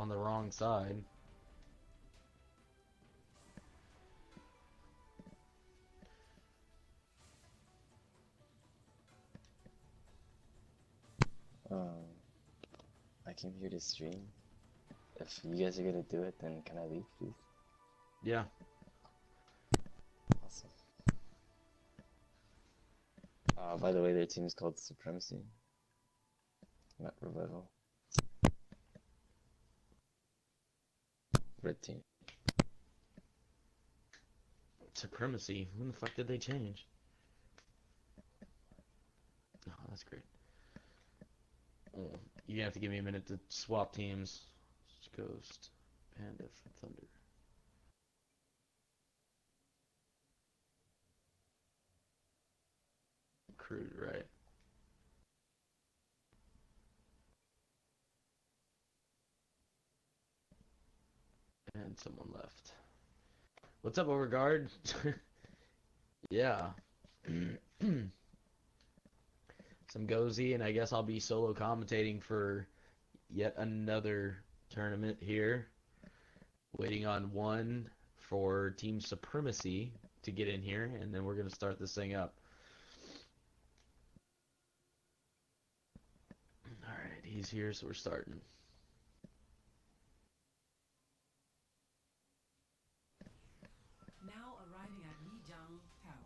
on the wrong side. I came here to stream. If you guys are gonna do it, then can I leave, please? Yeah. Awesome. By the way, their team is called Supremacy, not Revival. Red team. Supremacy. When the fuck did they change? Oh, that's great. Oh, you have to give me a minute to swap teams. Ghost, Panda, Thunder. Crude, right? And someone left. What's up, Overguard? Yeah. Some Gozy, and I guess I'll be solo commentating for yet another tournament here. Waiting on one for Team Supremacy to get in here, and then we're going to start this thing up. Alright, he's here, so we're starting. Now arriving at Mijang Tower.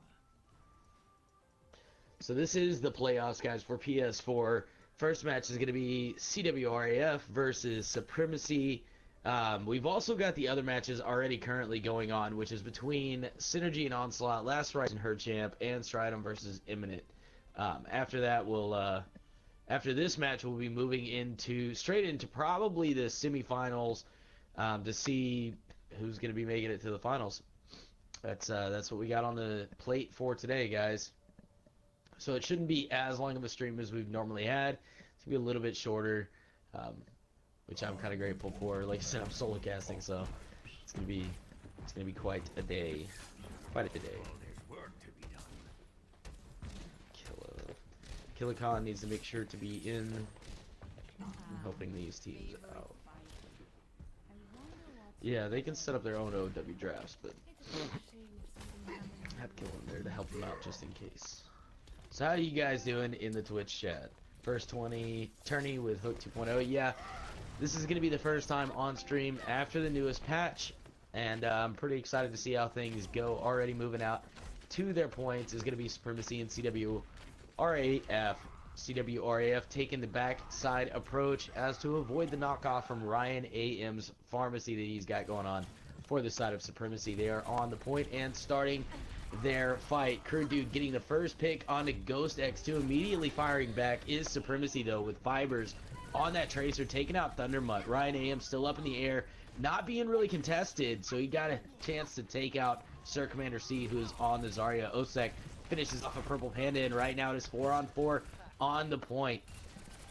So this is the playoffs, guys, for PS4. First match is going to be CWRAF versus Supremacy. We've also got the other matches already currently going on, which is between Synergy and Onslaught, Last Rise and Her Champ, and Stridum versus Imminent. After that, after this match, we'll be moving straight into probably the semifinals to see who's going to be making it to the finals. That's what we got on the plate for today, guys. So it shouldn't be as long of a stream as we've normally had. It's going to be a little bit shorter, which I'm kind of grateful for. Like I said, I'm solo casting, so it's going to be quite a day. Quite a day. Killicon needs to make sure to be in. I'm helping these teams out. Yeah, they can set up their own OW drafts, but I have Kill in there to help them out just in case. So how are you guys doing in the Twitch chat? First 20 tourney with Hook 2.0. Yeah, this is going to be the first time on stream after the newest patch, and I'm pretty excited to see how things go. Already moving out to their points is going to be Supremacy and CWRAF. CWRAF taking the backside approach as to avoid the knockoff from Ryan AM's pharmacy that he's got going on for the side of Supremacy. They are on the point and starting their fight. Crew Dude getting the first pick onto Ghost X2. Immediately firing back is Supremacy, though, with Fibers on that Tracer, taking out Thundermutt. Ryan AM still up in the air, not being really contested, so he got a chance to take out Sir Commander C, who is on the Zarya. Osek finishes off a Purple Panda, and right now it is 4-on-4 on the point.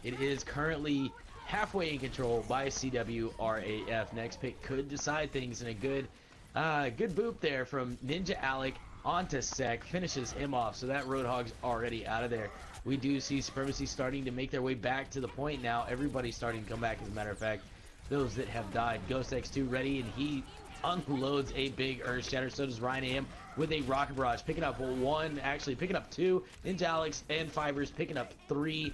It is currently halfway in control by CWRAF. Next pick could decide things, in a good boop there from Ninja Alec onto Sek, finishes him off, so that Roadhog's already out of there. We do see Supremacy starting to make their way back to the point now. Everybody's starting to come back, as a matter of fact. Those that have died. Ghost X2 ready, and he unloads a big Earth Shatter. So does Ryan AM with a Rocket Barrage, picking up one, actually picking up two. Ninja Alex and Fibers picking up three.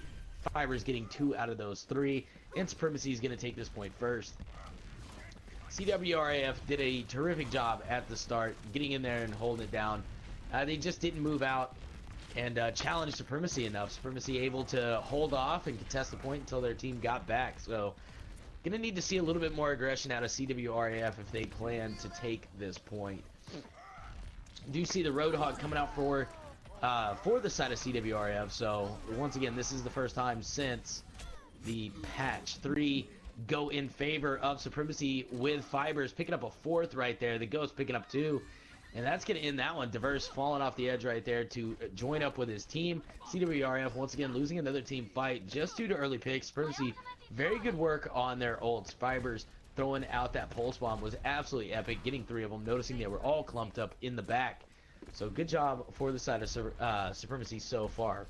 Fibers getting 2 out of those 3. And Supremacy is going to take this point first. CWRAF did a terrific job at the start, getting in there and holding it down. They just didn't move out and challenge Supremacy enough. Supremacy able to hold off and contest the point until their team got back. So, gonna need to see a little bit more aggression out of CWRAF if they plan to take this point. Do see the Roadhog coming out for the side of CWRF. So once again, this is the first time since the patch 3 go in favor of Supremacy, with Fibers picking up a 4th right there. The Ghost picking up 2. And that's going to end that one. Diverse falling off the edge right there to join up with his team. CWRF once again losing another team fight just due to early picks. Supremacy, very good work on their ults. Fibers throwing out that pulse bomb was absolutely epic, getting 3 of them, noticing they were all clumped up in the back. So good job for the side of Supremacy so far.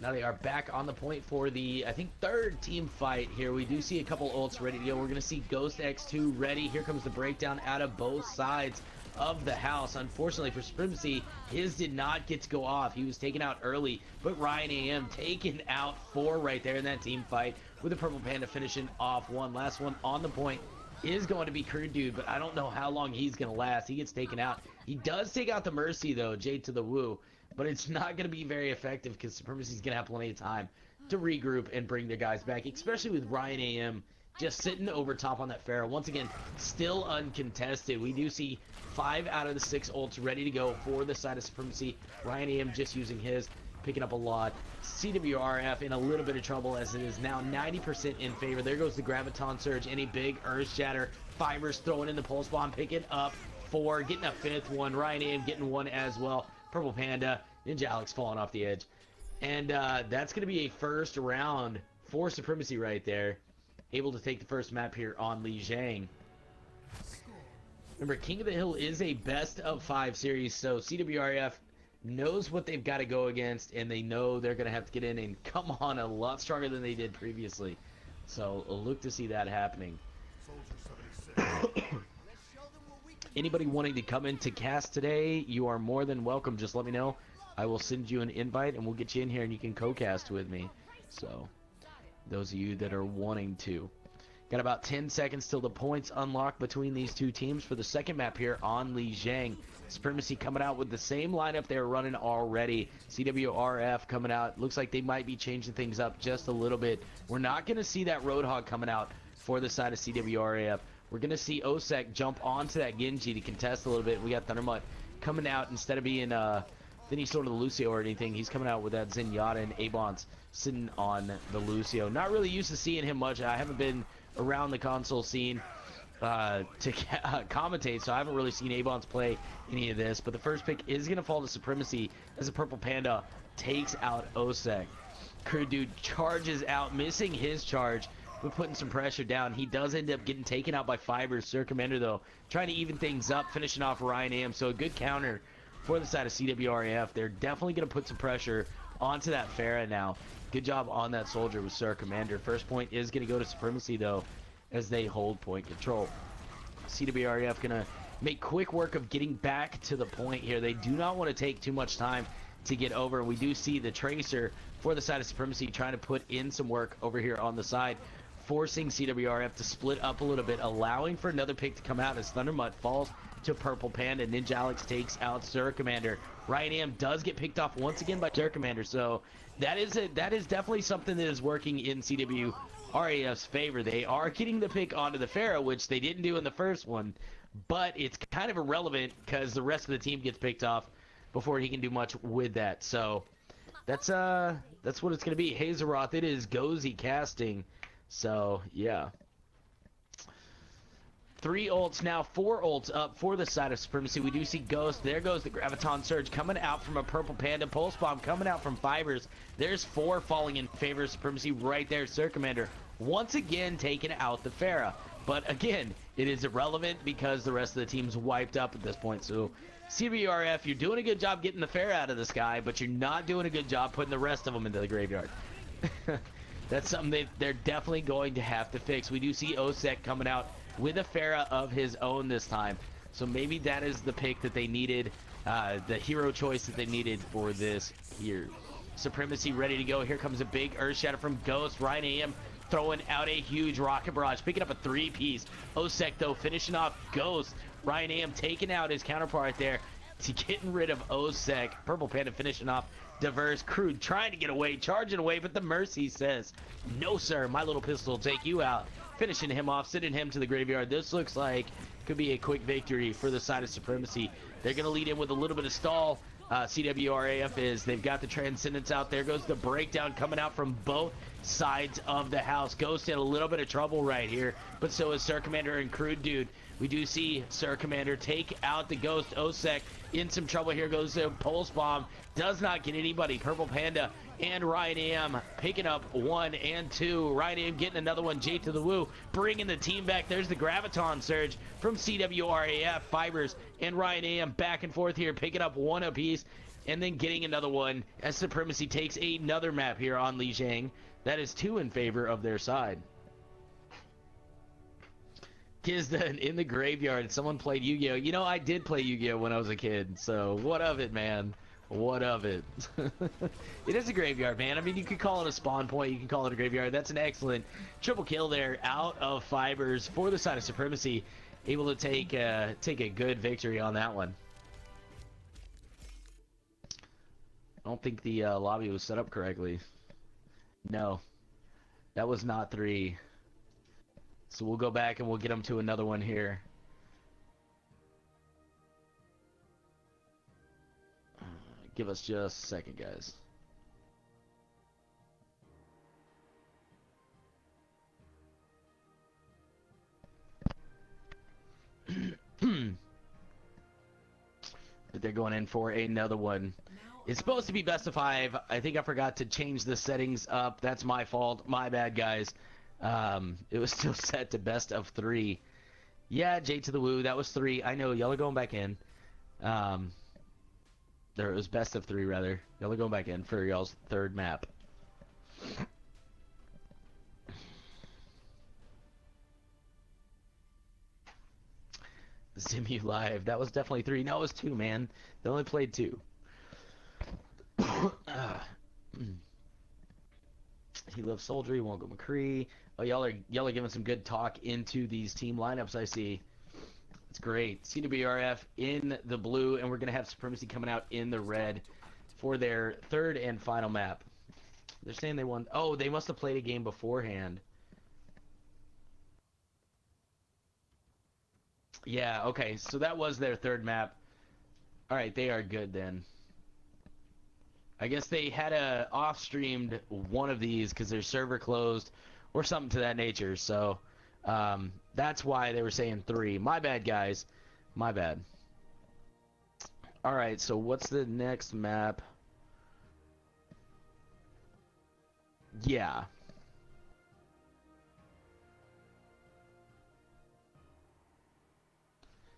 Now they are back on the point for the, I think, third team fight here. We do see a couple ults ready to go. We're going to see Ghost X2 ready. Here comes the breakdown out of both sides of the house. Unfortunately for Supremacy, his did not get to go off. He was taken out early, but Ryan AM taken out 4 right there in that team fight, with the Purple Panda finishing off 1. Last one on the point is going to be Crude Dude, but I don't know how long he's going to last. He gets taken out. He does take out the Mercy, though, Jade to the Woo, but it's not going to be very effective because Supremacy's going to have plenty of time to regroup and bring their guys back, especially with Ryan AM just sitting over top on that Pharah. Once again, still uncontested. We do see 5 out of the 6 ults ready to go for the side of Supremacy. Ryan AM just using his, picking up a lot. CWRF in a little bit of trouble as it is now 90% in favor. There goes the Graviton Surge and a big Earth Shatter. Fibers throwing in the Pulse Bomb, picking up 4, getting a 5th one. Ryan AM getting 1 as well. Purple Panda, Ninja Alex falling off the edge. And that's going to be a first round for Supremacy right there. Able to take the first map here on Li Zhang. Remember, King of the Hill is a best of 5 series, so CWRF knows what they've got to go against, and they know they're going to have to get in and come on a lot stronger than they did previously. So look to see that happening. Anybody wanting to come in to cast today, you are more than welcome. Just let me know. I will send you an invite, and we'll get you in here, and you can co-cast with me. So those of you that are wanting to. Got about 10 seconds till the points unlock between these two teams for the second map here on Li Zhang. Supremacy coming out with the same lineup they were running already. CWRF coming out. Looks like they might be changing things up just a little bit. We're not going to see that Roadhog coming out for the side of CWRF. We're going to see Osek jump onto that Genji to contest a little bit. We got Thundermutt coming out instead of being any sort of the Lucio or anything. He's coming out with that Zenyatta and Abon's sitting on the Lucio. Not really used to seeing him much. I haven't been around the console scene to commentate, so I haven't really seen Abon's play any of this. But the first pick is going to fall to Supremacy as the Purple Panda takes out Osek. Crude Dude charges out, missing his charge, but putting some pressure down. He does end up getting taken out by Fibers. Sir Commander, though, trying to even things up, finishing off Ryan AM. So a good counter for the side of CWRF. They're definitely going to put some pressure onto that Pharah now. Good job on that soldier with Sir Commander. First point is going to go to Supremacy, though, as they hold point control. CWRF going to make quick work of getting back to the point here. They do not want to take too much time to get over. We do see the Tracer for the side of Supremacy trying to put in some work over here on the side, forcing CWRF to split up a little bit, allowing for another pick to come out as Thundermutt falls to Purple Panda. Ninja Alex takes out Sir Commander. Ryan Am does get picked off once again by Sir Commander, so that is definitely something that is working in CWRAF's favor. They are getting the pick onto the Pharah, which they didn't do in the first one, but it's kind of irrelevant because the rest of the team gets picked off before he can do much with that. So that's what it's going to be. Hazeroth, it is Gozy casting. So yeah, 3 ults now, 4 ults up for the side of Supremacy. We do see Ghost. There goes the Graviton Surge coming out from a Purple Panda. Pulse Bomb coming out from Fibers. There's 4 falling in favor of Supremacy right there. Sir Commander once again taking out the Pharah. But again, it is irrelevant because the rest of the team's wiped up at this point. So CBRF, you're doing a good job getting the Pharah out of the sky, but you're not doing a good job putting the rest of them into the graveyard. That's something they're definitely going to have to fix. We do see Osek coming out with a Pharah of his own this time. So maybe that is the pick that they needed, the hero choice that they needed for this here. Supremacy ready to go. Here comes a big Earth Shatter from Ghost. Ryan AM throwing out a huge Rocket Barrage, picking up a 3-piece. Osek, though, finishing off Ghost. Ryan AM taking out his counterpart there to getting rid of Osek. Purple Panda finishing off Diverse. Crude trying to get away, charging away, but the Mercy says, no, sir, my little pistol will take you out. Finishing him off, sending him to the graveyard. This looks like could be a quick victory for the side of Supremacy. They're going to lead in with a little bit of stall. CWRAF is, they've got the Transcendence out. There goes the breakdown coming out from both sides of the house. Ghost in a little bit of trouble right here, but so is Sir Commander and Crude Dude. We do see Sir Commander take out the Ghost. Osek in some trouble. Here goes the Pulse Bomb. Does not get anybody. Purple Panda and Ryan Am picking up 1 and 2. Ryan Am getting another one. J to the Woo bringing the team back. There's the Graviton Surge from CWRAF. Fibers and Ryan Am back and forth here, picking up 1 apiece. and then getting another one as Supremacy takes another map here on Lijiang. That is 2 in favor of their side. Kizden in the graveyard. Someone played Yu-Gi-Oh! You know, I did play Yu-Gi-Oh! When I was a kid, so what of it, man? What of it? It is a graveyard, man. I mean, you could call it a spawn point. You can call it a graveyard. That's an excellent triple kill there out of fibers for the side of Supremacy. Able to take a good victory on that one. I don't think the lobby was set up correctly. No, that was not 3. So we'll go back and we'll get them to another one here. Give us just a second, guys. But they're going in for another one. It's supposed to be best of 5. I think I forgot to change the settings up. That's my fault. My bad, guys. It was still set to best of 3. Yeah, J to the woo. That was 3. I know y'all are going back in. There it was best of 3 rather. Y'all are going back in for y'all's 3rd map. Simu live. That was definitely 3. No, it was 2, man. They only played 2. He loves Soldier. He won't go McCree. Oh, y'all are giving some good talk into these team lineups. I see. It's great. CWRF in the blue, and we're gonna have Supremacy coming out in the red for their 3rd and final map. They're saying they won. Oh, they must have played a game beforehand. Yeah. Okay. So that was their 3rd map. All right. They are good then. I guess they had off-streamed one of these because their server closed or something to that nature. So that's why they were saying 3. My bad, guys. My bad. All right, so what's the next map? Yeah.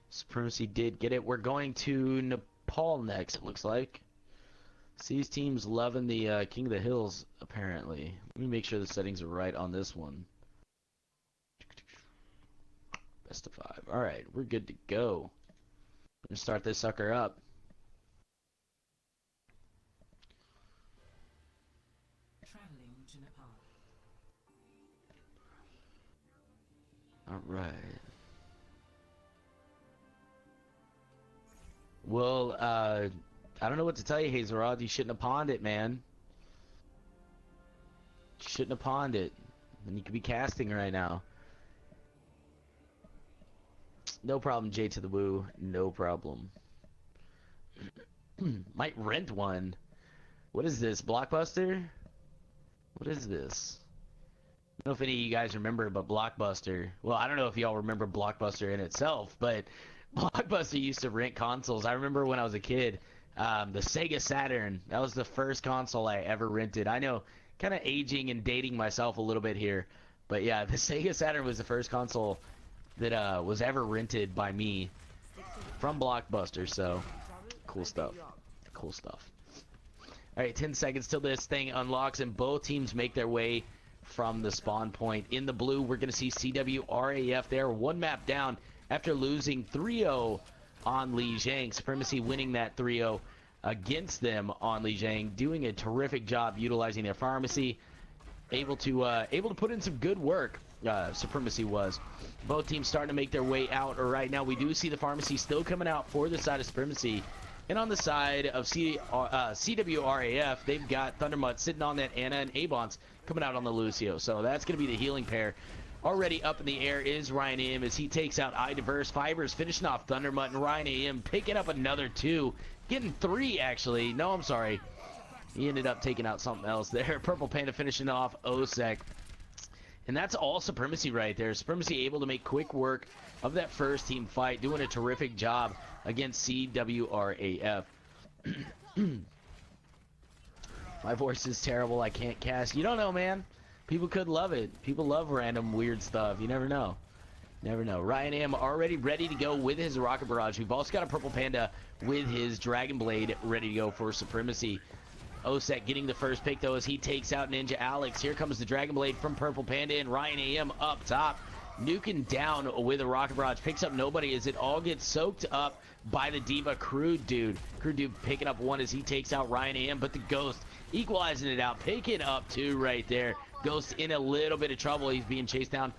Supremacy did get it. We're going to Nepal next, it looks like. These teams loving the King of the Hills, apparently. Let me make sure the settings are right on this one. Best of 5. Alright, we're good to go. I'm going to start this sucker up. Traveling to Nepal. Alright. Well, I don't know what to tell you, Hazelrod. You shouldn't have pawned it, man. You shouldn't have pawned it. And you could be casting right now. No problem, J to the woo. No problem. Might rent one. What is this, Blockbuster? What is this? I don't know if any of you guys remember, but Blockbuster. Well, I don't know if y'all remember Blockbuster in itself, but Blockbuster used to rent consoles. I remember when I was a kid, the Sega Saturn. That was the first console I ever rented. I know, kind of aging and dating myself a little bit here, but yeah, the Sega Saturn was the first console that was ever rented by me from Blockbuster. So cool stuff. Cool stuff. All right, 10 seconds till this thing unlocks and both teams make their way from the spawn point. In the blue, we're going to see CWRAF there, 1 map down after losing 3-0 on Lijiang. Supremacy winning that 3-0 against them on Lijiang, doing a terrific job utilizing their pharmacy, able to put in some good work. Supremacy was. Both teams starting to make their way out right now. We do see the pharmacy still coming out for the side of Supremacy. And on the side of CWRAF, they've got Thundermutt sitting on that Anna, and Abons coming out on the Lucio. So that's going to be the healing pair. Already up in the air is Ryan AM as he takes out iDiverse. Fibers finishing off Thundermutt, and Ryan AM picking up another 2. Getting 3, actually. No, I'm sorry. He ended up taking out something else there. Purple Panda finishing off Osek. And that's all Supremacy right there. Supremacy able to make quick work of that first team fight, doing a terrific job against CWRAF. My voice is terrible. I can't cast. You don't know, man. People could love it. People love random weird stuff. You never know. Never know. Ryan Am already ready to go with his Rocket Barrage. We've also got a Purple Panda with his Dragon Blade ready to go for Supremacy. Osek getting the first pick, though, as he takes out Ninja Alex. Here comes the Dragon Blade from Purple Panda, and Ryan AM up top. Nuking down with a Rocket Barrage. Picks up nobody as it all gets soaked up by the Diva Crude Dude. Crude Dude picking up one as he takes out Ryan AM, but the Ghost equalizing it out. Picking up two right there. Ghost in a little bit of trouble. He's being chased down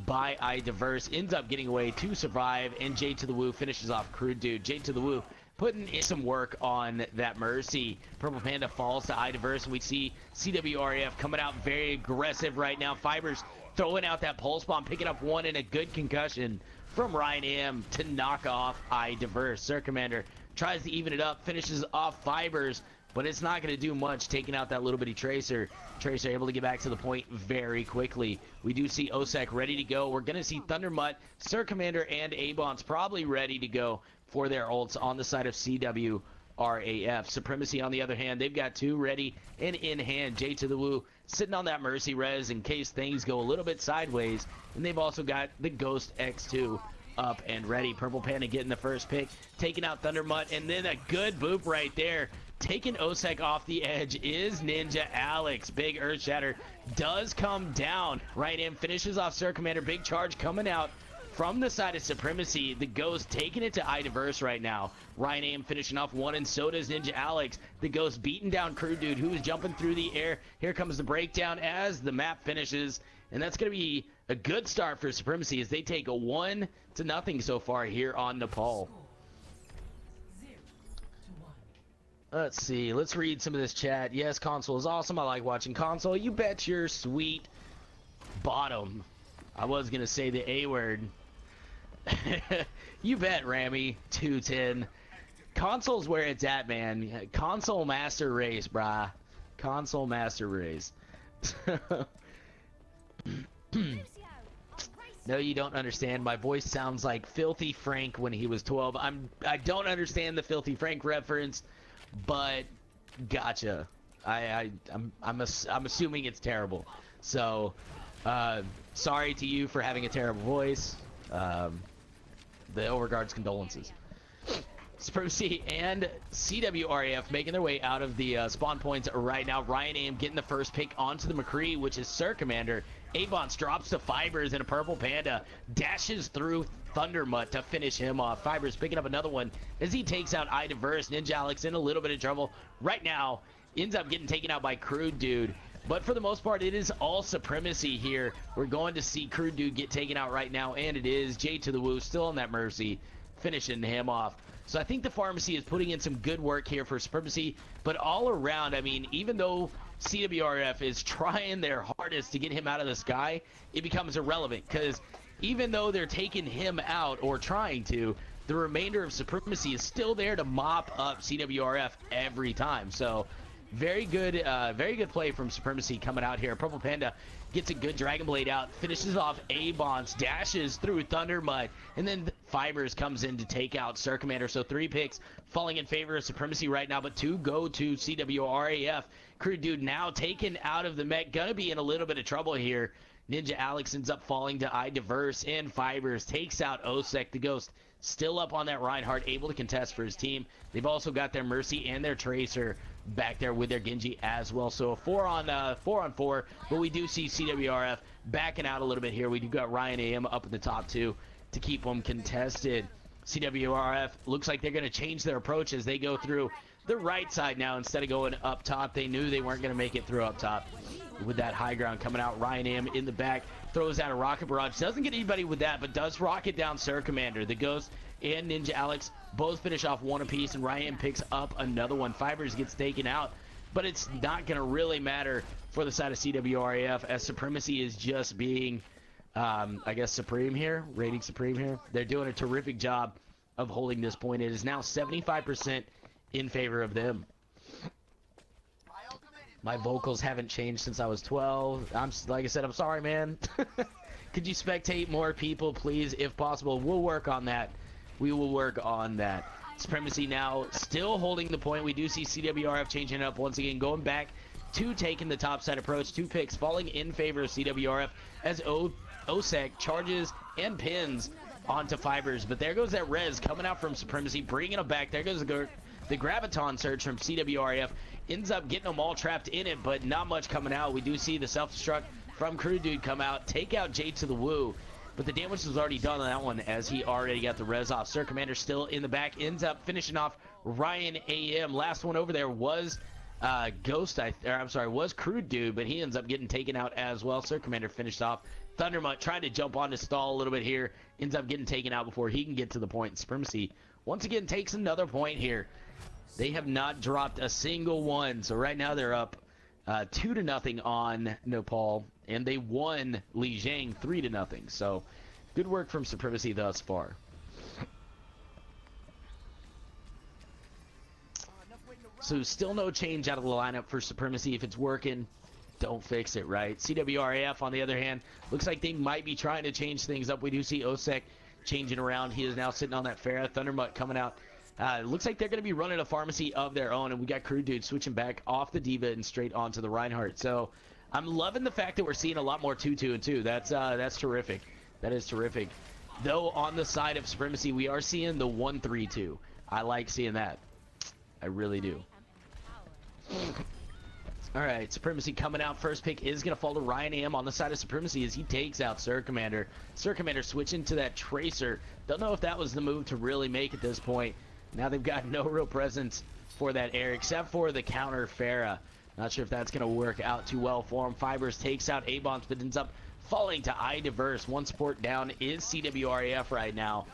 by iDiverse. Ends up getting away to survive, and J to the Woo finishes off Crude Dude. J to the Woo putting in some work on that Mercy. Purple Panda falls to iDiverse, and we see CWRAF coming out very aggressive right now. Fibers throwing out that pulse bomb, picking up one, and a good concussion from Ryan M to knock off iDiverse. Sir Commander tries to even it up, finishes off Fibers, but it's not going to do much, taking out that little bitty Tracer. Tracer able to get back to the point very quickly. We do see Osek ready to go. We're going to see Thundermutt, Sir Commander, and Abon's probably ready to go for their ults on the side of CWRAF. Supremacy, on the other hand, they've got two ready and in hand. J to the Woo sitting on that Mercy res in case things go a little bit sideways. And they've also got the Ghost X2 up and ready. Purple Panda getting the first pick, taking out Thundermutt, and then a good boop right there. Taking Osek off the edge is Ninja Alex. Big Earth Shatter does come down. Right in, finishes off Sir Commander. Big charge coming out from the side of Supremacy. The Ghost taking it to iDiverse right now. Ryan Am finishing off one, and so does Ninja Alex. The Ghost beating down Crude Dude, who is jumping through the air. Here comes the breakdown as the map finishes, and that's going to be a good start for Supremacy as they take a 1-0 so far here on Nepal. Let's see. Let's read some of this chat. Yes, console is awesome. I like watching console. You bet your sweet bottom. I was going to say the A word. You bet, Rammy. 210. Console's where it's at, man. Console master race, brah. Console master race. No, you don't understand. My voice sounds like Filthy Frank when he was 12. I don't understand the Filthy Frank reference, but gotcha. I'm assuming it's terrible. So, sorry to you for having a terrible voice. The Overguard's condolences. Supremacy and CWRAF making their way out of the spawn points right now. Ryan Am getting the first pick onto the McCree, which is Sir Commander. Avons drops to Fibers, and a Purple Panda dashes through Thundermutt to finish him off. Fibers picking up another one as he takes out iDiverse. Ninja Alex in a little bit of trouble right now. Ends up getting taken out by Crude Dude. But for the most part, it is all Supremacy here. We're going to see Crude Dude get taken out right now, and it is J to the Woo still on that Mercy, finishing him off. So I think the Pharmacy is putting in some good work here for Supremacy, but all around, I mean, even though CWRF is trying their hardest to get him out of the sky, it becomes irrelevant, because even though they're taking him out, or trying to, the remainder of Supremacy is still there to mop up CWRF every time. So very good play from Supremacy coming out here. Purple Panda gets a good Dragon Blade out, finishes off Abons, dashes through Thundermutt, and then Fibers comes in to take out Sir Commander. So 3 picks falling in favor of Supremacy right now, but 2 go to CWRAF. Crude Dude now taken out of the mech, gonna be in a little bit of trouble here. Ninja Alex ends up falling to iDiverse, and Fibers takes out Osek. The Ghost still up on that Reinhardt, able to contest for his team. They've also got their Mercy and their Tracer back there with their Genji as well. So a 4 on 4, but we do see CWRF backing out a little bit here. We do got Ryan AM up in the top 2 to keep them contested. CWRF looks like they're going to change their approach as they go through the right side now instead of going up top. They knew they weren't going to make it through up top with that high ground coming out. Ryan AM in the back throws out a Rocket Barrage. Doesn't get anybody with that, but does rocket down Sir Commander. The Ghost and Ninja Alex both finish off one apiece, and Ryan picks up another one. Fibers gets taken out, but it's not going to really matter for the side of CWRAF as Supremacy is just being, I guess, supreme here, rating supreme here. They're doing a terrific job of holding this point. It is now 75% in favor of them. My vocals haven't changed since I was 12. Like I said, I'm sorry, man. Could you spectate more people, please, if possible? We'll work on that. We will work on that. Supremacy now still holding the point. We do see CWRF changing it up once again, going back to taking the top side approach. 2 picks falling in favor of CWRF as Osek charges and pins onto Fibers, but there goes that res coming out from Supremacy, bringing him back. There goes the Graviton surge from CWRAF. Ends up getting them all trapped in it, but not much coming out. We do see the self-destruct from Crew Dude come out, take out Jade to the Woo, but the damage was already done on that one as he already got the res off. Sir Commander still in the back, ends up finishing off Ryan AM. Last one over there was was Crew Dude, but he ends up getting taken out as well. Sir Commander finished off. Thundermutt trying to jump on to stall a little bit here, ends up getting taken out before he can get to the point. Supremacy once again takes another point here. They have not dropped a single one, so right now they're up 2-0 on Nepal, and they won Lijiang 3-0. So good work from Supremacy thus far. So still no change out of the lineup for Supremacy. If it's working, don't fix it, right? CWRAF, on the other hand, looks like they might be trying to change things up. We do see Osek changing around. He is now sitting on that Farah. Thundermutt coming out. Looks like they're going to be running a pharmacy of their own, and we got Crew Dude switching back off the Diva and straight onto the Reinhardt. So I'm loving the fact that we're seeing a lot more 2-2 and 2. That's terrific. That is terrific. Though on the side of Supremacy, we are seeing the 1-3-2. I like seeing that. I really do. All right, Supremacy coming out. First pick is going to fall to Ryan Am on the side of Supremacy as he takes out Sir Commander. Sir Commander switching to that Tracer. Don't know if that was the move to really make at this point. Now they've got no real presence for that air except for the counter Farah. Not sure if that's going to work out too well for him. Fibers takes out A-Bombs, but ends up falling to iDiverse. One support down is CWRAF right now.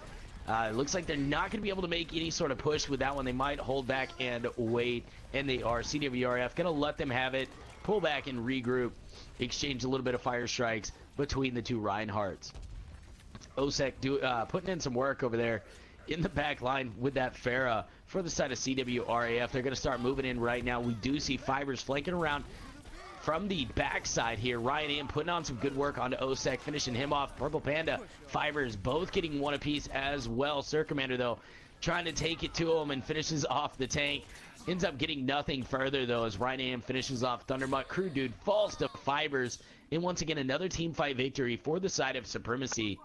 It looks like they're not going to be able to make any sort of push with that one. They might hold back and wait, and they are. CWRF going to let them have it, pull back and regroup, exchange a little bit of fire strikes between the two Reinhardts. Osek putting in some work over there in the back line with that Farah for the side of CWRAF. They're going to start moving in right now. We do see Fibers flanking around from the backside here. Ryan Am putting on some good work onto Osek, finishing him off. Purple Panda, Fibers both getting one apiece as well. Sir Commander, though, trying to take it to him and finishes off the tank. Ends up getting nothing further, though, as Ryan Am finishes off Thundermutt. Crew Dude falls to Fibers. And once again, another team fight victory for the side of Supremacy.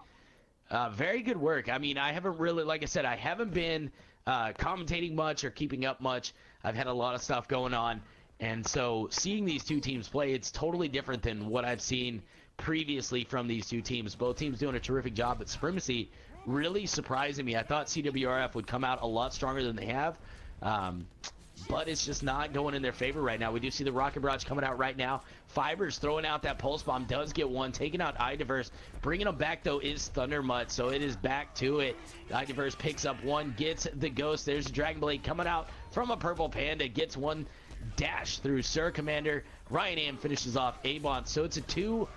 Very good work. I mean, I haven't really, like I said, I haven't been commentating much or keeping up much. I've had a lot of stuff going on. And so seeing these two teams play, it's totally different than what I've seen previously from these two teams. Both teams doing a terrific job, but Supremacy really surprising me. I thought CWRF would come out a lot stronger than they have, but it's just not going in their favor right now. We do see the Rocket Barrage coming out right now. Fibers throwing out that Pulse Bomb, does get one, taking out iDiverse. Bringing them back, though, is Thundermutt, so it is back to it. iDiverse picks up one, gets the Ghost. There's Dragon Blade coming out from a Purple Panda, gets one dash through Sir Commander. Ryan Am finishes off A-Bond, so it's a two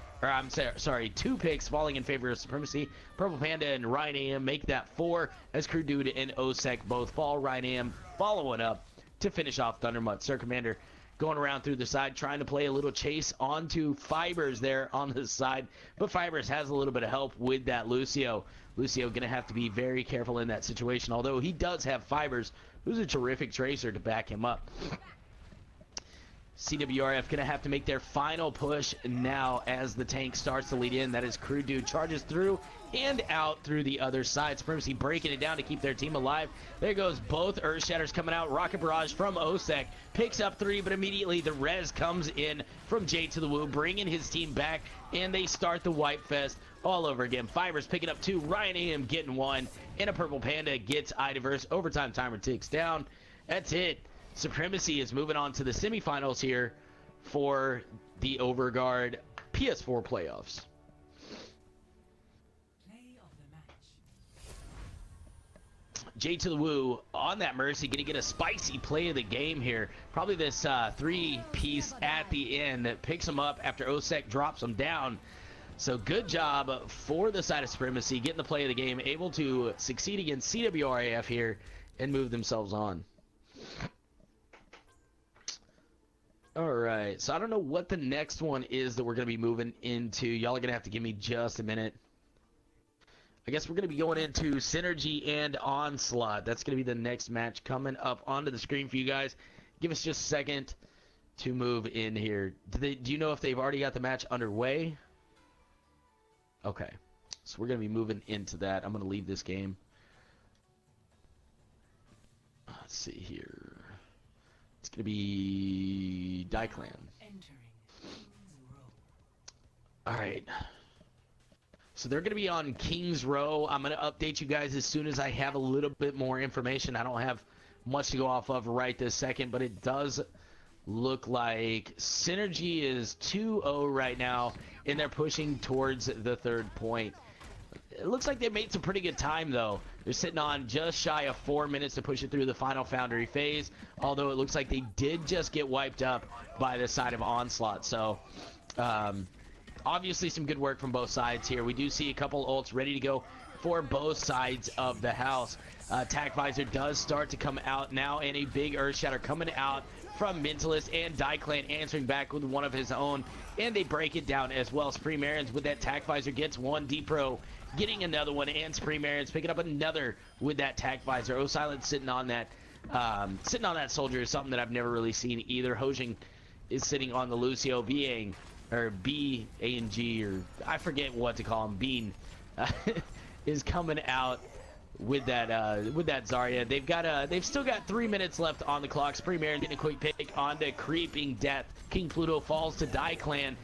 picks falling in favor of Supremacy. Purple Panda and Ryan Am make that 4 as Crew Dude and Osek both fall. Ryan Am following up to finish off Thundermutt. Sir Commander going around through the side, trying to play a little chase onto Fibers there on the side, but Fibers has a little bit of help with that Lucio. Lucio going to have to be very careful in that situation, although he does have Fibers, who's a terrific Tracer to back him up. CWRF going to have to make their final push now as the tank starts to lead in. That is Crew Dude charges through and out through the other side. Supremacy breaking it down to keep their team alive. There goes both Earth Shatters coming out. Rocket Barrage from Osek picks up 3, but immediately the res comes in from Jay to the Woo, bringing his team back, and they start the Wipe Fest all over again. Fibers picking up 2, Ryan Am getting 1, and a Purple Panda gets iDiverse. Overtime timer ticks down. That's it. Supremacy is moving on to the semifinals here for the Overguard PS4 playoffs. Play of the match. Jay to the Woo on that Mercy, going to get a spicy play of the game here. Probably this 3-piece at the end that picks him up after Osek drops him down. So good job for the side of Supremacy, getting the play of the game, able to succeed against CWRAF here and move themselves on. Alright, so I don't know what the next one is that we're going to be moving into. Y'all are going to have to give me just a minute. I guess we're going to be going into Synergy and Onslaught. That's going to be the next match coming up onto the screen for you guys. Give us just a second to move in here. Do you know if they've already got the match underway? Okay. So we're going to be moving into that. I'm going to leave this game. Let's see here. It's going to be Daiklan. All right. So they're going to be on King's Row. I'm going to update you guys as soon as I have a little bit more information. I don't have much to go off of right this second, but it does look like Synergy is 2-0 right now, and they're pushing towards the third point. It looks like they made some pretty good time, though. They're sitting on just shy of 4 minutes to push it through the final Foundry phase, although it looks like they did just get wiped up by the side of Onslaught. So, obviously some good work from both sides here. We do see a couple ults ready to go for both sides of the house. Attack Visor does start to come out now, and a big Earth Shatter coming out from Mentalist, and Daiklan answering back with one of his own, and they break it down as well. Supreme Aaron's with that Attack Visor gets one, D-Pro getting another one, and Supreme Aaron's picking up another with that Attack Visor. Silent sitting on that soldier is something that I've never really seen either. Hojing is sitting on the Lucio B, or B, A and G, or I forget what to call him, Bean, is coming out with that Zarya. They've still got 3 minutes left on the clock. Supreme Aaron getting a quick pick on the Creeping Death. King Pluto falls to Daiklan.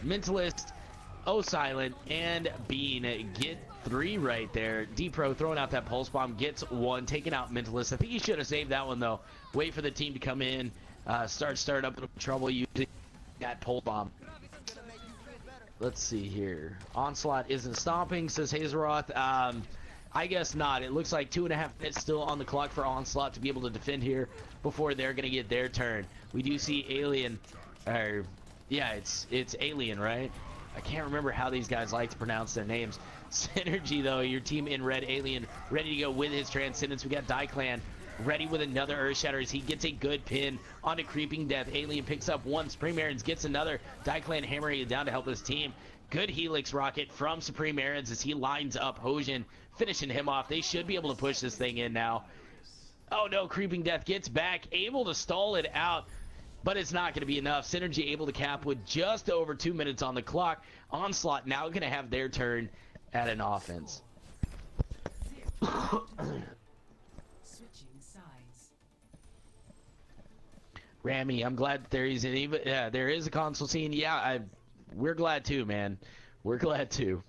Mentalist, Silent, and Bean get 3 right there. D-Pro throwing out that pulse bomb, gets 1, taking out Mentalist. I think he should have saved that one though. Wait for the team to come in, start up in trouble using that pulse bomb. Let's see here. Onslaught isn't stopping, says Hazeroth. I guess not. It looks like 2.5 minutes still on the clock for Onslaught to be able to defend here before they're going to get their turn. We do see Alien, yeah, it's Alien, right? I can't remember how these guys like to pronounce their names. Synergy, though, your team in red, Alien, ready to go with his Transcendence. We got Daiklan ready with another Earth Shatter as he gets a good pin onto Creeping Death. Alien picks up one. Supreme Aaron's gets another. Daiklan hammering it down to help his team. Good Helix rocket from Supreme Aaron's as he lines up Hojin, finishing him off. They should be able to push this thing in now. Oh no, Creeping Death gets back, able to stall it out, but it's not going to be enough. Synergy able to cap with just over 2 minutes on the clock. Onslaught now going to have their turn at an offense. Rami, I'm glad that there is a console scene. Yeah, we're glad too, man. We're glad too.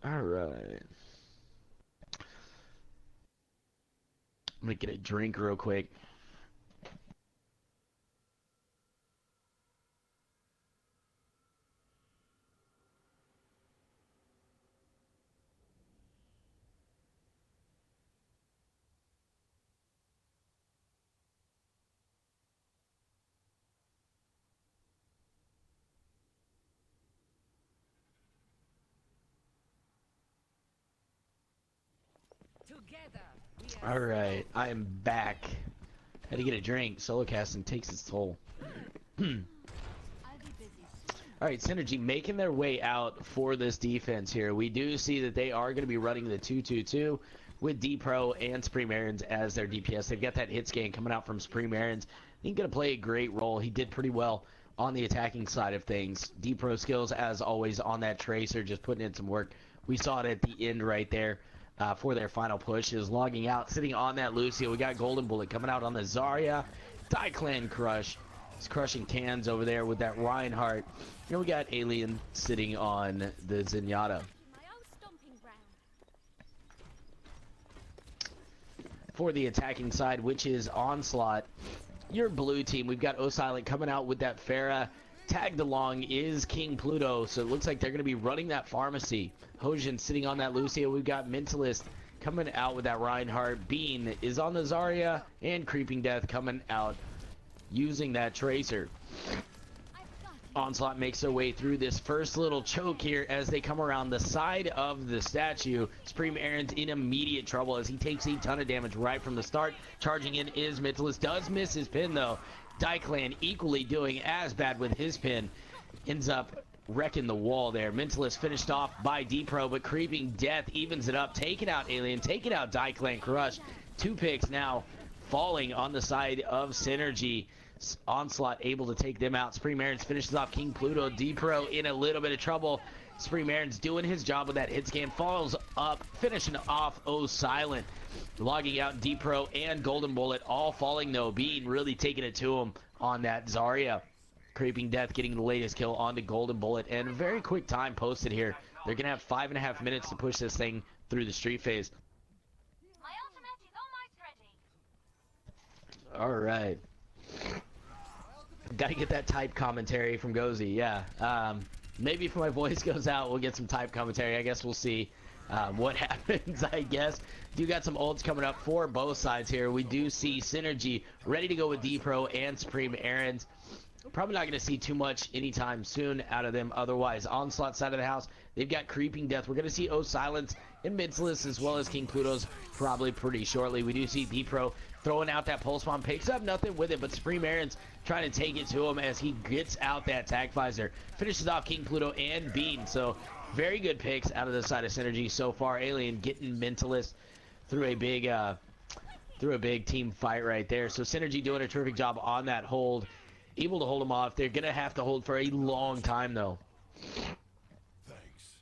All right. I'm gonna get a drink real quick. All right, I am back. Had to get a drink. Solo casting takes its toll. All right, Synergy making their way out for this defense here. We do see that they are going to be running the 2-2-2 with D-Pro and Supreme Aaron's as their DPS. They've got that hit scan coming out from Supreme Aaron's. He's going to play a great role. He did pretty well on the attacking side of things. D-Pro skills, as always, on that Tracer, just putting in some work. We saw it at the end right there. For their final push is logging out, sitting on that Lucio. We got Golden Bullet coming out on the Zarya. Daiklan crush. He's crushing cans over there with that Reinhardt. And we got Alien sitting on the Zenyatta. For the attacking side, which is Onslaught, your blue team, we've got Silent coming out with that Pharah. Tagged along is King Pluto, so it looks like they're going to be running that Pharmacy. Hojin sitting on that Lucio. We've got Mentalist coming out with that Reinhardt. Bean is on the Zarya, and Creeping Death coming out using that Tracer. Onslaught makes their way through this first little choke here as they come around the side of the statue. Supreme Aaron's in immediate trouble as he takes a ton of damage right from the start. Charging in is Mentalist. Does miss his pin, though. Daiklan equally doing as bad with his pin. Ends up wrecking the wall there. Mentalist finished off by D-Pro, but Creeping Death evens it up. Taking out Alien, taking out Daiklan Crush. 2 picks now falling on the side of Synergy. Onslaught able to take them out. Supreme Aaron's finishes off King Pluto. D-Pro in a little bit of trouble. Supreme Aaron's doing his job with that hit scan. Falls up, finishing off Oh Silent. Logging out D-Pro and Golden Bullet, all falling though. Bean really taking it to him on that Zarya. Creeping Death getting the latest kill on the Golden Bullet. And a very quick time posted here. They're going to have 5.5 minutes to push this thing through the street phase. My ultimate is almost ready. All right. Got to get that type commentary from Gozy. Yeah. Maybe if my voice goes out, we'll get some type commentary. I guess we'll see what happens, I guess. Do got some ults coming up for both sides here. We do see Synergy ready to go with D-Pro and Supreme Aaron's. Probably not going to see too much anytime soon out of them. Otherwise, Onslaught side of the house, they've got Creeping Death. We're going to see O Silence and Midsless as well as King Pluto's probably pretty shortly. We do see D-Pro throwing out that pulse bomb, picks up nothing with it, but Supreme Aaron's trying to take it to him as he gets out that tag visor. Finishes off King Pluto and Bean. So very good picks out of the side of Synergy so far. Alien getting Mentalist through a big team fight right there. So Synergy doing a terrific job on that hold. Able to hold him off. They're going to have to hold for a long time, though. Thanks.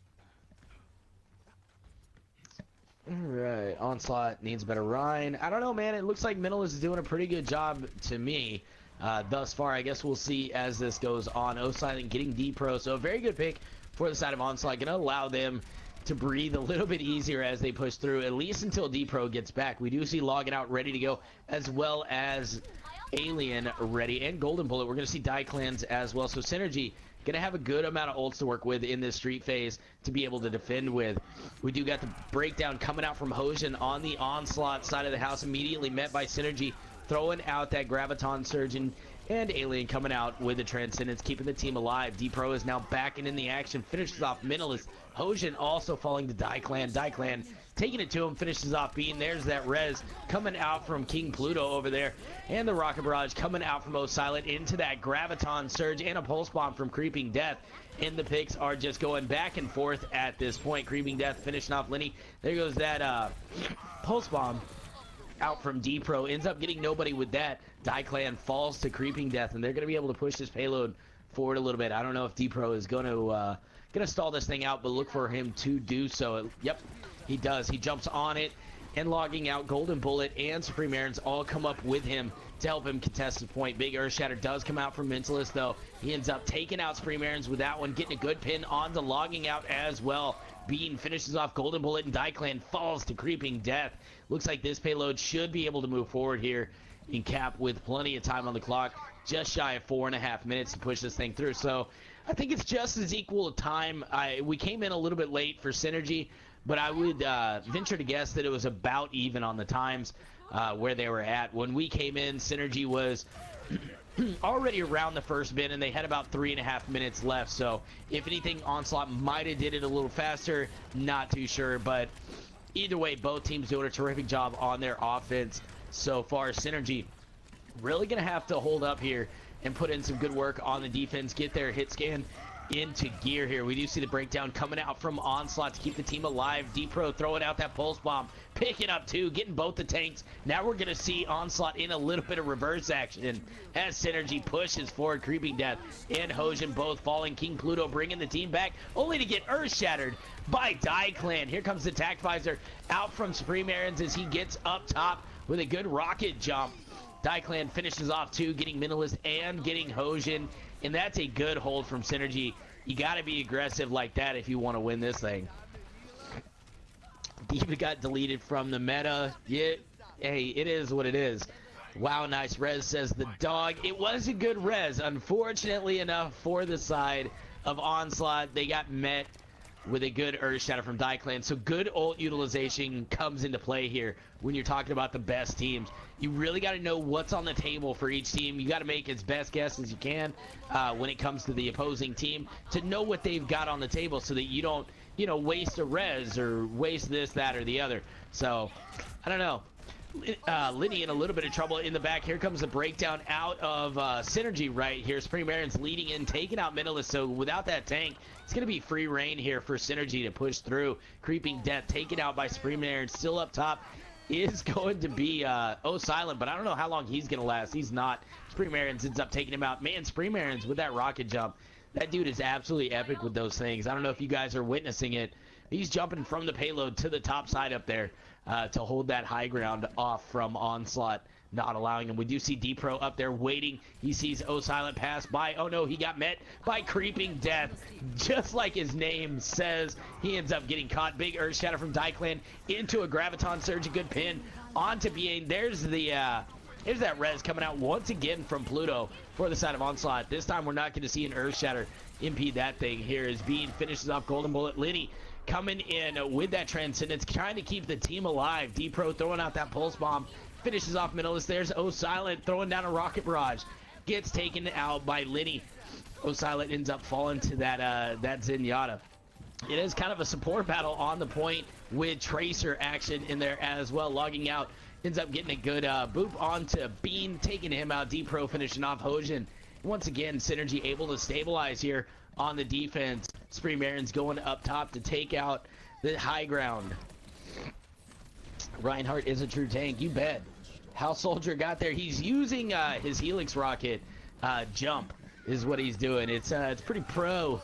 Alright, Onslaught needs a better Rhine. I don't know, man. It looks like Mentalist is doing a pretty good job to me thus far. I guess we'll see as this goes on. O-Silent getting D-Pro. So a very good pick for the side of Onslaught. Going to allow them to breathe a little bit easier as they push through, at least until D-Pro gets back. We do see Logging Out ready to go, as well as Alien ready, and Golden Bullet. We're going to see Die Clans as well. So Synergy going to have a good amount of ults to work with in this street phase to be able to defend with. We do got the breakdown coming out from Hosian on the Onslaught side of the house, immediately met by Synergy, throwing out that Graviton Surgeon, and Alien coming out with the Transcendence, keeping the team alive. D-Pro is now back and in the action, finishes off Mentalist. Hosian also falling to Die Clan. Die Clan taking it to him, finishes off Bean. There's that res coming out from King Pluto over there. And the Rocket Barrage coming out from O-Silent into that Graviton Surge and a Pulse Bomb from Creeping Death. And the picks are just going back and forth at this point. Creeping Death finishing off Lenny. There goes that Pulse Bomb out from D-Pro. Ends up getting nobody with that. Die Clan falls to Creeping Death, and they're going to be able to push this payload forward a little bit. I don't know if D-Pro is going to stall this thing out, but look for him to do so. Yep, he does. He jumps on it, and logging out Golden Bullet and Supreme Aaron's all come up with him to help him contest the point. Big Earth Shatter does come out from Mentalist, though. He ends up taking out Supreme Aaron's with that one, getting a good pin on the logging out as well. Bean finishes off Golden Bullet, and Die Clan falls to Creeping Death. Looks like this payload should be able to move forward here in cap with plenty of time on the clock. Just shy of 4.5 minutes to push this thing through. So I think it's just as equal a time. We came in a little bit late for Synergy, but I would venture to guess that it was about even on the times where they were at. When we came in, Synergy was already around the first bit, and they had about 3.5 minutes left. So if anything, Onslaught might have did it a little faster. Not too sure, but either way, both teams doing a terrific job on their offense so far. Synergy really going to have to hold up here and put in some good work on the defense, get their hit scan into gear here. We do see the breakdown coming out from Onslaught to keep the team alive. D-Pro throwing out that pulse bomb, picking up two, getting both the tanks. Now we're going to see Onslaught in a little bit of reverse action as Synergy pushes forward. Creeping Death and Hosian both falling. King Pluto bringing the team back, only to get earth shattered by Die Clan. Here comes the tac visor out from Supreme Aaron's as he gets up top with a good rocket jump. Die Clan finishes off two, getting Mentalist and getting Hosian, and that's a good hold from Synergy. You got to be aggressive like that if you want to win this thing. D.Va got deleted from the meta. Yeah, hey, it is what it is. Wow, nice res, says the dog. It was a good res. Unfortunately enough for the side of Onslaught, they got met with a good Earth Shatter from Die Clan. So good ult utilization comes into play here when you're talking about the best teams. You really got to know what's on the table for each team. You got to make as best guess as you can when it comes to the opposing team to know what they've got on the table so that you don't, waste a res or waste this, that, or the other. So, I don't know. Lenny in a little bit of trouble in the back. Here comes the breakdown out of Synergy right here. Supreme Aaron's leading in, taking out Mentalist. So without that tank, it's going to be free reign here for Synergy to push through. Creeping Death taken out by Supreme Aaron. Still up top is going to be O-Silent, but I don't know how long he's going to last. He's not. He's Supremacy ends up taking him out. Man, Supremacy with that rocket jump. That dude is absolutely epic with those things. I don't know if you guys are witnessing it. He's jumping from the payload to the top side up there to hold that high ground off from Onslaught, not allowing him. We do see D-Pro up there waiting. He sees Silent pass by. Oh no, he got met by Creeping Death. Just like his name says, he ends up getting caught. Big Earth Shatter from Dyclan into a Graviton Surge. A good pin onto Bien. There's that res coming out once again from Pluto for the side of Onslaught. This time we're not going to see an Earth Shatter impede that thing here as Bean finishes off Golden Bullet. Liddy coming in with that Transcendence, trying to keep the team alive. D-Pro throwing out that Pulse Bomb, finishes off Minilis. There's Silent throwing down a Rocket Barrage, gets taken out by Liddy. Silent ends up falling to that Zenyatta. It is kind of a support battle on the point with Tracer action in there as well. Logging out, ends up getting a good boop onto Bean, taking him out. D-Pro finishing off Hojin. Once again, Synergy able to stabilize here on the defense. Supremacy's going up top to take out the high ground. Reinhardt is a true tank, you bet. House Soldier got there. He's using his Helix rocket jump is what he's doing. It's pretty pro.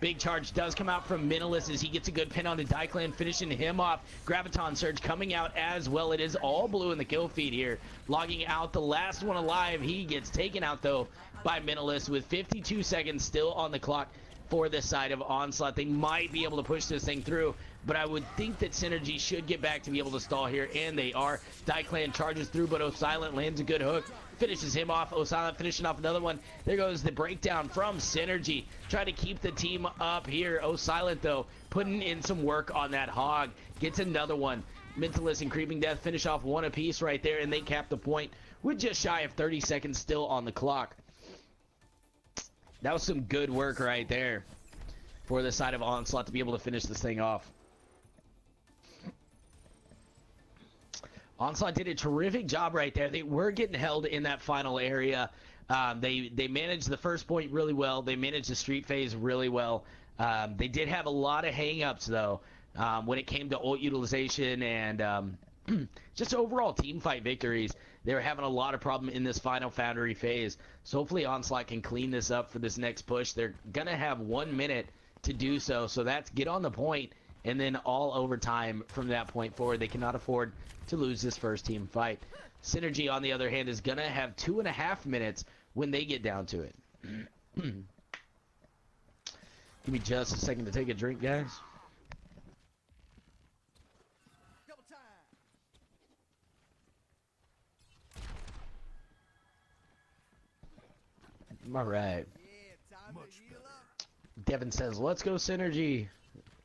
Big charge does come out from Minilis as he gets a good pin on the Dyclan, finishing him off. Graviton Surge coming out as well. It is all blue in the kill feed here. Logging out the last one alive. He gets taken out, though, by Minilis with 52 seconds still on the clock for this side of Onslaught. They might be able to push this thing through, but I would think that Synergy should get back to be able to stall here, and they are. Dyclan charges through, but Silent lands a good hook. Finishes him off. Silent finishing off another one. There goes the breakdown from Synergy. Trying to keep the team up here. Silent, though, putting in some work on that hog. Gets another one. Mentalist and Creeping Death finish off one apiece right there, and they cap the point with just shy of 30 seconds still on the clock. That was some good work right there for the side of Onslaught to be able to finish this thing off. Onslaught did a terrific job right there. They were getting held in that final area. They managed the first point really well. They managed the street phase really well. They did have a lot of hang-ups, though, when it came to ult utilization and just overall team fight victories. They were having a lot of problem in this final Foundry phase. So hopefully Onslaught can clean this up for this next push. They're going to have 1 minute to do so. So that's get on the point and then all overtime from that point forward. They cannot afford to lose this first team fight. Synergy, on the other hand, is going to have 2.5 minutes when they get down to it. Give me just a second to take a drink, guys. All right. Devin says, let's go Synergy.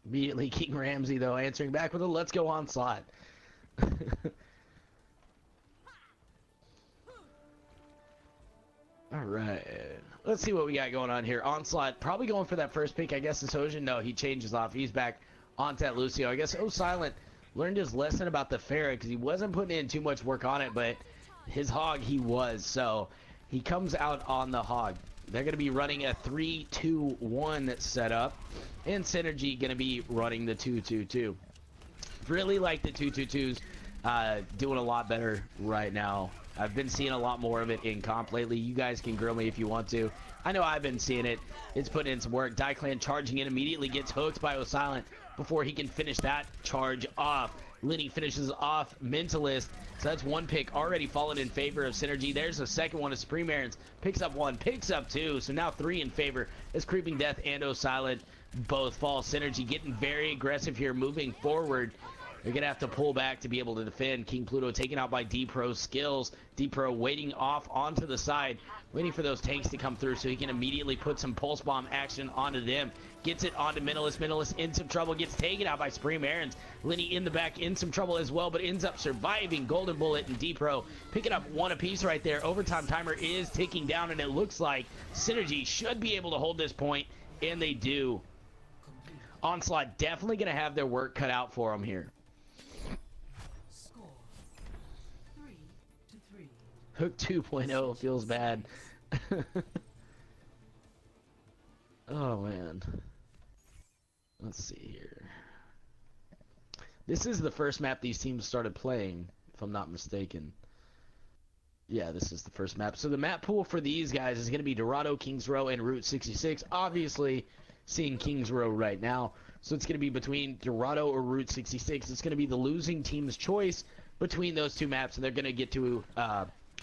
Immediately King Ramsey, though, answering back with a let's go Onslaught. All right. Let's see what we got going on here. Onslaught probably going for that first pick. I guess it's Hojin. No, he changes off. He's back onto that Lucio. I guess Silent learned his lesson about the Pharah because he wasn't putting in too much work on it, but his hog he was. So he comes out on the hog. They're going to be running a 3-2-1 setup, and Synergy going to be running the 2-2-2. Really like the 2-2-2s, doing a lot better right now. I've been seeing a lot more of it in comp lately. You guys can grill me if you want to. I know I've been seeing it. It's putting in some work. Dyclan charging in immediately gets hooked by Silent before he can finish that charge off. Liddy finishes off Mentalist. So that's one pick already fallen in favor of Synergy. There's a second one of Supremacy. Picks up one, picks up two. So now 3 in favor as Creeping Death and Silent both fall. Synergy getting very aggressive here, moving forward. They're going to have to pull back to be able to defend. King Pluto taken out by D-Pro's skills. D-Pro waiting off onto the side, waiting for those tanks to come through so he can immediately put some pulse bomb action onto them. Gets it onto Minilis. Minilis in some trouble. Gets taken out by Supremacy. Liddy in the back in some trouble as well, but ends up surviving. Golden Bullet and D-Pro picking up one apiece right there. Overtime timer is ticking down, and it looks like Synergy should be able to hold this point, and they do. Onslaught definitely going to have their work cut out for them here. Score 3-3. Hook 2.0 feels bad. Oh, man. Let's see here. This is the first map these teams started playing, if I'm not mistaken. Yeah, this is the first map. So the map pool for these guys is going to be Dorado, Kings Row, and Route 66. Obviously, seeing Kings Row right now. So it's going to be between Dorado or Route 66. It's going to be the losing team's choice between those two maps, and they're going to get to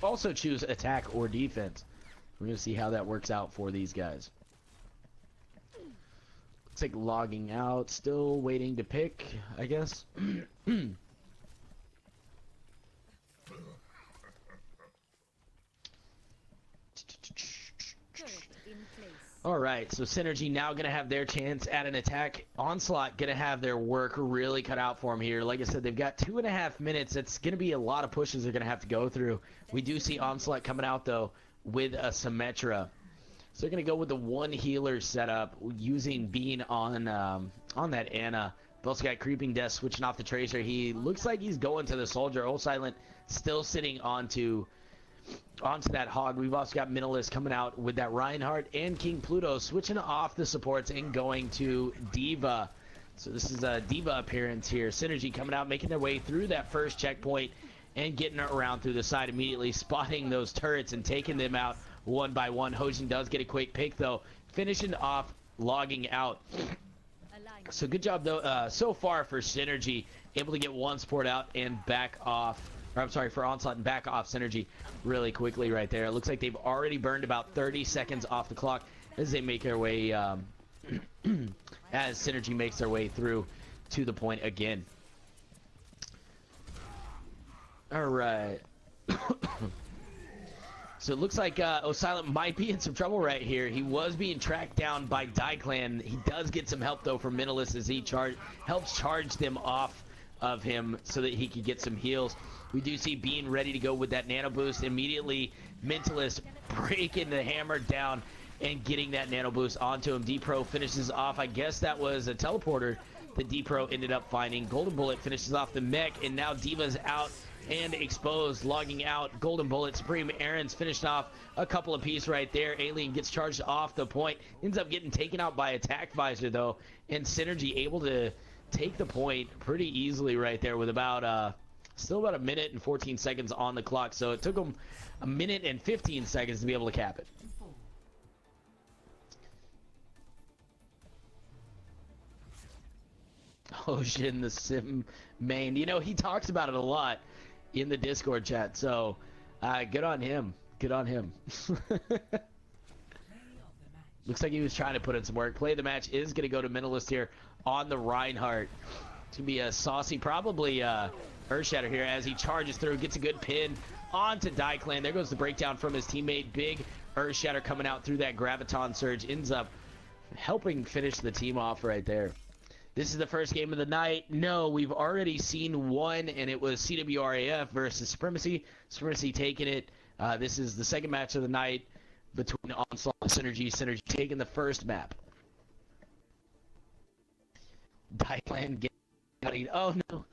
also choose attack or defense. We're going to see how that works out for these guys. Looks like logging out, still waiting to pick, I guess. Alright, so Synergy now going to have their chance at an attack. Onslaught going to have their work really cut out for them here. Like I said, they've got 2.5 minutes. It's going to be a lot of pushes they're going to have to go through. We do see Onslaught coming out, though, with a Symmetra. So they're going to go with the one healer setup, using Bean on that Ana. Volskaya creeping death, switching off the Tracer. He looks like he's going to the Soldier. Old Silent still sitting onto that Hog. We've also got Minimalist coming out with that Reinhardt and King Pluto, switching off the supports and going to Diva. So this is a Diva appearance here. Synergy coming out, making their way through that first checkpoint and getting around through the side, immediately spotting those turrets and taking them out one by one. Hojin does get a quick pick, though, finishing off logging out. So good job, though, so far for Synergy, able to get one support out and back off. Or I'm sorry, for Onslaught and back off Synergy really quickly right there. It looks like they've already burned about 30 seconds off the clock as they make their way, as Synergy makes their way through to the point again. All right. So it looks like Silent might be in some trouble right here. He was being tracked down by Clan. He does get some help, though, from Minimalist as he helps charge them off of him so that he could get some heals. We do see Bean ready to go with that nano boost. Immediately, Mentalist breaking the hammer down and getting that nano boost onto him. D-Pro finishes off. I guess that was a teleporter that D-Pro ended up finding. Golden Bullet finishes off the mech, and now Diva's out and exposed, logging out. Golden Bullet, Supreme Aaron's finished off a couple of pieces right there. Alien gets charged off the point, ends up getting taken out by Attack Visor, though, and Synergy able to take the point pretty easily right there with about still about 1 minute and 14 seconds on the clock. So it took them 1 minute and 15 seconds to be able to cap it. Ocean, the Sim main, you know, he talks about it a lot in the Discord chat, so good on him. Good on him. Looks like he was trying to put in some work. Play of the match is going to go to Minimalist here on the Reinhardt. It's going to be a saucy, probably Earthshatter here as he charges through, gets a good pin onto Clan. There goes the breakdown from his teammate. Big Earthshatter coming out through that Graviton Surge, ends up helping finish the team off right there. This is the first game of the night. No, we've already seen one, and it was CWRAF versus Supremacy. Supremacy taking it. This is the second match of the night between Onslaught and Synergy. Synergy taking the first map. Clan getting... Oh, no.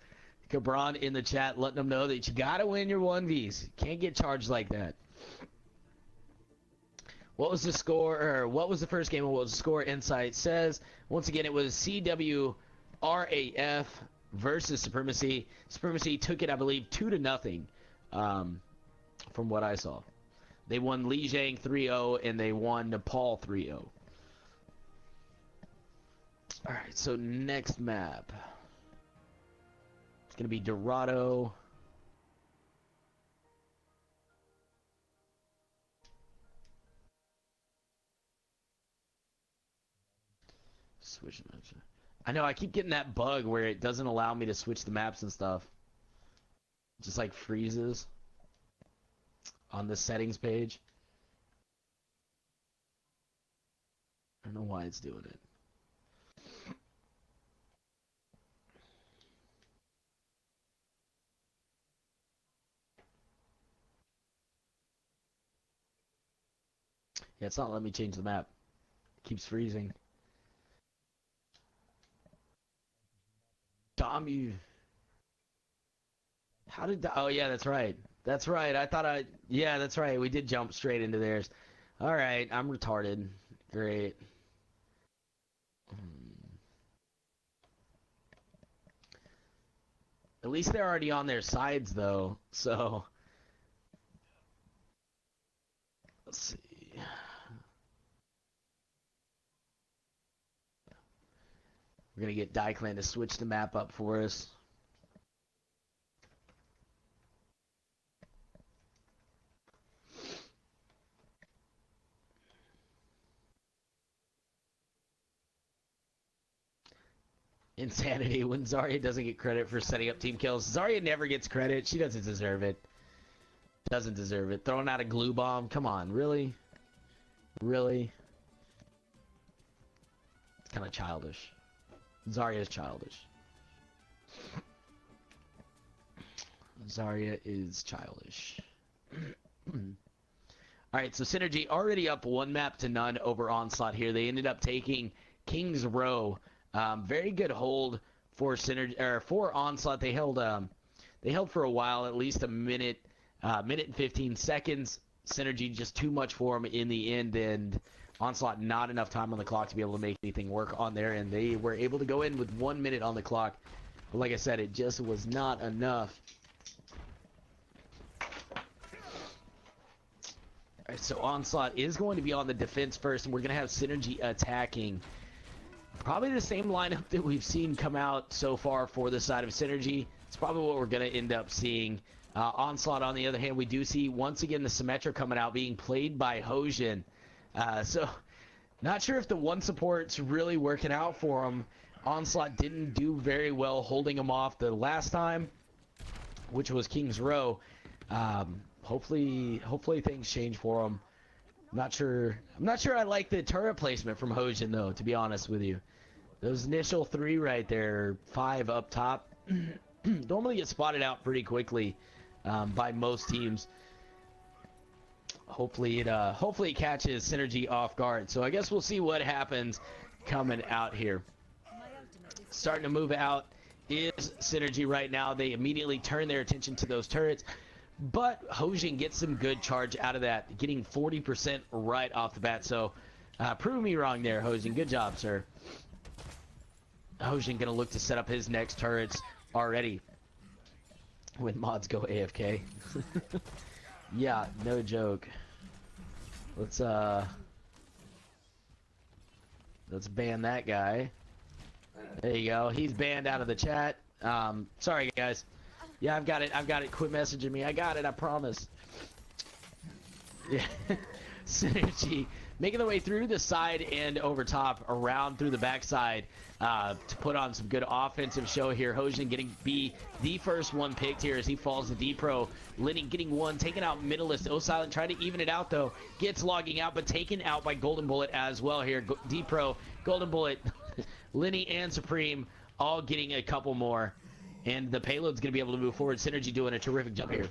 Cabron in the chat letting them know that you got to win your 1Vs. Can't get charged like that. What was the score, or what was the first game and what was the score? Insight says, once again, it was CWRAF versus Supremacy. Supremacy took it, I believe, 2-0 from what I saw. They won Lijiang 3-0 and they won Nepal 3-0. All right, so next map. It's going to be Dorado. Switch match. I know, I keep getting that bug where it doesn't allow me to switch the maps and stuff. It just like freezes on the settings page. I don't know why it's doing it. Yeah, it's not letting me change the map. It keeps freezing. Dom, you... How did... Oh, yeah, that's right. That's right. I thought I... Yeah, that's right. We did jump straight into theirs. All right, I'm retarded. Great. At least they're already on their sides, though, so... Let's see. We're going to get Daiklan to switch the map up for us. Insanity when Zarya doesn't get credit for setting up team kills. Zarya never gets credit. She doesn't deserve it. Doesn't deserve it. Throwing out a glue bomb. Come on, really? Really? It's kind of childish. Zarya is childish. Zarya is childish. Alright, so Synergy already up 1-0 over Onslaught here. They ended up taking King's Row. Very good hold for Synergy, or for Onslaught. They held for a while, at least a minute and 15 seconds. Synergy just too much for them in the end, and Onslaught not enough time on the clock to be able to make anything work on there, and they were able to go in with 1 minute on the clock. But like I said, it just was not enough. Alright, so Onslaught is going to be on the defense first, and we're going to have Synergy attacking. Probably the same lineup that we've seen come out so far for the side of Synergy. It's probably what we're going to end up seeing. Onslaught, on the other hand, we do see, once again, the Symmetra coming out, being played by Hojin. So, not sure if the one support's really working out for him. Onslaught didn't do very well holding him off the last time, which was King's Row. Hopefully things change for him. I'm not sure I like the turret placement from Hojin, though, to be honest with you. Those initial 3 right there, 5 up top, normally get spotted out pretty quickly by most teams. Hopefully it catches Synergy off guard. So I guess we'll see what happens coming out here. Starting to move out is Synergy right now. They immediately turn their attention to those turrets. But Hojin gets some good charge out of that, getting 40% right off the bat. So, prove me wrong there, Hojin. Good job, sir. Hojin gonna look to set up his next turrets already. When mods go AFK. Yeah, no joke. Let's ban that guy. There you go. He's banned out of the chat. Sorry, guys. Yeah, I've got it. Quit messaging me. I got it. I promise. Yeah. Synergy making their way through the side and over top, around through the backside to put on some good offensive show here. Hojin getting the first one picked here as he falls to D-Pro. Lenny getting one, taken out Middleist. Silent trying to even it out, though. Gets logging out, but taken out by Golden Bullet as well here. D-Pro, Golden Bullet, Lenny, and Supreme all getting a couple more. And the payload's going to be able to move forward. Synergy doing a terrific job here.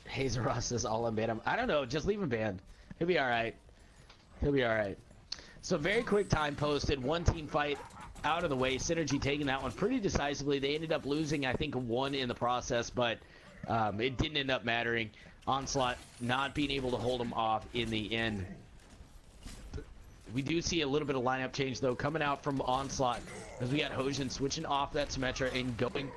Hazer Ross says all unban him. I don't know. Just leave him banned. He'll be all right. He'll be all right. So very quick time posted. One team fight out of the way. Synergy taking that one pretty decisively. They ended up losing, I think, 1 in the process, but it didn't end up mattering. Onslaught not being able to hold him off in the end. We do see a little bit of lineup change, though, coming out from Onslaught, as we got Hojin switching off that Symmetra and going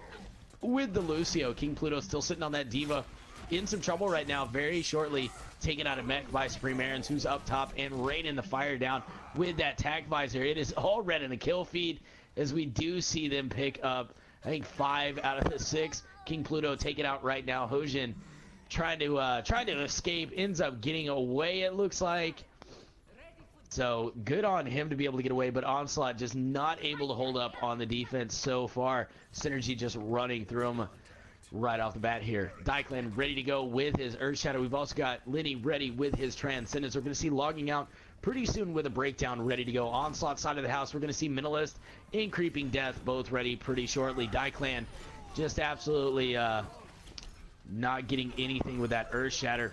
with the Lucio. King Pluto still sitting on that Diva. In some trouble right now, very shortly taken out of mech by Supreme Aarons, who's up top and raining the fire down with that tag visor. It is all red in the kill feed, as we do see them pick up, I think, 5 out of the 6. King Pluto taken out right now. Hojin trying to escape, ends up getting away, it looks like. So, good on him to be able to get away, but Onslaught just not able to hold up on the defense so far. Synergy just running through him right off the bat here. Daiklan ready to go with his Earth Shadow. We've also got Lenny ready with his Transcendence. We're going to see logging out pretty soon with a breakdown ready to go. Onslaught side of the house, we're going to see Mentalist and Creeping Death both ready pretty shortly. Daiklan just absolutely not getting anything with that Earth Shatter.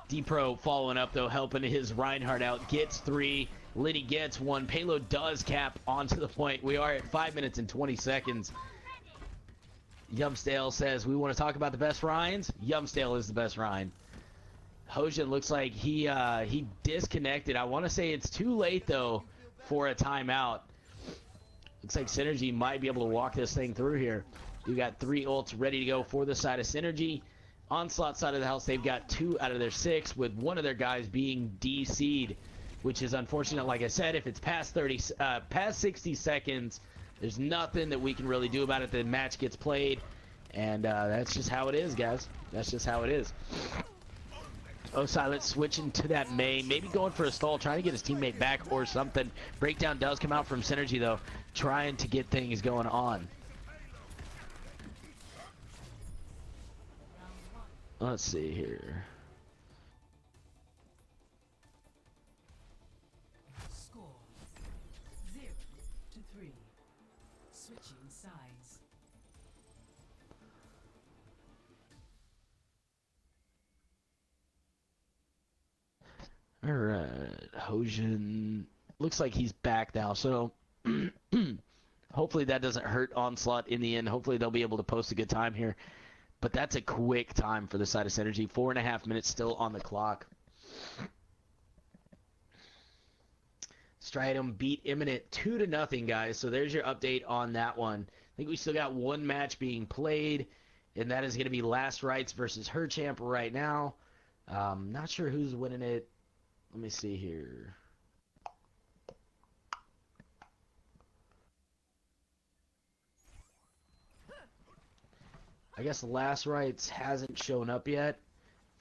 D-Pro following up, though, helping his Reinhardt out. Gets 3. Lenny gets 1. Payload does cap onto the point. We are at 5 minutes and 20 seconds. Yumstale says, we want to talk about the best Rhines? Yumstale is the best Rhine. Hojin looks like he disconnected. I want to say it's too late, though, for a timeout. Looks like Synergy might be able to walk this thing through here. We got 3 ults ready to go for the side of Synergy. Onslaught side of the house, they've got 2 out of their 6, with one of their guys being DC'd, which is unfortunate. Like I said, if it's past 60 seconds, there's nothing that we can really do about it. The match gets played, and that's just how it is, guys. That's just how it is. Oh, Silent switching to that main, maybe going for a stall, trying to get his teammate back or something. Breakdown does come out from Synergy, though, trying to get things going on. Let's see here. Score 0-3. Switching sides. All right, Hojin looks like he's back now, so hopefully that doesn't hurt Onslaught in the end. Hopefully they'll be able to post a good time here. But that's a quick time for the side of Synergy. 4.5 minutes still on the clock. Stridum beat Imminent 2-0, guys. So there's your update on that one. I think we still got one match being played, and that is going to be Last Rites versus Herchamp right now. Not sure who's winning it. Let me see here. I guess Last Rites hasn't shown up yet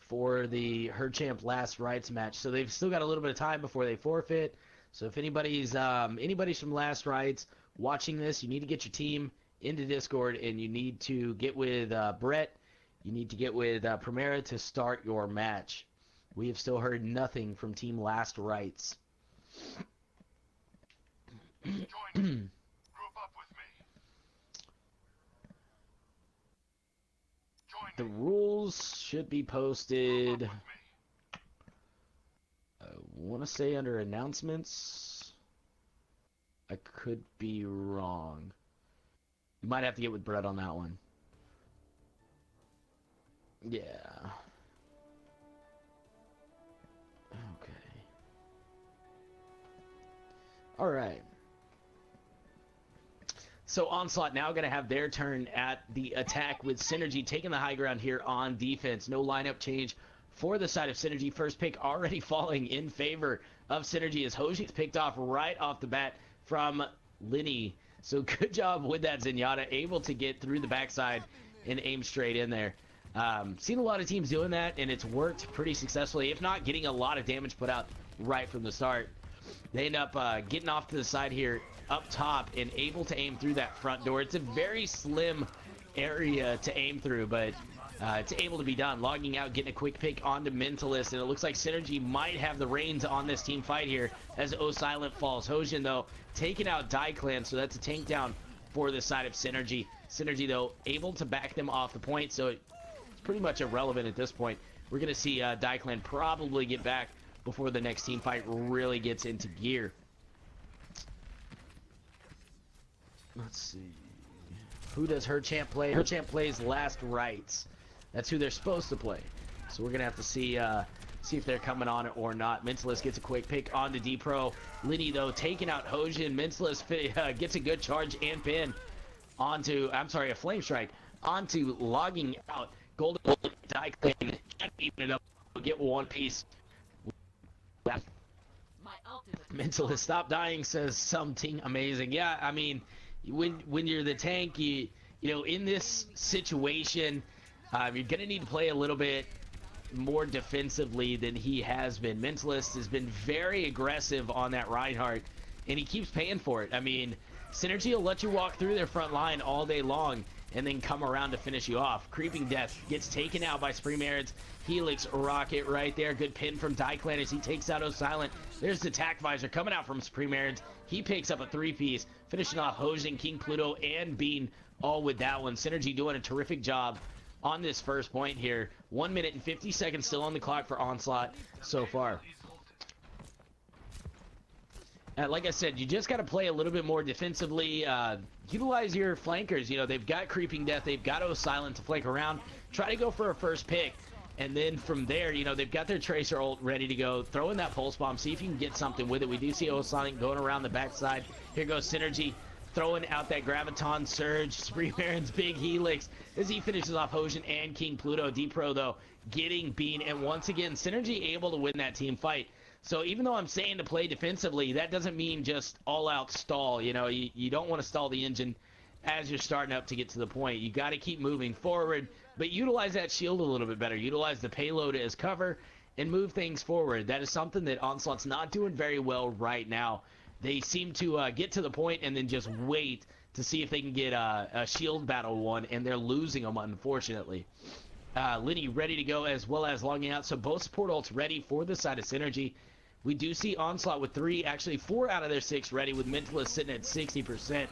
for the Herchamp Last Rites match, so they've still got a little bit of time before they forfeit. So if anybody's from Last Rites watching this, you need to get your team into Discord, and you need to get with Brett. You need to get with Primera to start your match. We have still heard nothing from Team Last Rites. Join me. Group up with me. Join The me. rules should be posted, Group up with me. I want to say under announcements. I could be wrong. You might have to get with Brett on that one. Yeah. Okay. All right. So Onslaught now going to have their turn at the attack, with Synergy taking the high ground here on defense. No lineup change for the side of Synergy. First pick already falling in favor of Synergy as Hoji's picked off right off the bat from Linny. So good job with that, Zenyatta, able to get through the backside and aim straight in there. Seen a lot of teams doing that, and it's worked pretty successfully, if not getting a lot of damage put out right from the start. They end up getting off to the side here up top and able to aim through that front door. It's a very slim area to aim through, but it's able to be done. Logging out, getting a quick pick onto Mentalist, and it looks like Synergy might have the reins on this team fight here as O Silent falls. Hojin, though, taking out Clan, so that's a tank down for the side of Synergy. Synergy, though, able to back them off the point, so it's pretty much irrelevant at this point. We're going to see Clan probably get back before the next team fight really gets into gear. Let's see. Who does Herchamp play? Herchamp plays Last Rites. That's who they're supposed to play. So we're going to have to see if they're coming on it or not. Mentalist gets a quick pick onto D-Pro. Linny, though, taking out Hojin. Mentalist gets a good charge and pin onto, a Flame Strike onto Logging out. Golden Clan can't even it up. Get one piece. Mentalist, stop dying, says something amazing. Yeah, I mean, when you're the tank, you know, in this situation, you're gonna need to play a little bit more defensively than he has been. Mentalist has been very aggressive on that Reinhardt, and he keeps paying for it. I mean, Synergy will let you walk through their front line all day long and then come around to finish you off. Creeping Death gets taken out by Supremacy's Helix Rocket right there. Good pin from Clan as he takes out Silent. There's the Tac Visor coming out from Supremacy. He picks up a 3-piece, finishing off Hojin, King Pluto, and Bean all with that one. Synergy doing a terrific job on this first point here. 1 minute and 50 seconds still on the clock for Onslaught so far. Like I said, you just got to play a little bit more defensively. Utilize your flankers. You know, they've got Creeping Death. They've got O Silent to flank around. Try to go for a first pick. And then from there, you know, they've got their Tracer ult ready to go. Throw in that Pulse Bomb. See if you can get something with it. We do see O Silent going around the backside. Here goes Synergy. throwing out that Graviton Surge. Supremacy's big Helix as he finishes off Hosian and King Pluto. D-Pro, though, getting beat. And once again, Synergy able to win that team fight. So even though I'm saying to play defensively, that doesn't mean just all-out stall. You know, you don't want to stall the engine as you're starting up to get to the point. You got to keep moving forward, but utilize that shield a little bit better. Utilize the payload as cover and move things forward. That is something that Onslaught's not doing very well right now. They seem to get to the point and then just wait to see if they can get a shield battle won, and they're losing them, unfortunately. Liddy ready to go as well as logging out, so both support ults ready for the side of Synergy. We do see Onslaught with 4 out of their 6 ready, with Mentalist sitting at 60%.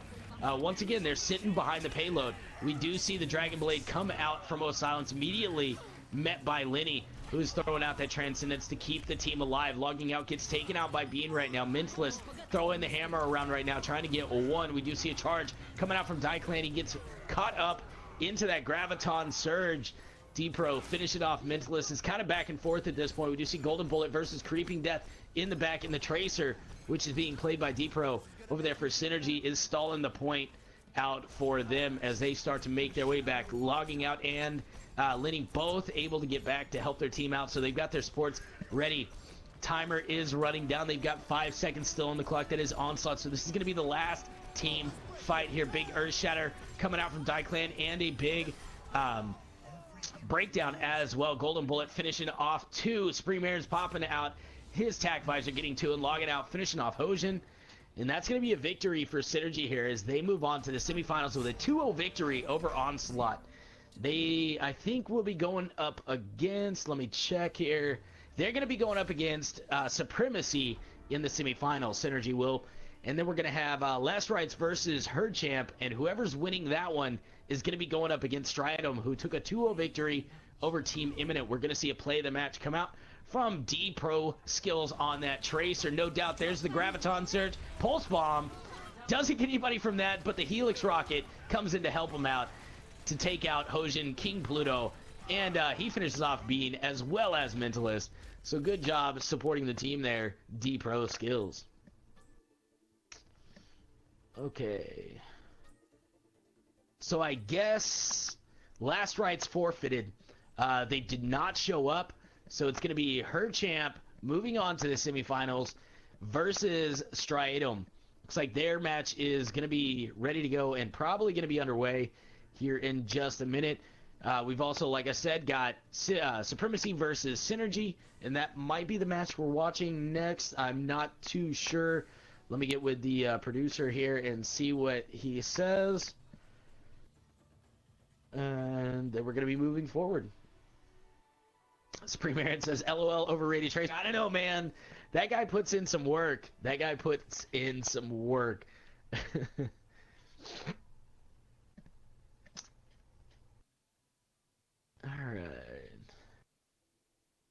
Once again, they're sitting behind the payload. We do see the Dragon Blade come out from Silence, immediately met by Lenny, who's throwing out that Transcendence to keep the team alive. Logging out, gets taken out by Bean right now. Mentalist throwing the hammer around right now, trying to get one. We do see a charge coming out from Daiklan. He gets caught up into that Graviton Surge. D-Pro finish it off. Mentalist is kind of back and forth at this point. We do see Golden Bullet versus Creeping Death in the back, and the Tracer, which is being played by D-Pro over there for Synergy, is stalling the point out for them as they start to make their way back. Logging out and Lenny both able to get back to help their team out, so they've got their supports ready. Timer is running down. They've got 5 seconds still on the clock. That is Onslaught, so this is going to be the last team fight here. Big Earth Shatter coming out from Daiklan, and a big breakdown as well. Golden Bullet finishing off 2. Supremacy's popping out his tack visor, getting 2, and logging out, finishing off Hosian. And that's going to be a victory for Synergy here as they move on to the semifinals with a 2-0 victory over Onslaught. They, I think, will be going up against, let me check here. They're going to be going up against Supremacy in the semifinals. Synergy will. And then we're going to have Last Rights versus Her Champ, and whoever's winning that one is going to be going up against Stridum, who took a 2-0 victory over Team Imminent. We're going to see a play of the match come out from D-Pro skills on that Tracer. No doubt there's the Graviton Surge. Pulse Bomb doesn't get anybody from that, but the Helix Rocket comes in to help him out to take out Hosian, King Pluto, and he finishes off Bean as well as Mentalist. So good job supporting the team there, D-Pro skills. Okay. So I guess Last Rights forfeited. They did not show up. So it's going to be Her Champ moving on to the semifinals versus Stridum. Looks like their match is going to be ready to go and probably going to be underway here in just a minute. We've also, like I said, got Supremacy versus Synergy, and that might be the match we're watching next. I'm not too sure. Let me get with the producer here and see what he says. And then we're going to be moving forward. Supreme Aaron says, LOL, overrated Trace. I don't know, man. That guy puts in some work. That guy puts in some work. Alright.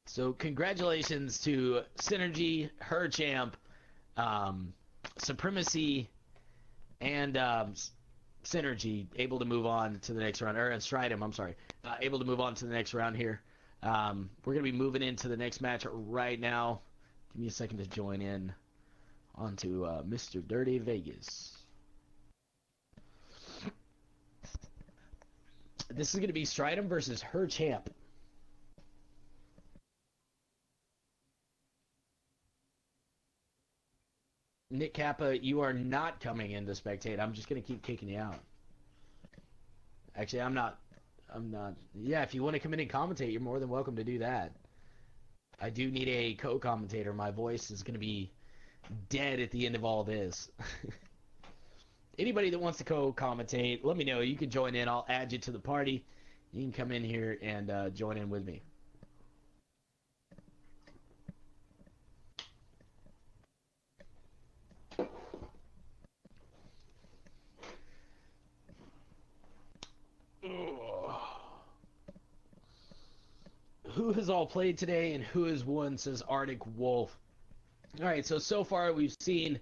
So, congratulations to Synergy, Her Champ, Supremacy, and Synergy, able to move on to the next round. Or Stridum, I'm sorry. Able to move on to the next round here. We're going to be moving into the next match right now. Give me a second to join in onto Mr. Dirty Vegas. This is going to be Stridum versus Her Champ. Nick Kappa, you are not coming in to spectate. I'm just going to keep kicking you out. Actually, I'm not. Yeah, if you want to come in and commentate, you're more than welcome to do that. I do need a co-commentator. My voice is going to be dead at the end of all this. Anybody that wants to co-commentate, let me know. You can join in. I'll add you to the party. You can come in here and join in with me. Who has all played today and who has won, says Arctic Wolf. Alright, so far we've seen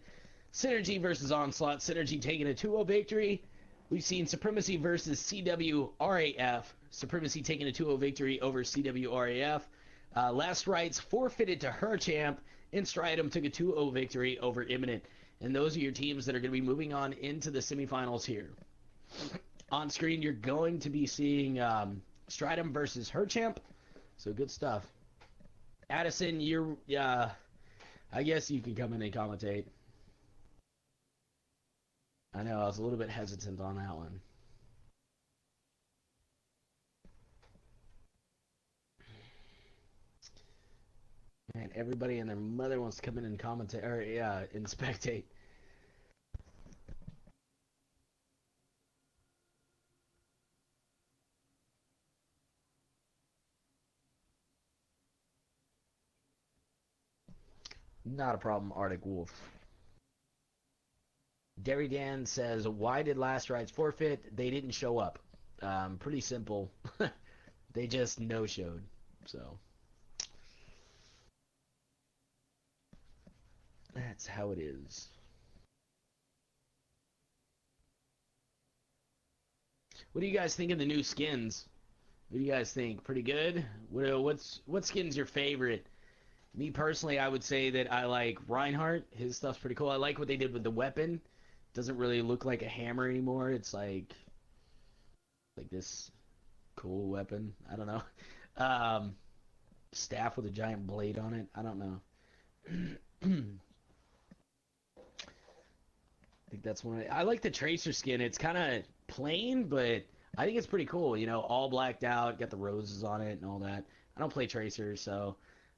Synergy versus Onslaught. Synergy taking a 2-0 victory. We've seen Supremacy versus CWRAF. Supremacy taking a 2-0 victory over CWRAF. Last Rights forfeited to Her Champ, and Stridum took a 2-0 victory over Imminent. And those are your teams that are going to be moving on into the semifinals here. On screen, you're going to be seeing Stridum versus Herchamp. So good stuff. Addison, you're, I guess you can come in and commentate. I know, I was a little bit hesitant on that one. Man, everybody and their mother wants to come in and commentate, or and spectate. Not a problem, Arctic Wolf. Derry Dan says, why did Last Rides forfeit? They didn't show up. Pretty simple. They just no-showed. So that's how it is. What do you guys think of the new skins? What do you guys think? Pretty good? What skin's your favorite? Me personally, I would say that I like Reinhardt. His stuff's pretty cool. I like what they did with the weapon. Doesn't really look like a hammer anymore. It's like this cool weapon. I don't know. Staff with a giant blade on it. I don't know. I think that's one. I like the Tracer skin. It's kind of plain, but I think it's pretty cool. You know, all blacked out, got the roses on it and all that. I don't play Tracer, so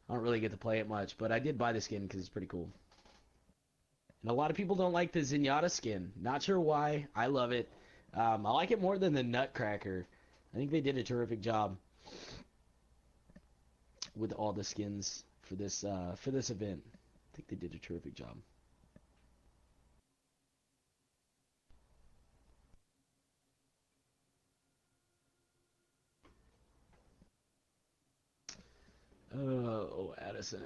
I don't really get to play it much. But I did buy the skin because it's pretty cool. And a lot of people don't like the Zenyatta skin. Not sure why. I love it. I like it more than the Nutcracker. I think they did a terrific job with all the skins for this event. I think they did a terrific job. Oh, Addison.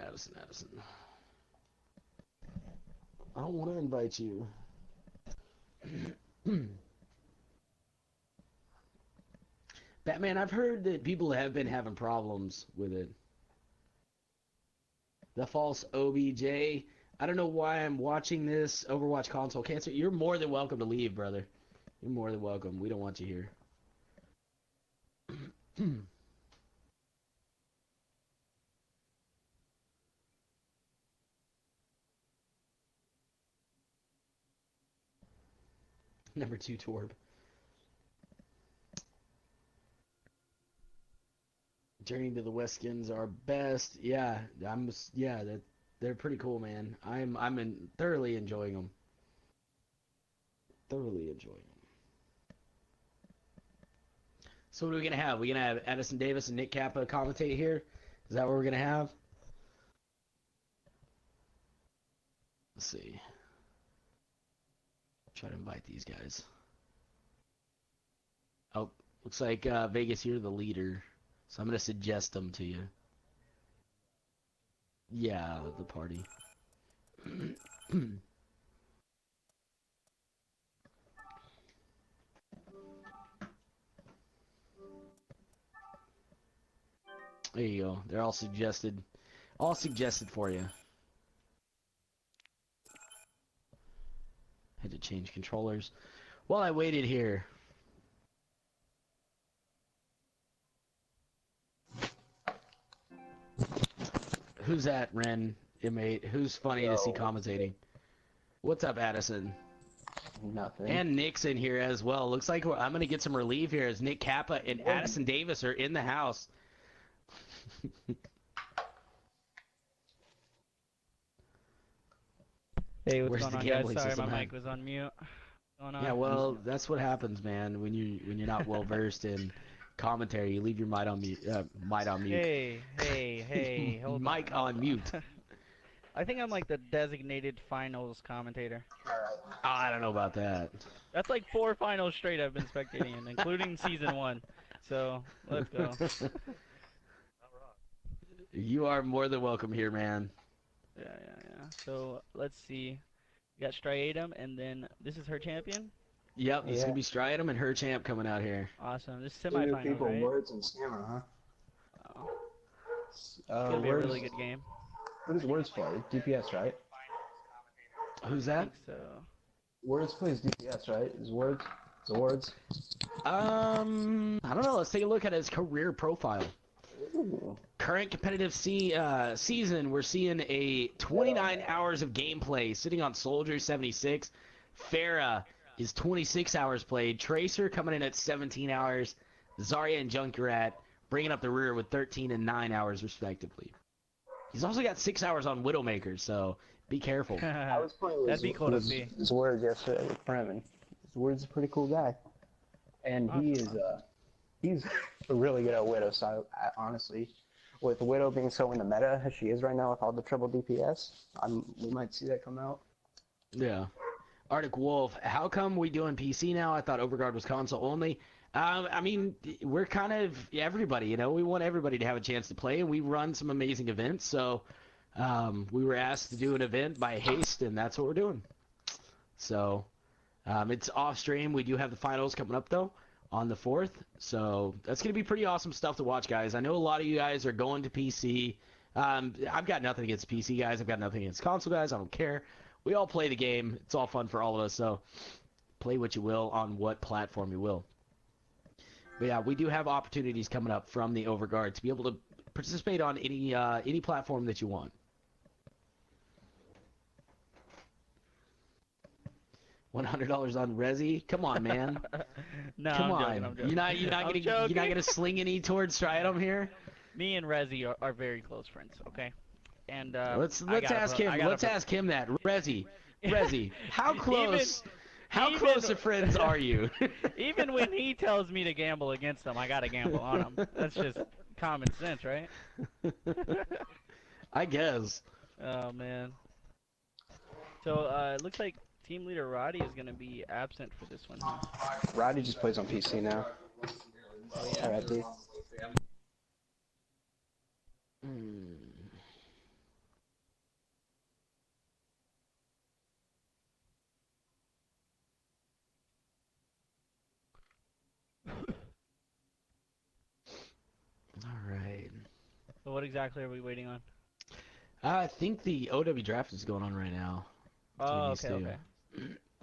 I don't want to invite you. Batman, I've heard that people have been having problems with it. The false OBJ. I don't know why I'm watching this. Overwatch console cancer. You're more than welcome to leave, brother. You're more than welcome. We don't want you here. Number 2 Torb. Journey to the West skins are best. Yeah, they're pretty cool, man. I'm thoroughly enjoying them. Thoroughly enjoying them. So what are we gonna have? We gonna have Addison Davis and Nick Kappa commentate here? Is that what we're gonna have? Let's see. Try to invite these guys. Oh, looks like Vegas, you're the leader. So I'm going to suggest them to you. Yeah, the party. There you go. They're all suggested. All suggested for you. Had to change controllers. While I waited here. Who's that, Ren? Inmate? Who's funny to see commentating? What's up, Addison? Nothing. And Nick's in here as well. Looks like I'm going to get some relief here as Nick Kappa and Addison Davis are in the house. Hey, what's Where's going the on, gambling guys? Sorry, system my at? mic was on mute. What's going on? Yeah, well, that's what happens, man. When you're not well versed in commentary, you leave your mic on mute. Hey, hold Mic on mute. I think I'm like the designated finals commentator. Oh, I don't know about that. That's like 4 finals straight I've been spectating in, including season 1. So, let's go. You are more than welcome here, man. Yeah. So, let's see. We got Stridum, and then this is her champion? Yep, this is going to be Stridum and her champ coming out here. Awesome. This is Two semifinals, people, right? words and scammer, huh? Oh. It's gonna be a really good game. What is words for? DPS, right? Who's I that? think so. Words plays DPS, right? Is Words? It's Words. I don't know. Let's take a look at his career profile. Ooh. Current competitive season, we're seeing a 29 hours of gameplay sitting on Soldier 76. Farah is 26 hours played. Tracer coming in at 17 hours. Zarya and Junkrat bringing up the rear with 13 and 9 hours respectively. He's also got 6 hours on Widowmaker, so be careful. I was playing with That'd be cool to see. Words yesterday with Fremen. Words is a pretty cool guy, and he's really good at Widow. So honestly, with Widow being so in the meta as she is right now with all the triple DPS, we might see that come out. Yeah. Arctic Wolf, how come we doing PC now? I thought Overguard was console only. I mean, we're kind of everybody, you know. We want everybody to have a chance to play, and we run some amazing events. So we were asked to do an event by Haste, and that's what we're doing. So it's off stream. We do have the finals coming up, though, on the 4th. So that's going to be pretty awesome stuff to watch, guys. I know a lot of you guys are going to PC. I've got nothing against PC guys. I've got nothing against console guys. I don't care. We all play the game. It's all fun for all of us. So play what you will on what platform you will. But yeah, we do have opportunities coming up from the Overguard to be able to participate on any platform that you want. $100 on Resi? Come on, man. No, Come I'm on. joking, I'm joking. You're not gonna sling any towards Stridum here? Me and Rezi are very close friends, okay? And Let's ask him. Let's ask him that. Resi, how close? How close of friends are you? Even when he tells me to gamble against him, I gotta gamble on him. That's just common sense, right? I guess. Oh man. So it looks like team leader Roddy is gonna be absent for this one. Huh? Roddy just plays on PC now. Oh, yeah. Alright, dude. All right. So what exactly are we waiting on? I think the OW draft is going on right now. That's what Oh, it needs okay, to. okay.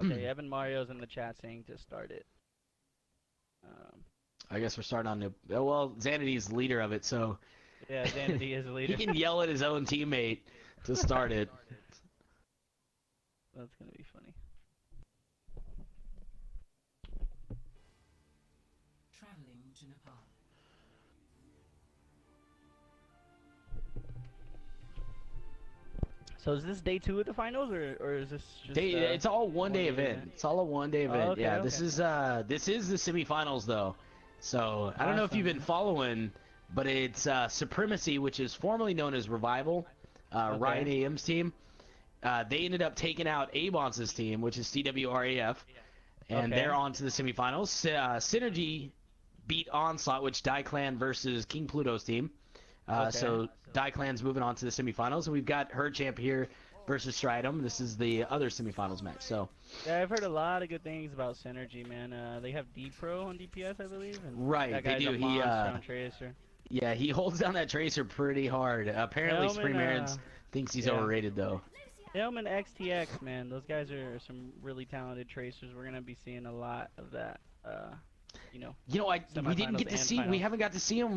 Okay, Evan Mario's in the chat saying to start it. I guess we're starting on the. Well, Xanity's the leader of it, so. Yeah, Xanity is the leader. He can yell at his own teammate to start it. That's gonna be funny. Traveling to Nepal. So is this day 2 of the finals, or is this just? It's all one-day event. It's all a one-day event. okay, yeah, okay. this is the semifinals though. So I don't know if you've been following, but it's Supremacy, which is formerly known as Revival, Ryan AM's team. They ended up taking out Abons's team, which is CWRAF, and they're on to the semifinals. Synergy beat Onslaught, which Clan versus King Pluto's team. So Clan's moving on to the semifinals, and we've got her champ here versus Stridum. This is the other semifinals match. So yeah, I've heard a lot of good things about Synergy, man. They have D-Pro on DPS, I believe. And right, that they guy's do. A monster on Tracer. Yeah, he holds down that Tracer pretty hard. Apparently, Supremacy thinks he's overrated though. Him and XTX, man, those guys are some really talented Tracers. We're gonna be seeing a lot of that. We didn't get to see. We haven't got to see them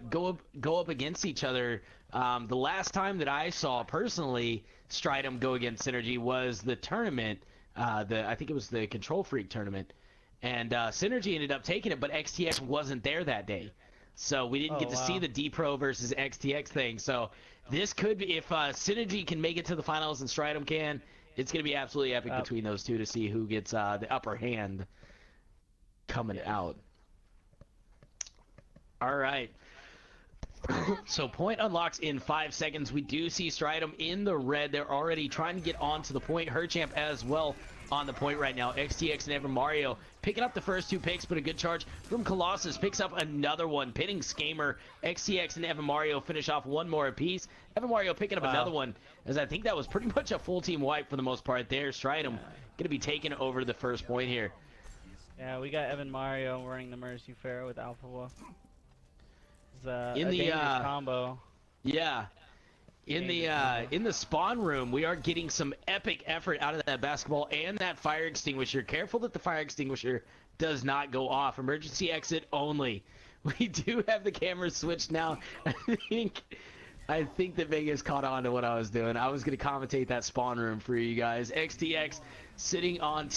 go up against each other. The last time that I saw personally Stridum go against Synergy was the tournament. I think it was the Control Freak tournament, and Synergy ended up taking it, but XTX wasn't there that day, so we didn't get to see the D Pro versus XTX thing. So this could be, if Synergy can make it to the finals and Stridum can, it's gonna be absolutely epic between those two to see who gets the upper hand coming out. All right. So point unlocks in 5 seconds. We do see Stridum in the red. They're already trying to get onto the point. Herchamp as well on the point right now. XTX and Evan Mario picking up the first 2 picks, but a good charge from Colossus. Picks up another one. Pinning Skamer. XTX and Evan Mario finish off one more apiece. Evan Mario picking up another one, as I think that was pretty much a full team wipe for the most part there. Stridum going to be taking over the first point here. Yeah, we got Evan Mario running the Mercy Pharaoh with Alpha Wolf. It's In a the dangerous combo. Yeah. in the spawn room, we are getting some epic effort out of that basketball and that fire extinguisher. Careful that the fire extinguisher does not go off. Emergency exit only. We do have the camera switched now. I think that Vegas caught on to what I was doing. I was going to commentate that spawn room for you guys. XTX sitting on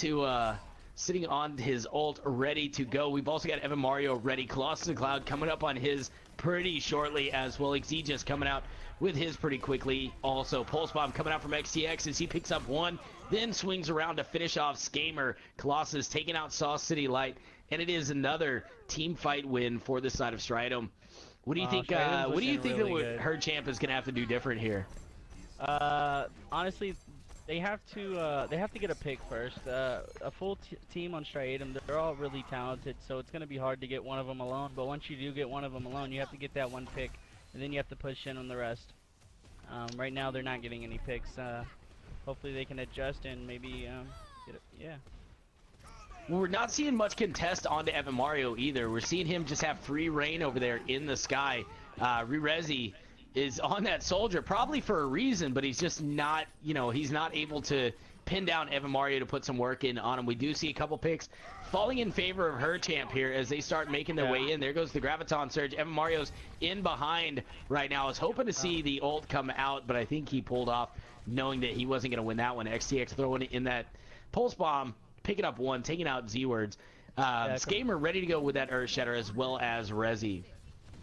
his ult, ready to go. We've also got Evan Mario ready. Colossus and Cloud coming up on his pretty shortly as well. Exegius coming out with his pretty quickly. Also, Pulse Bomb coming out from XTX as he picks up one, then swings around to finish off Skamer. Colossus taking out Sauce City Light, and it is another team fight win for the side of Stridum. What do you think? What do you think really that her champ is gonna have to do different here? Honestly, they have to get a pick first. A full team on Stridum, they're all really talented, so it's gonna be hard to get one of them alone. But once you do get one of them alone, you have to get that one pick, and then you have to push in on the rest. Right now, they're not getting any picks. Hopefully, they can adjust and maybe get it. Yeah. We're not seeing much contest onto Evan Mario either. We're seeing him just have free reign over there in the sky. Rirezi is on that soldier, probably for a reason, but he's just not, he's not able to pin down Evan Mario to put some work in on him. We do see a couple picks falling in favor of her champ here as they start making their way in. There goes the Graviton Surge. Evan Mario's in behind right now. I was hoping to see the ult come out, but I think he pulled off knowing that he wasn't going to win that one. XTX throwing it in that Pulse Bomb. Picking up one, taking out Z-Words. Skamer ready to go with that Earth Shatter as well as Rezi.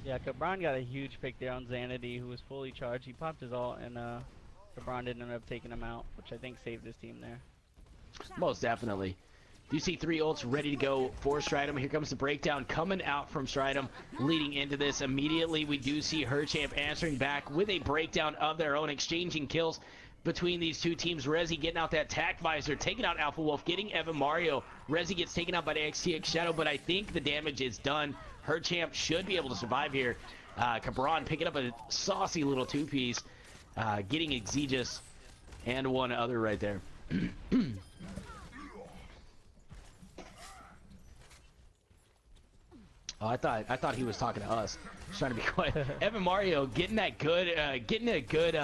Yeah, Cabron got a huge pick there on Xanady, who was fully charged. He popped his ult, and Cabron didn't end up taking him out, which I think saved his team there. Most definitely. You see 3 ults ready to go for Stridum. Here comes the breakdown coming out from Stridum leading into this. Immediately, we do see her champ answering back with a breakdown of their own, exchanging kills between these two teams. Rezi getting out that tack visor, taking out Alpha Wolf, getting Evan Mario. Rezi gets taken out by the XTX Shadow, but I think the damage is done. Her champ should be able to survive here. Cabron picking up a saucy little 2-piece, getting Exegius and one other right there. Oh, I thought he was talking to us. Just trying to be quiet. Evan Mario getting a good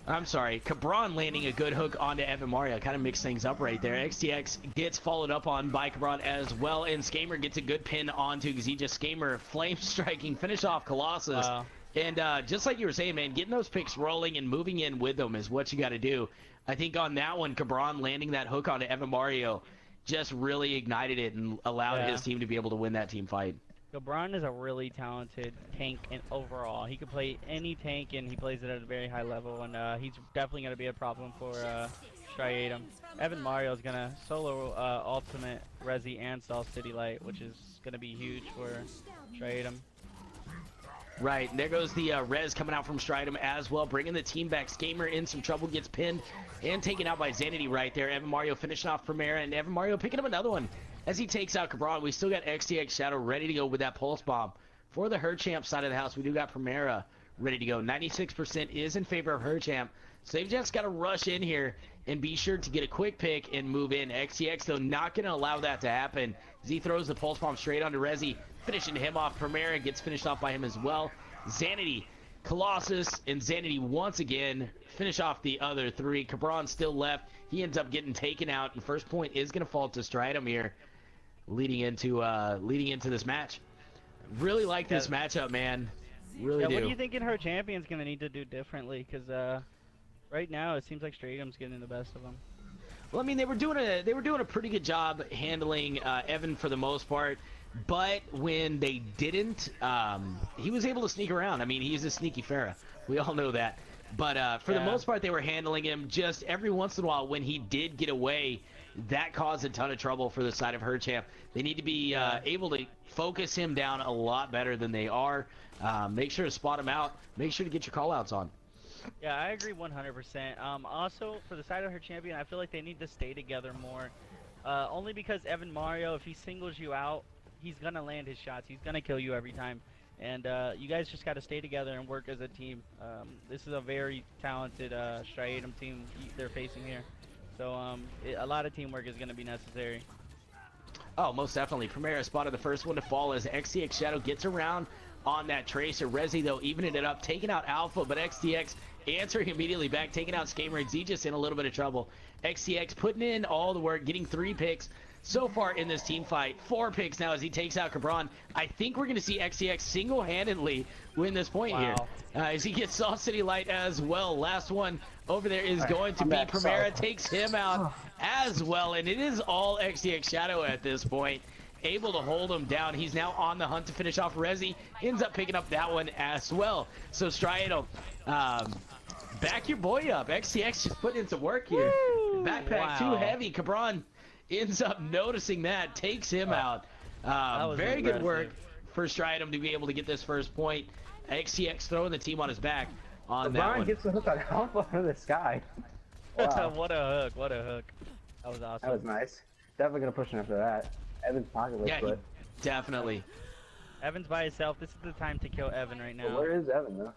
I'm sorry, Cabron landing a good hook onto Evan Mario. Kind of mixed things up right there. XTX gets followed up on by Cabron as well, and Skamer gets a good pin onto Exegius. Skamer flame striking, finish off Colossus. Wow. And just like you were saying, man, getting those picks rolling and moving in with them is what you got to do. I think on that one, Cabron landing that hook onto Evan Mario just really ignited it and allowed his team to be able to win that team fight. Cabron is a really talented tank and overall. He can play any tank, and he plays it at a very high level, and he's definitely going to be a problem for Stridum. Evan Mario is going to solo ultimate Rezi and Salt City Light, which is going to be huge for Stridum. Right, and there goes the Rez coming out from Stridum as well, bringing the team back. Skamer in some trouble, gets pinned and taken out by Xanady right there. Evan Mario finishing off Primera, and Evan Mario picking up another one as he takes out Cabron. We still got XTX Shadow ready to go with that Pulse Bomb. For the Herchamp side of the house, we do got Primera ready to go. 96% is in favor of Herchamp, so they've just got to rush in here and be sure to get a quick pick and move in. XTX, though, not going to allow that to happen. Z throws the Pulse Bomb straight onto Rezi, finishing him off. Primera gets finished off by him as well. Xanady, Colossus, and Xanady once again finish off the other 3. Cabron still left. He ends up getting taken out, and first point is going to fall to Stridum here, leading into this match. Really like this matchup, man. Really do. What do you think her champion's going to need to do differently? Because right now it seems like Stridum's getting the best of them. Well, I mean, they were doing a pretty good job handling Evan for the most part. But when they didn't, he was able to sneak around. I mean, he's a sneaky Pharah. We all know that. But for the most part, they were handling him. Just every once in a while, when he did get away, that caused a ton of trouble for the side of Herchamp. They need to be able to focus him down a lot better than they are. Make sure to spot him out. Make sure to get your call-outs on. Yeah, I agree 100%. Also, for the side of her champion, I feel like they need to stay together more. Only because Evan Mario, if he singles you out, he's going to land his shots. He's going to kill you every time. And you guys just got to stay together and work as a team. This is a very talented Stridum team they're facing here. So a lot of teamwork is going to be necessary. Oh, most definitely. Primera spotted the first one to fall as XTX Shadow gets around on that Tracer. Rezi, though, evening it up, taking out Alpha, but XTX answering immediately back, taking out Skamer. Xegis in a little bit of trouble. XTX putting in all the work, getting 3 picks so far in this team fight. 4 picks now as he takes out Cabron. I think we're going to see XTX single-handedly win this point here. As he gets Soft City Light as well. Last one over there is going to be Primera. Takes him out as well. And it is all XTX Shadow at this point. Able to hold him down. He's now on the hunt to finish off Rezi. Ends up picking up that one as well. So Stridum, back your boy up. XTX just putting in some work here. Backpack too heavy. Cabron ends up noticing that, takes him out. Very good work for Stridum to be able to get this first point. XTX throwing the team on his back on that one. Gets the hook on Alpha out of the sky. Wow. What a hook, what a hook. That was awesome. That was nice. Definitely gonna push him after that. Evan's pocket list, but definitely. Evan's by himself. This is the time to kill Evan right now. Where is Evan though?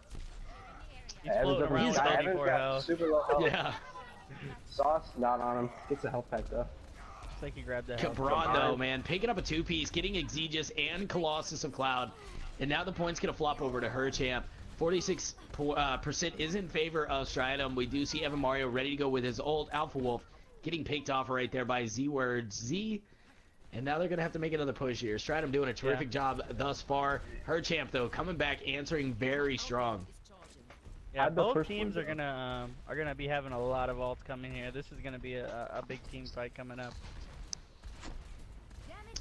He's floating around with 94 health. Super low health. Yeah. Sauce not on him. Gets a health pack though. Looks like he grabbed the health. Cabron though, man, picking up a 2-piece, getting Xegis and Colossus of Cloud. And now the point's going to flop over to her champ. 46% is in favor of Stridum. We do see Evan Mario ready to go with his old Alpha Wolf. Getting picked off right there by Z-Word Z. And now they're going to have to make another push here. Stridum doing a terrific job thus far. Her champ, though, coming back, answering very strong. Yeah, both teams are gonna be having a lot of ults coming here. This is gonna be a big team fight coming up.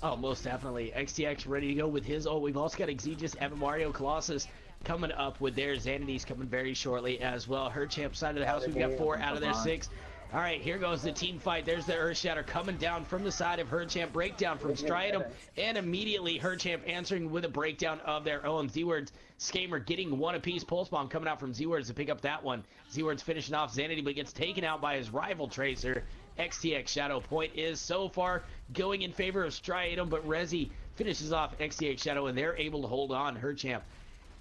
Oh, most definitely. XTX ready to go with his ult. We've also got Xegis, Evan Mario, Colossus coming up with their Xanity's coming very shortly as well. Her champ side of the house, we've got 4 out of their 6. All right, here goes the team fight. There's the Earth Shatter coming down from the side of Her Champ. Breakdown from Stridum, and immediately Her Champ answering with a breakdown of their own. Z-Words, Skamer getting 1 apiece. Pulse Bomb coming out from Z-Words to pick up that one. Z-Words finishing off Xanity, but gets taken out by his rival Tracer. XTX Shadow point is so far going in favor of Stridum, but Rezi finishes off XTX Shadow, and they're able to hold on. Her Champ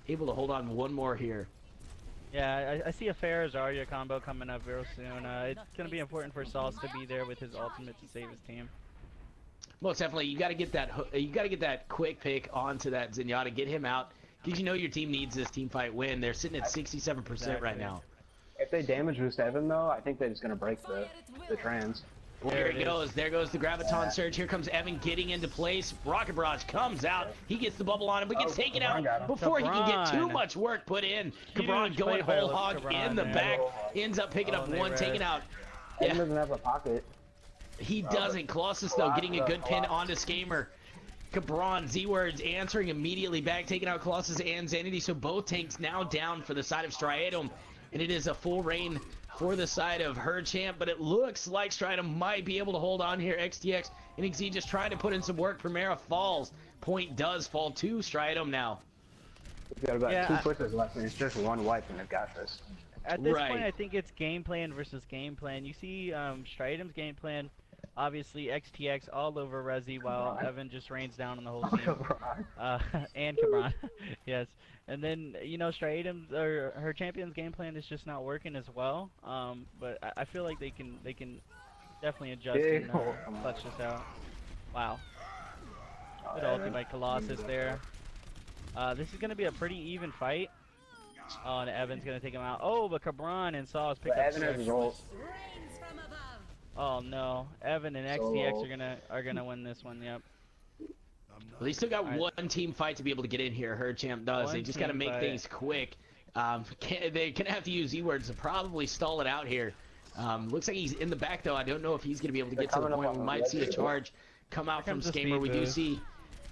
able to hold on one more here. Yeah, I see a fair Zarya combo coming up real soon. It's going to be important for Sauce to be there with his ultimate to save his team. Most definitely, you got to get that quick pick onto that Zenyatta, get him out, because you know your team needs this team fight win. They're sitting at 67% right now. If they damage boost Evan though, I think they're just gonna break the trans. There it goes. There goes the Graviton Surge. Here comes Evan getting into place. Rocket Barrage comes out. He gets the bubble on him, but gets taken out before he can get too much work put in. Cabron going whole hog in the back. Ends up picking up one, taken out. Evan doesn't have a pocket. He doesn't. Colossus, though, getting a good pin onto Skamer. Cabron, Z-Words answering immediately back, taking out Colossus and Xanity. So both tanks now down for the side of Stridum. And it is a full reign for the side of Her Champ, but it looks like Stridum might be able to hold on here. XTX and XZ just trying to put in some work. Primera falls. Point does fall to Stridum now. We've got about 2 pushes left, and it's just 1 wipe, and they've got this. At this point, I think it's game plan versus game plan. You see Stridum's game plan, obviously XTX all over Rezi, while Evan just rains down on the whole team. And Cabron, yes. And then, you know, Stridum's or Her Champion's game plan is just not working as well. But I feel like they can definitely adjust and clutch this out. Wow. Good ulti by Colossus there. This is going to be a pretty even fight. Oh, and Evan's going to take him out. Oh, but Cabron and Sauce pick up Evan has his ult. Oh no, Evan and XTX are gonna win this one. Yep. Well, they still got one team fight to be able to get in here. Her Champ does. They just got to make things quick. They're gonna have to use Z-Words to probably stall it out here. Looks like he's in the back though. I don't know if he's gonna be able to get to the point. We might see a charge come out from Skamer. We do see.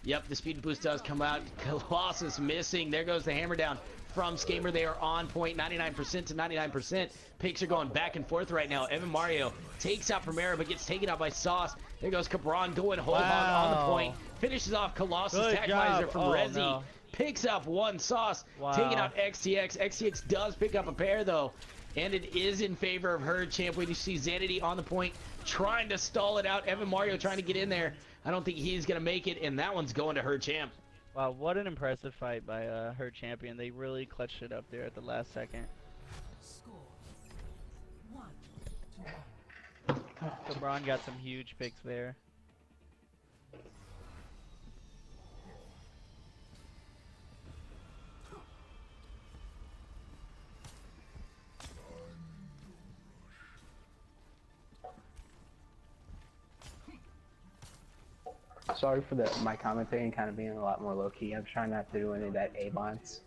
Yep, the speed boost does come out. Colossus missing. There goes the hammer down from Skamer. They are on point, 99% to 99%. Picks are going back and forth right now. Evan Mario takes out Primera, but gets taken out by Sauce. There goes Cabron going whole hog on the point. Finishes off Colossus. Tactilizer from Rezi. No. Picks up 1 Sauce. Taking out XTX. XTX does pick up a pair though. And it is in favor of Her Champ. We see Xanity on the point, trying to stall it out. Evan Mario trying to get in there. I don't think he's going to make it, and that one's going to Her Champ. Wow, what an impressive fight by Her Champion. They really clutched it up there at the last second. Cabron got some huge picks there. Sorry for my commentating kind of being a lot more low key. I'm trying not to do any of that A-bonds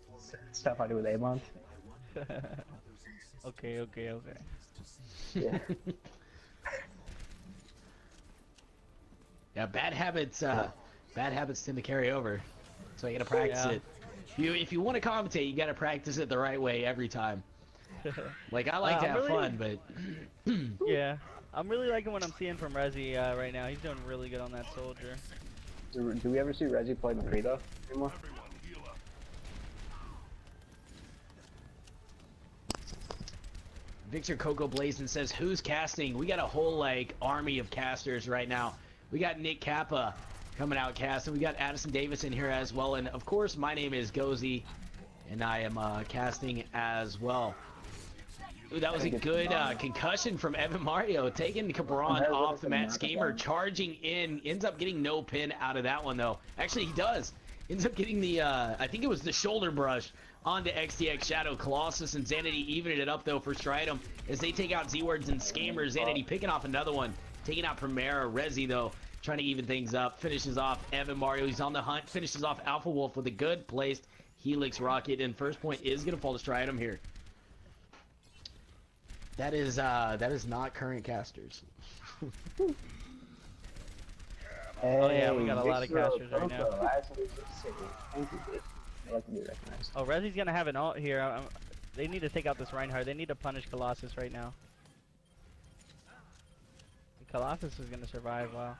stuff I do with A-bonds. Okay. Yeah. Yeah, bad habits tend to carry over. So you gotta practice it. If you want to commentate, you gotta practice it the right way every time. Like I like to have fun, but yeah, I'm really liking what I'm seeing from Rezi right now. He's doing really good on that soldier. Do we ever see Rezi play McCree though anymore? Victor Coco Blazin says, "Who's casting?" We got a whole like army of casters right now. We got Nick Kappa coming out casting. We got Addison Davis in here as well, and of course, my name is Gozy, and I am casting as well. Ooh, that was a good concussion from Evan Mario, taking Cabron off the mat. Skamer charging in, ends up getting no pin out of that one though. Actually, he does. Ends up getting the, I think it was the shoulder brush onto XTX Shadow. Colossus and Xanity evening it up though for Stridum as they take out Z-Words and Skamer. Xanity picking off another one, taking out Primera. Rezi though, trying to even things up, finishes off Evan Mario. He's on the hunt, finishes off Alpha Wolf with a good placed Helix Rocket, and first point is going to fall to Stridum here. That is not current casters. Hey, Oh yeah, we got a lot of casters right now. Thank you, dude. I like to be recognized. Oh, Rezi's gonna have an ult here. They need to take out this Reinhardt. They need to punish Colossus right now. And Colossus is gonna survive. Wow.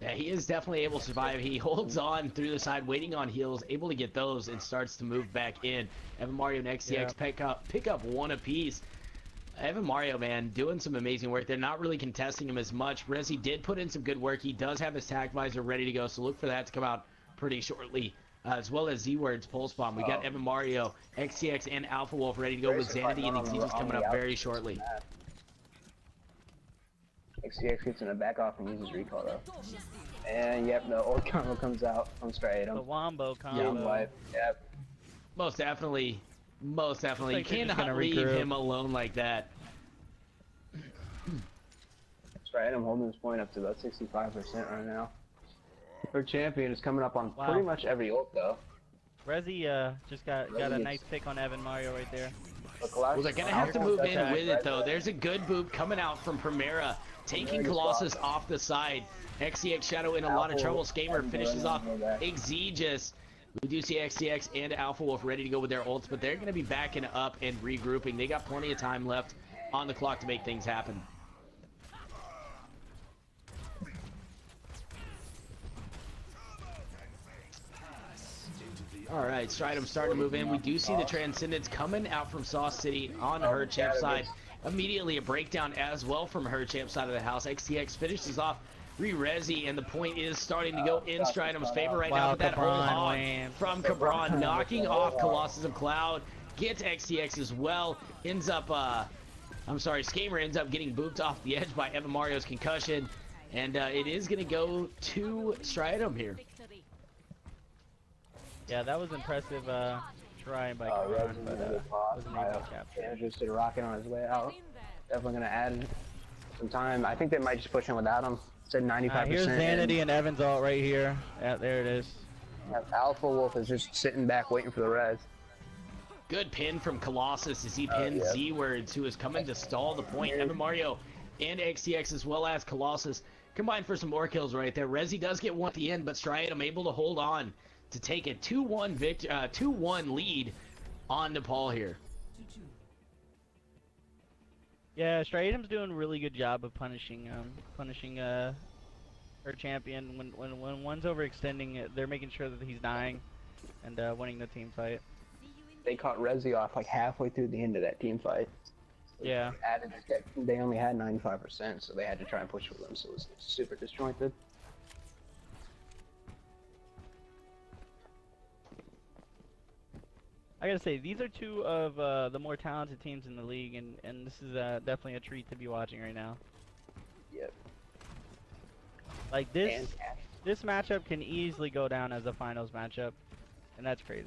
Yeah, he is definitely able to survive. He holds on through the side, waiting on heals, able to get those, and starts to move back in. Evan Mario and XTX pick up one apiece. Evan Mario, man, doing some amazing work. They're not really contesting him as much. Rezi did put in some good work. He does have his tac visor ready to go, so look for that to come out pretty shortly. As well as Z-Word's Pulse Bomb. We got Evan Mario, XTX, and Alpha Wolf ready to go with Xanity and Exege's coming up very shortly. XTX gets in the back off and uses recall though. And yep, the old combo comes out from Stridum. The Wombo combo. Yep. Most definitely. Most definitely. You Looks like cannot leave him alone like that. Stridum holding his point up to about 65% right now. Her champion is coming up on pretty much every ult though. Rezi just got a nice pick on Evan Mario right there. Well, they're gonna have to move in with it though. There's a good boop coming out from Primera, taking Colossus off the side. XTX Shadow in a lot of trouble. Skamer finishes off Exege's. We do see XTX and Alpha Wolf ready to go with their ults, but they're going to be backing up and regrouping. They got plenty of time left on the clock to make things happen. All right, Stridum starting to move in. We do see the Transcendence coming out from Sauce City on her champ side. Immediately a breakdown as well from her champ side of the house. XTX finishes off Rezi, and the point is starting to go in Stridum's favor right now. With that hold on from Cabron, knocking off Colossus of Cloud, gets XTX as well. Ends up, Skamer ends up getting booped off the edge by Evan Mario's concussion, and it is going to go to Stridum here. Yeah, that was impressive try by Cabron, but wasn't able to capture. Just did a rocket on his way out. Definitely going to add some time. I think they might just push him without him. Said 95%. Here's Xanity and Evan's ult right here. Yeah, there it is. Alpha Wolf is just sitting back waiting for the res. Good pin from Colossus as he pins Z-Words, who is coming to stall the point. Evan Mario and XTX as well as Colossus combined for some more kills right there. Rezi does get one at the end, but Stridum able to hold on to take a 2-1 lead on Nepal here. Yeah, Stridum's doing a really good job of punishing her champion. When one's overextending, they're making sure that he's dying and winning the team fight. They caught Rezi off like halfway through the end of that team fight. Yeah. They only had 95%, so they had to try and push with them, so it was super disjointed. I gotta say, these are two of the more talented teams in the league, and this is definitely a treat to be watching right now. Yep. Like this matchup can easily go down as a finals matchup, and that's crazy.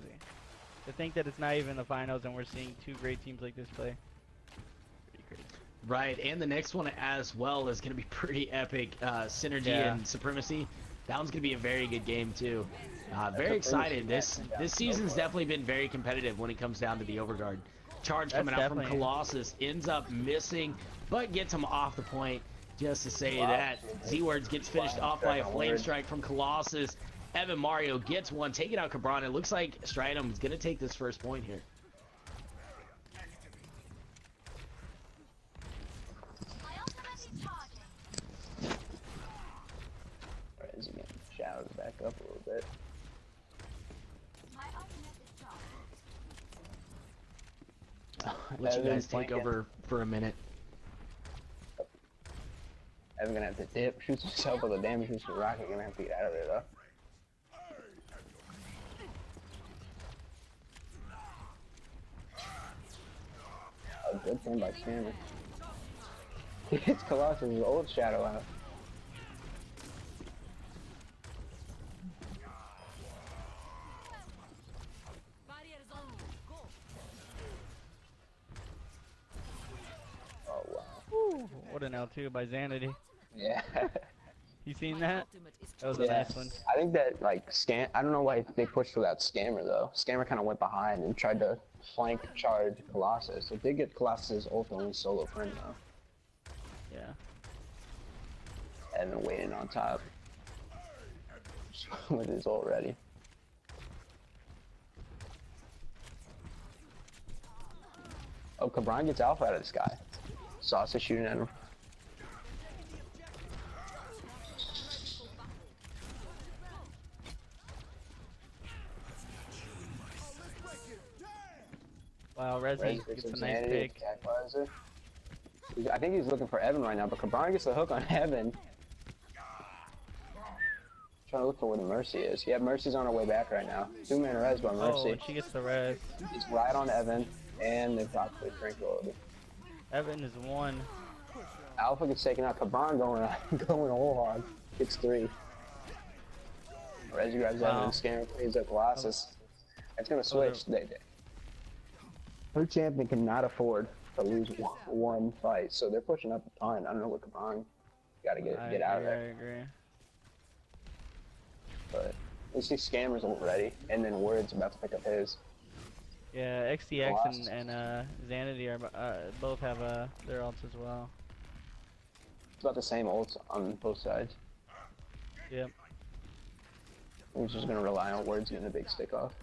To think that it's not even the finals and we're seeing two great teams like this play. Pretty crazy. Right, and the next one as well is going to be pretty epic. Synergy and Supremacy That one's gonna be a very good game too. Very excited. This season's definitely been very competitive when it comes down to the Overguard. Charge coming out from Colossus, ends up missing, but gets him off the point. Just to say that, Z-Words gets finished off by a Flame Strike from Colossus. Evan Mario gets one, taking out Cabron. It looks like Stridum is going to take this first point here. Alright, is he getting shouted back up a little bit? Let you guys take over for a minute. Evan gonna have to dip, shoots himself with a damage booster rocket, gonna have to get out of there though. A good thing by Scammer. He hits Colossus' old shadow out. Oh wow. Woo, what an L2 by Xanady. Yeah. You seen that? That was a nice one. I think that like I don't know why they pushed without Scammer though. Scammer kind of went behind and tried to flank charge Colossus. It did get Colossus' ult only solo friend though. Yeah. And then waiting on top with his ult ready. Oh, Cabron gets alpha out of the sky. Sauce is shooting at him. Wow, Resi gets a nice pick. I think he's looking for Evan right now, but Cabron gets the hook on Evan. Trying to look for where the Mercy is. Yeah, Mercy's on her way back right now. 2-man res by Mercy. Oh, she gets the res. He's right on Evan, and they've got the tranquility. Evan is 1. Alpha gets taken out. Cabron going whole hog. Gets 3. Resi grabs Evan and Scammer plays up Colossus. It's gonna switch. Her champion cannot afford to lose one fight, so they're pushing up a ton. I don't know what Cabron got to get out of there. I agree. But we see Scammer's ready, and then Word's about to pick up his. Yeah, XTX and Xanady are both have their ults as well. It's about the same ults on both sides. Yep. We're just gonna rely on Words getting a big stick off.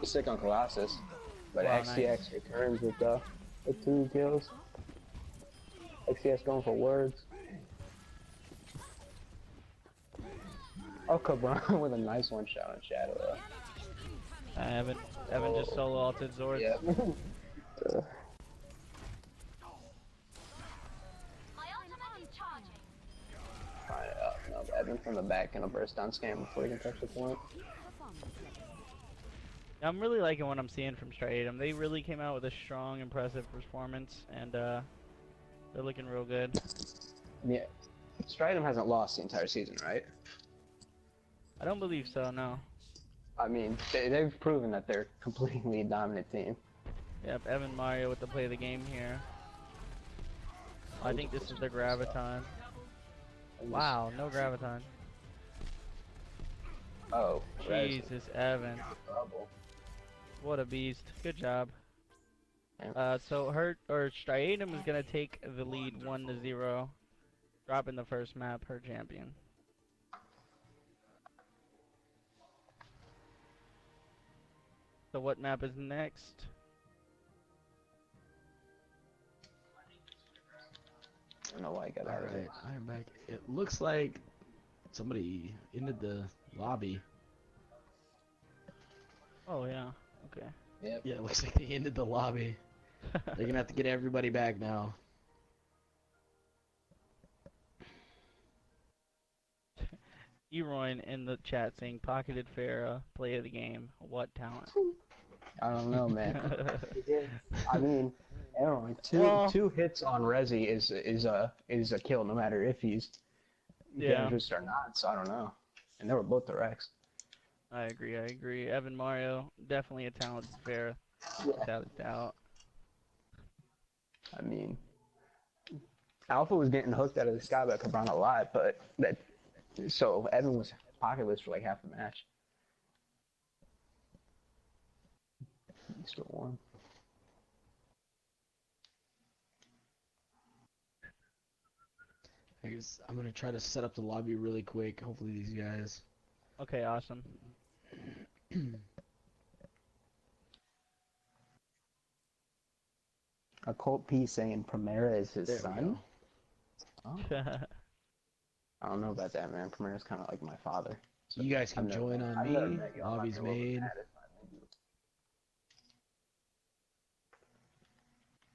Stick on Colossus, but wow, XTX nice. returns with 2 kills. XTX going for Words. Oh, Cabron with a nice one shot on Shadow though. Evan just solo ulted Zord. Yeah. No, Evan from the back gonna burst down Scam before he can touch the point. I'm really liking what I'm seeing from Stridum. They really came out with a strong, impressive performance, and they're looking real good. Yeah, Stridum hasn't lost the entire season, right? I don't believe so, no. I mean, they've proven that they're a completely dominant team. Yep, Evan Mario with the play of the game here. I think this is the Graviton. Wow, no Graviton. Oh, Jesus, Evan. Trouble. What a beast. Good job. So Stridum is gonna take the lead 1-0, dropping the first map, her champion. So what map is next? I don't know why I got out of it. Alright, I'm back. It looks like somebody ended the lobby. Oh yeah, okay. Yep. Yeah, it looks like they ended the lobby. They're gonna have to get everybody back now. Eroin in the chat saying pocketed Farah, play of the game. What talent? I don't know, man. I mean, Aaron, two hits on Resi is a kill, no matter if he's dangerous or not. So I don't know. and they were both directs. I agree. I agree. Evan Mario, definitely a talented pair, without a doubt. I mean, Alpha was getting hooked out of the sky by Cabron a lot, but so Evan was pocketless for like half the match. He's still warm. I guess I'm gonna try to set up the lobby really quick. Hopefully these guys. Okay, awesome. A Colt P saying Primera is his There we son. go. Oh, I don't know about that, man. Primera's kind of like my father. So You guys can I've never- join I've on never me. met you. I'm not Lobby's gonna go made. mad if I met you.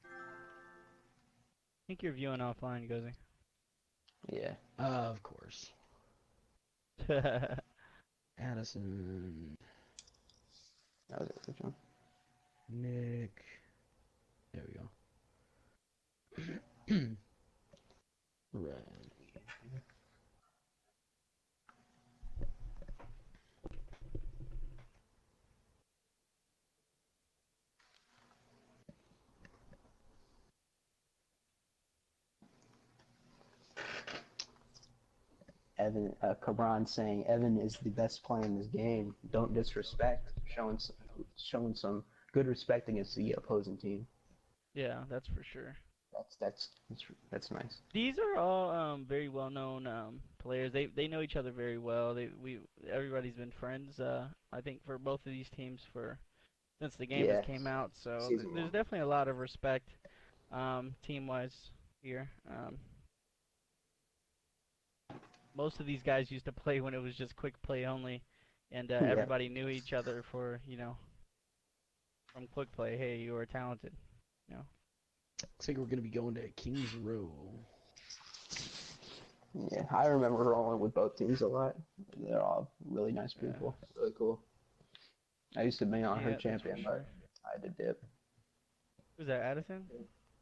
I think you're viewing offline, Gozy. Yeah. Of course. Addison, That was it. Which one? Nick. There we go. Right. Evan, Cabron saying Evan is the best player in this game. Don't disrespect. Showing some good respect against the opposing team. Yeah, that's for sure. That's nice. These are all very well known players. They know each other very well. Everybody's been friends. I think for both of these teams since the game Yeah. came out. So Season there's one. definitely a lot of respect team wise here. Most of these guys used to play when it was just quick play only, and Yeah. everybody knew each other for from quick play. Hey, you are talented. Looks like we're gonna be going to Kings Row. Yeah, I remember rolling with both teams a lot. They're all really nice people. Really cool. I used to be on Yeah, her that's for champion, sure. but I had to dip. Who's that, Addison?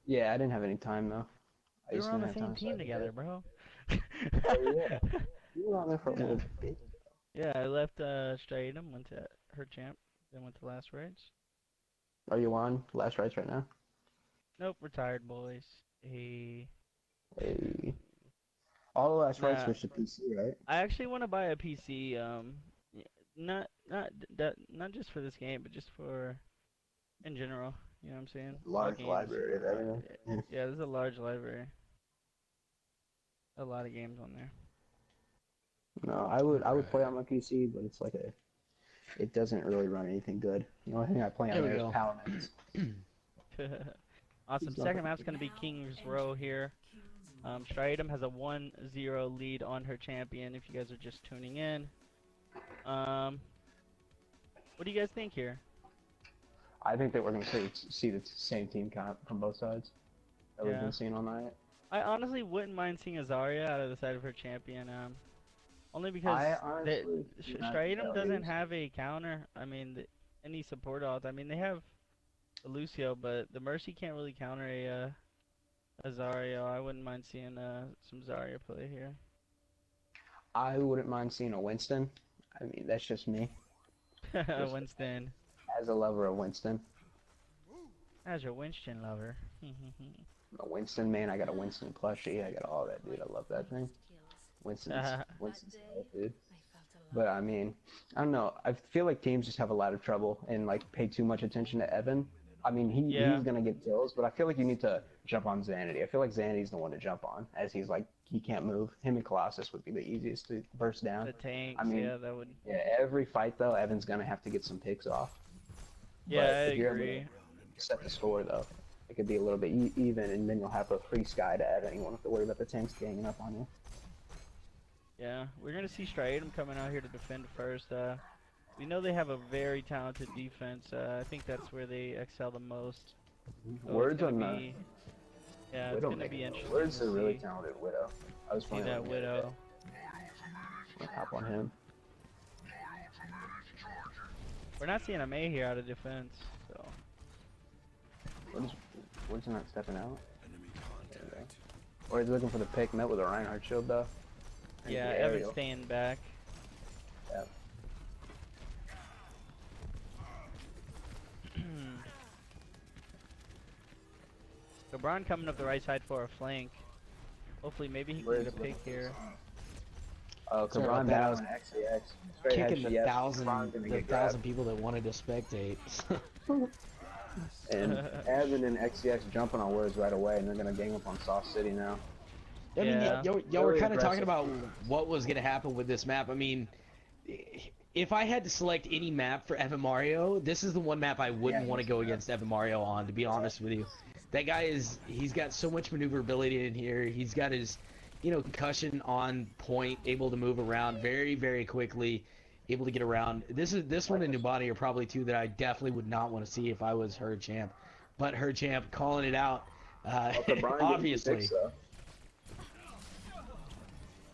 Yeah, I didn't have any time though. We were on the same team together, bro. Oh yeah. You were on there for a little bit. Yeah, I left Stridum, went to her champ, then went to Last Rights. Are you on Last Rights right now? Nope, retired boys. Hey. Hey. All the Last Rights Nah. switched to PC, right? I actually want to buy a PC. Not just for this game, but just for in general. You know what I'm saying? Large Games. library of everything. Yeah, there's a large library. A lot of games on there. No, I would play on my PC, but it's like it doesn't really run anything good. The only thing I play on There we there is go. Paladins. Awesome. He's not Second gonna map's going to be King's Row here. Stridum has a 1-0 lead on her champion if you guys are just tuning in. What do you guys think here? I think that we're going to see the same team comp from both sides that we've Yeah. been seeing all night. I honestly wouldn't mind seeing a Zarya out of the side of her champion. Only because I honestly do not Stridum know doesn't these. have a counter. I mean, any support ult. I mean, they have the Lucio, but the Mercy can't really counter a Zarya. I wouldn't mind seeing some Zarya play here. I wouldn't mind seeing a Winston. I mean, that's just me. Winston. As a lover of Winston. As your Winston lover. I'm a Winston man. I got a Winston plushie. I got all that, dude. I love that thing. Winston's life, dude. But I mean, I don't know. I feel like teams just have a lot of trouble and like pay too much attention to Evan. I mean, he's gonna get kills, but I feel like you need to jump on Xanity. I feel like Xanity's the one to jump on, as he's like he can't move. Him and Colossus would be the easiest to burst down. The tanks, I mean, yeah, that would. Yeah, every fight though, Evan's gonna have to get some picks off. Yeah, But I if you're agree. able to set the score though, it could be a little bit even, and then you'll have a free sky to Evan. You won't have to worry about the tanks ganging up on you. Yeah, we're gonna see Stridum coming out here to defend first. We know they have a very talented defense. I think that's where they excel the most. So Words on the yeah, it's Widow gonna be making interesting. Words to a really see. talented Widow. I was See playing that with him the other Widow. day. Hop on him. We're not seeing a May here out of defense, so. Woods not stepping out. There we go. Or he's looking for the pick, met with a Reinhardt shield though. And Yeah, the Evan's aerial. staying back. Yeah. LeBron coming up the right side for a flank. Hopefully, maybe he can Where's get a pick here. Oh, Sorry about Cabron that, I battling XCX. Straight Kicking head the shit. thousand, Cabron's gonna the get thousand grabbed. people that wanted to spectate. And Evan and XCX jumping on words right away, and they're gonna gang up on Sauce City now. I mean, Yeah. y'all were Really kind of talking aggressive. about what was going to happen with this map. I mean, if I had to select any map for Evan Mario, this is the one map I wouldn't want to go against Evan Mario on, to be honest with you. That guy he's got so much maneuverability in here. He's got his, concussion on point, able to move around very, very quickly, able to get around. This one and Nubani are probably two that I definitely would not want to see if I was her champ. But her champ calling it out, Cabron obviously.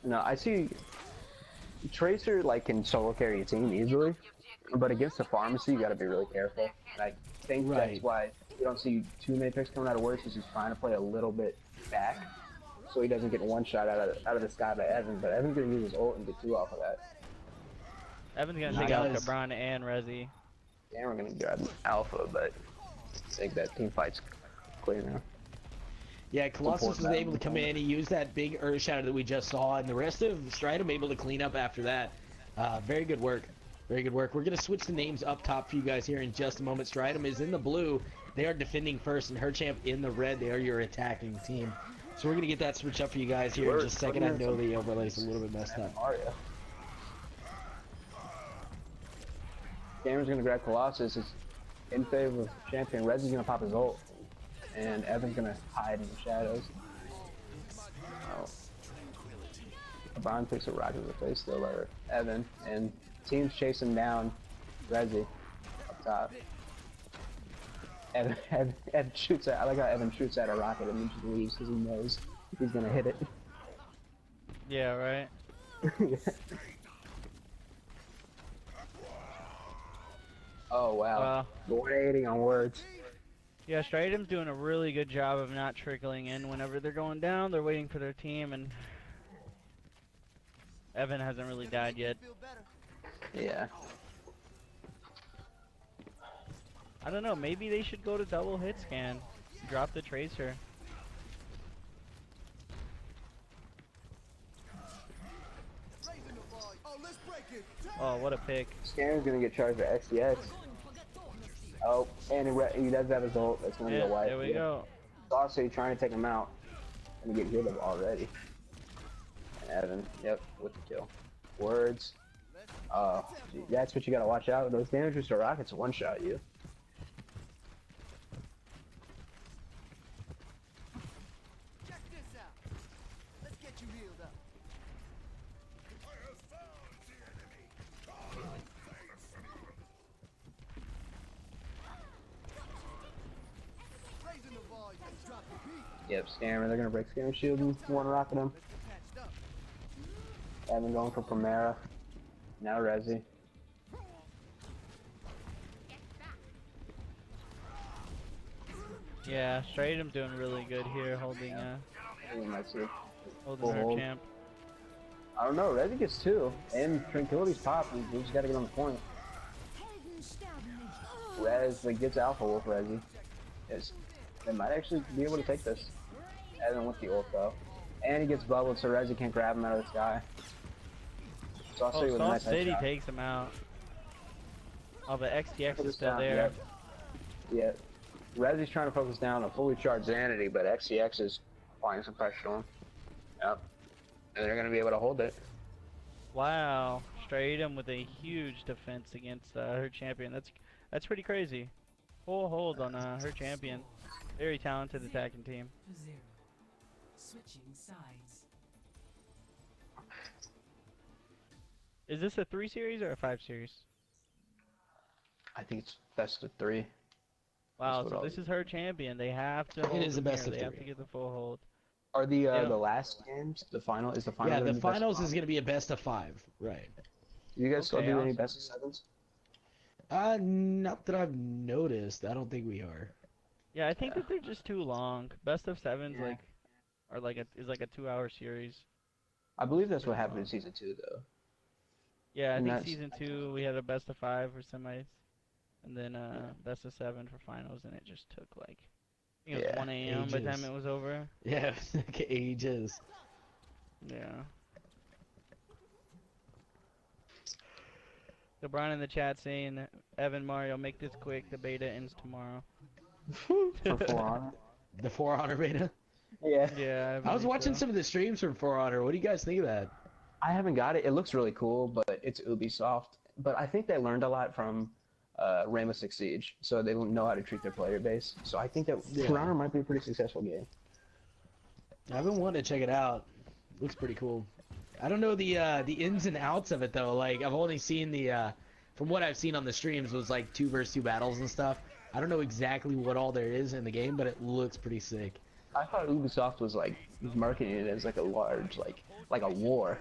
No, I see Tracer can solo carry a team easily, but against the pharmacy you gotta be really careful. And I think Right. that's why you don't see too many picks coming out of words, because he's trying to play a little bit back, so he doesn't get one shot out of the sky by Evan. But Evan's gonna use his ult and get two off of that. Evan's gonna He take out does. LeBron and Rezi. And we're gonna grab Alpha, but I think that team fight's clear now. Yeah, Colossus was Support able to come in. He used that big Earth Shatter that we just saw, and the rest of Stridum able to clean up after that. Very good work. Very good work. We're going to switch the names up top for you guys here in just a moment. Stridum is in the blue. They are defending first, and Herchamp in the red. They are your attacking team. So we're going to get that switch up for you guys here in just a second. I know the overlay's a little bit messed up. Mario. Cameron's gonna grab Colossus. It's in favor of champion. Rezi's gonna pop his ult. And Evan's gonna hide in the shadows. Oh. Brian takes a rocket to the face though by Evan, and team's chasing down Rezi up top. Evan shoots at. I like how Evan shoots at a rocket and then just leaves because he knows he's gonna hit it. Yeah, right. Oh wow. 180 on words. Yeah, Stridum's doing a really good job of not trickling in whenever they're going down. They're waiting for their team, and Evan hasn't really died yet. Yeah. I don't know, maybe they should go to double hit scan. Drop the Tracer. Oh, what a pick. Scanner's gonna get charged for XDX. Oh, and he does have his ult. That's gonna be a wipe. There we go. Also, trying to take him out and get rid of already. And Evan, yep, with the kill. Words. Gee, that's what you gotta watch out. Those damage to rockets one-shot you. Check this out. Let's get you healed up. Raising the volume, drop the beat. Yep, Scammer. They're gonna break Scammer shield and one rocket him. Let's get patched up. Evan going for Primera. Now Rezi. Yeah, Stridum's doing really good here, holding holding her Hold. champ. I don't know. Rezi gets two, and Tranquility's popping. We just gotta get on the point. Rez gets Alpha Wolf Rezi. Yes, they might actually be able to take this. Evan with the ult though, and he gets bubbled, so Rezi can't grab him out of the sky. So I'll Oh, see you with a Salt nice City headshot. takes him out. Oh, but XTX is Focus still down, there. Yeah. Rezi's trying to focus down on fully charged Zanity, but XCX is applying some pressure on him. Yep. And they're gonna be able to hold it. Wow, Stridum with a huge defense against her champion. That's pretty crazy. Full hold on her champion. Very talented attacking team. To 0. Switching sides. Is this a 3 series or a 5 series? I think it's best of 3. Wow, what so I'll this do. is her champion. They have to hold is the him best here. of They have to 3. get the full hold. Are the Yeah. the last games the final? Is the final? Yeah, gonna the be best of finals is 5? going to be a best of 5, right? Do you guys still Okay, do any awesome. best of 7s? Not that I've noticed. I don't think we are. Yeah, I think that they're just too long. Best of 7s Yeah. is like a 2-hour series. I believe that's what happened in season 2 though. Yeah, I And think that's- season 2 we had a best of 5 for semis, and then best of 7 for finals, and it just took like I think it was Yeah, 1 a.m. by the time ages. it was over. Yeah, like ages. Yeah. LeBron in the chat saying, Evan Mario, make this quick. The beta ends tomorrow. For For Honor. The For Honor beta. Yeah. Yeah, I was believe watching so. some of the streams from For Honor. What do you guys think of that? I haven't got it. It looks really cool, but it's Ubisoft. But I think they learned a lot from Rainbow Six Siege, so they know how to treat their player base. So I think that Yeah. For Honor might be a pretty successful game. I've been wanting to check it out. Looks pretty cool. I don't know the ins and outs of it though. Like I've only seen the from what I've seen on the streams was like 2 versus 2 battles and stuff. I don't know exactly what all there is in the game, but it looks pretty sick. I thought Ubisoft was marketing it as like a large like a war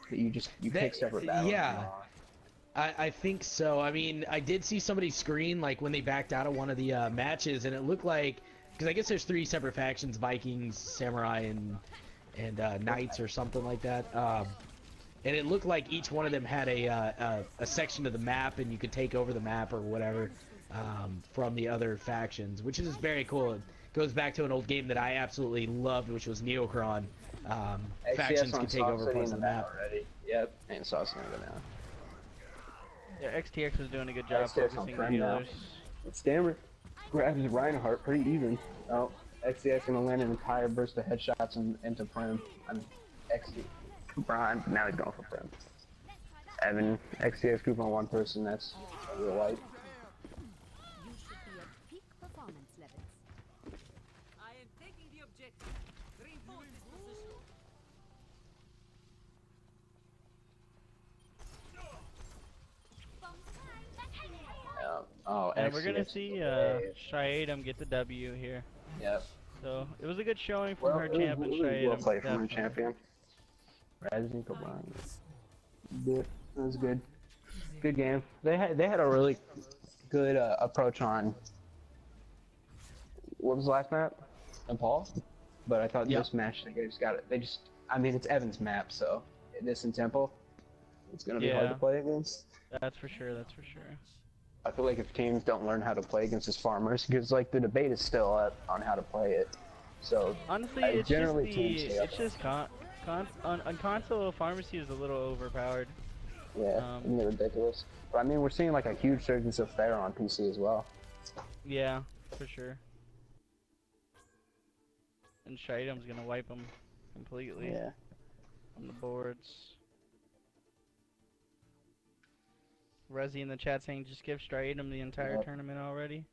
that you pick separate battles. Yeah. I think so. I mean, I did see somebody screen like when they backed out of one of the matches, and it looked like because I guess there's 3 separate factions: Vikings, Samurai, and Knights or something like that. And it looked like each one of them had a section of the map, and you could take over the map or whatever from the other factions, which is very cool. It goes back to an old game that I absolutely loved, which was Neocron. Factions could take over parts of the map. already. Yep, and Sauce now. Yeah, XTX was doing a good job XTX on focusing Prem now. healers. Stammer grabs Reinhardt pretty even. Oh, XTX gonna land an entire burst of headshots into Prem. XTX Brian, now he's going for Prem. Evan, XTX group on one person, that's a real light. You should be at peak performance levels. I am taking the objective. Reinforce this position. Oh, And we're gonna XTX. see Stridum get the W here. Yep. So it was a good showing from her it was- champ and it was well Stridum. played from her definitely. champion. Raznik O'Brien. Good. That was good. Good game. They had a really good approach on what was the last map? Nepal. But I thought this match they just got it. I mean it's Evan's map, so this in Temple, it's gonna be hard to Yeah. play against. That's for sure. That's for sure. I feel like if teams don't learn how to play against his farmers, because like the debate is still up on how to play it. So Honestly, it's generally it's just on console. Pharmacy is a little overpowered. yeah, isn't it ridiculous? But I mean, we're seeing like a huge surge of Fair on PC as well. Yeah, for sure. And Stridum's gonna wipe them completely Yeah. on the boards. Resi in the chat saying just give Stridum the entire Yep. tournament already.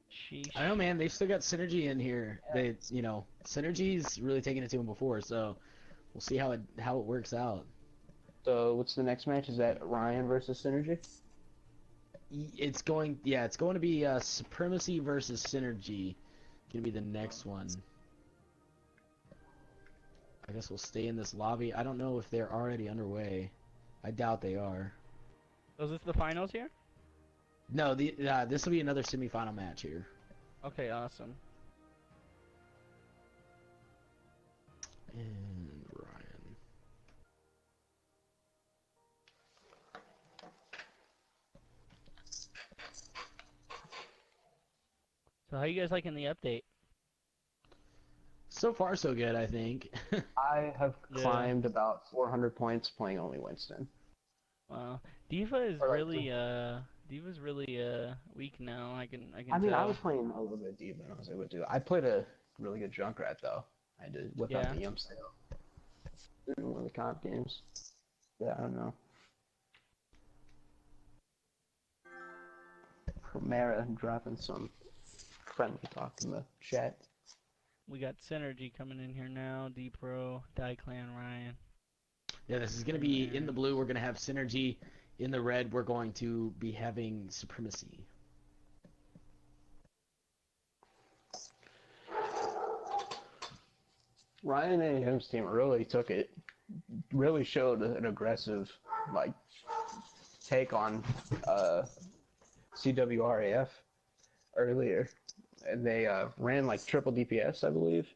Sheesh. I know, man. They've still got Synergy in here. They, Synergy's really taken it to him before, so we'll see how it works out. So what's the next match? Is that Ryan versus Synergy? It's going to be Supremacy versus Synergy. Gonna be the next one. I guess we'll stay in this lobby. I don't know if they're already underway. I doubt they are. Was this the finals here? No, this will be another semifinal match here. Okay, awesome. And Ryan. So how you guys liking the update? So far, so good, I think. I have Yeah. climbed about 400 points playing only Winston. Wow, Diva is Or like really Diva's really weak now. I can I mean, tell. I was playing a little bit deep and I was able to do it. I played a really good Junkrat though. I had to whip out Yeah. the Imp sale in one of the comp games. Yeah, I don't know. Mara dropping some friendly talk in the chat. We got Synergy coming in here now. D-Pro, Clan, Ryan. Yeah, this is going to be in the blue. We're going to have Synergy. In the red, we're going to be having Supremacy. Ryan and his team really took it, really showed an aggressive, like, take on CWRAF earlier. And they ran like triple DPS, I believe,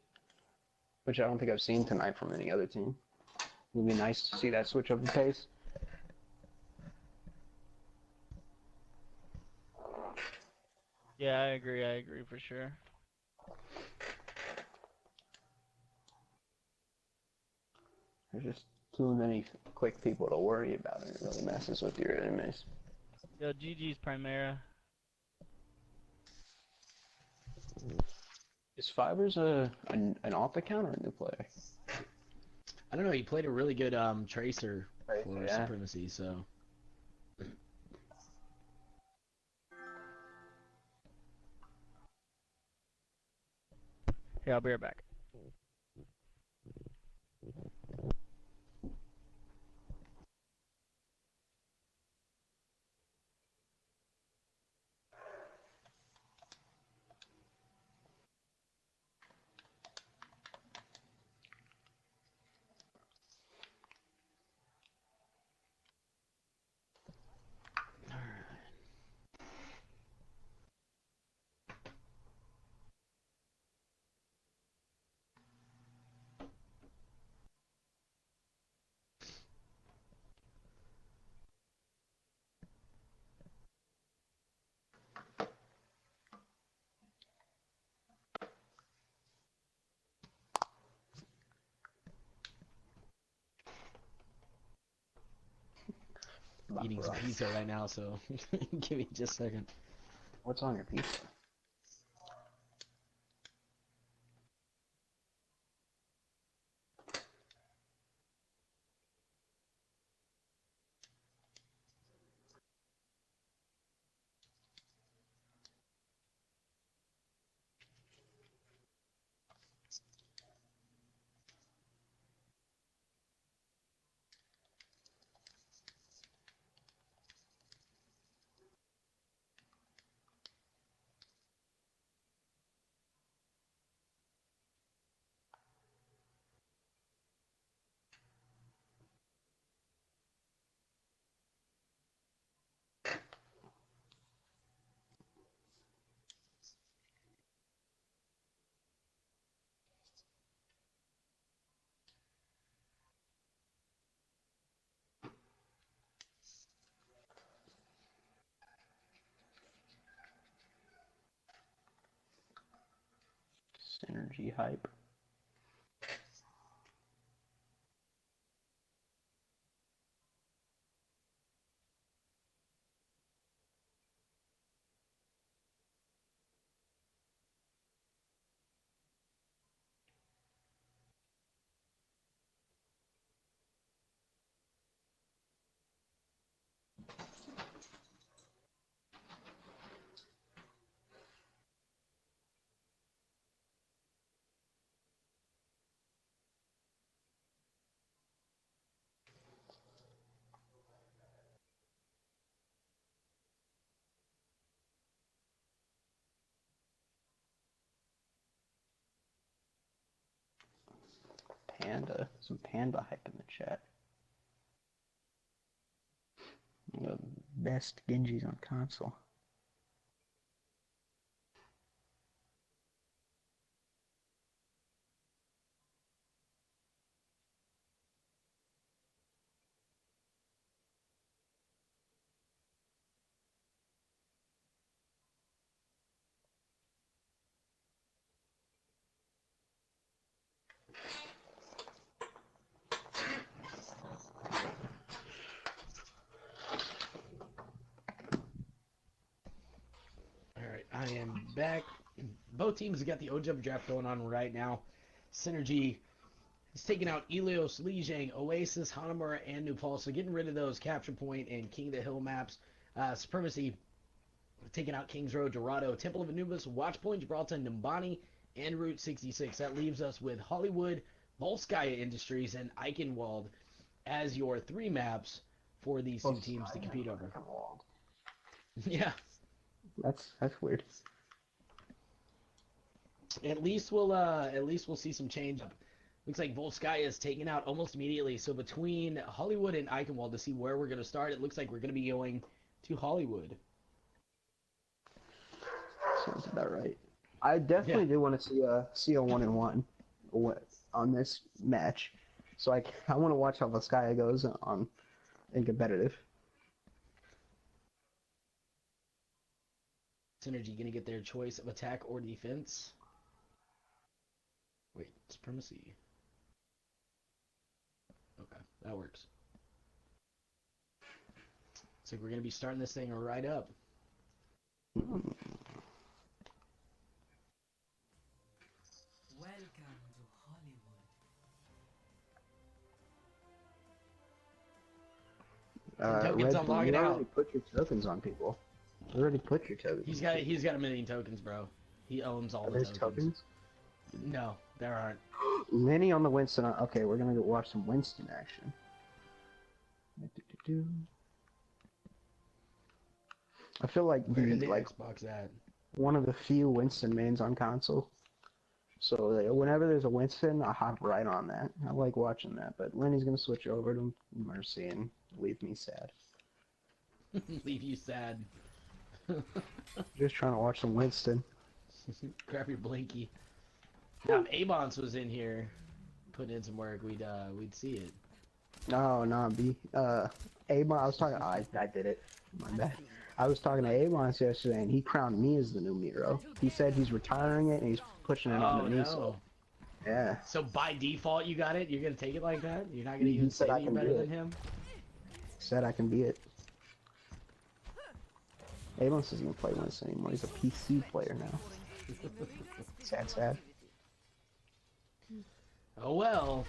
which I don't think I've seen tonight from any other team. It would be nice to see that switch of the pace. Yeah, I agree for sure. There's just too many quick people to worry about, and it really messes with your enemies. Yo, GG's Primera. Is Fibers an off account or a new player? I don't know. He played a really good tracer for Yeah. Supremacy, so. Hey, I'll be right back. Eating some pizza right now, so give me just a second. What's on your pizza? Synergy hype. Panda. Some panda hype in the chat. The best Genjis on console. Alright, I am back. Both teams have got the OW draft going on right now. Synergy is taking out Elios, Lijiang, Oasis, Hanamura, and Nepal. So getting rid of those Capture Point and King of the Hill maps. Supremacy taking out Kings Road, Dorado, Temple of Anubis, Watchpoint, Gibraltar, Nimbani, and Route 66. That leaves us with Hollywood, Volskaya Industries, and Eichenwalde as your three maps for these two teams to compete over. Yeah. That's weird. At least we'll see some change up. Looks like Volskaya is taken out almost immediately. So between Hollywood and Eichenwalde to see where we're going to start, it looks like we're going to be going to Hollywood. Sounds about right. I definitely do want to see a CO 1-1 on this match. So I want to watch how Volskaya goes on in competitive. Synergy gonna get their choice of attack or defense. Wait, Supremacy. Okay, that works. So we're gonna be starting this thing right up. Welcome to Hollywood. Tokens Red, unlocked you out. already put your tokens on people. You already put your tokens. He's got a million tokens, bro. He owns all Are the those tokens. No, there aren't. Lenny on the Winston. Okay, we're gonna go watch some Winston action. I feel like Where the the like Xbox at? one of the few Winston mains on console. So like, whenever there's a Winston, I hop right on that. I like watching that. But Lenny's gonna switch over to Mercy and leave me sad. Leave you sad. Just trying to watch some Winston. Grab your blinky. Now, if Abons was in here, putting in some work, we'd see it. No, B. Avon, I was talking. I did it. My bad. I was talking to Avon yesterday, and he crowned me as the new Miro. He said he's retiring it, and he's pushing it on me. So, yeah. So by default, you got it. You're gonna take it like that. You're not gonna He even said say I that you're can better do than it. him. Said I can be it. Avon doesn't even play Winston anymore. He's a PC player now. Sad. Oh well.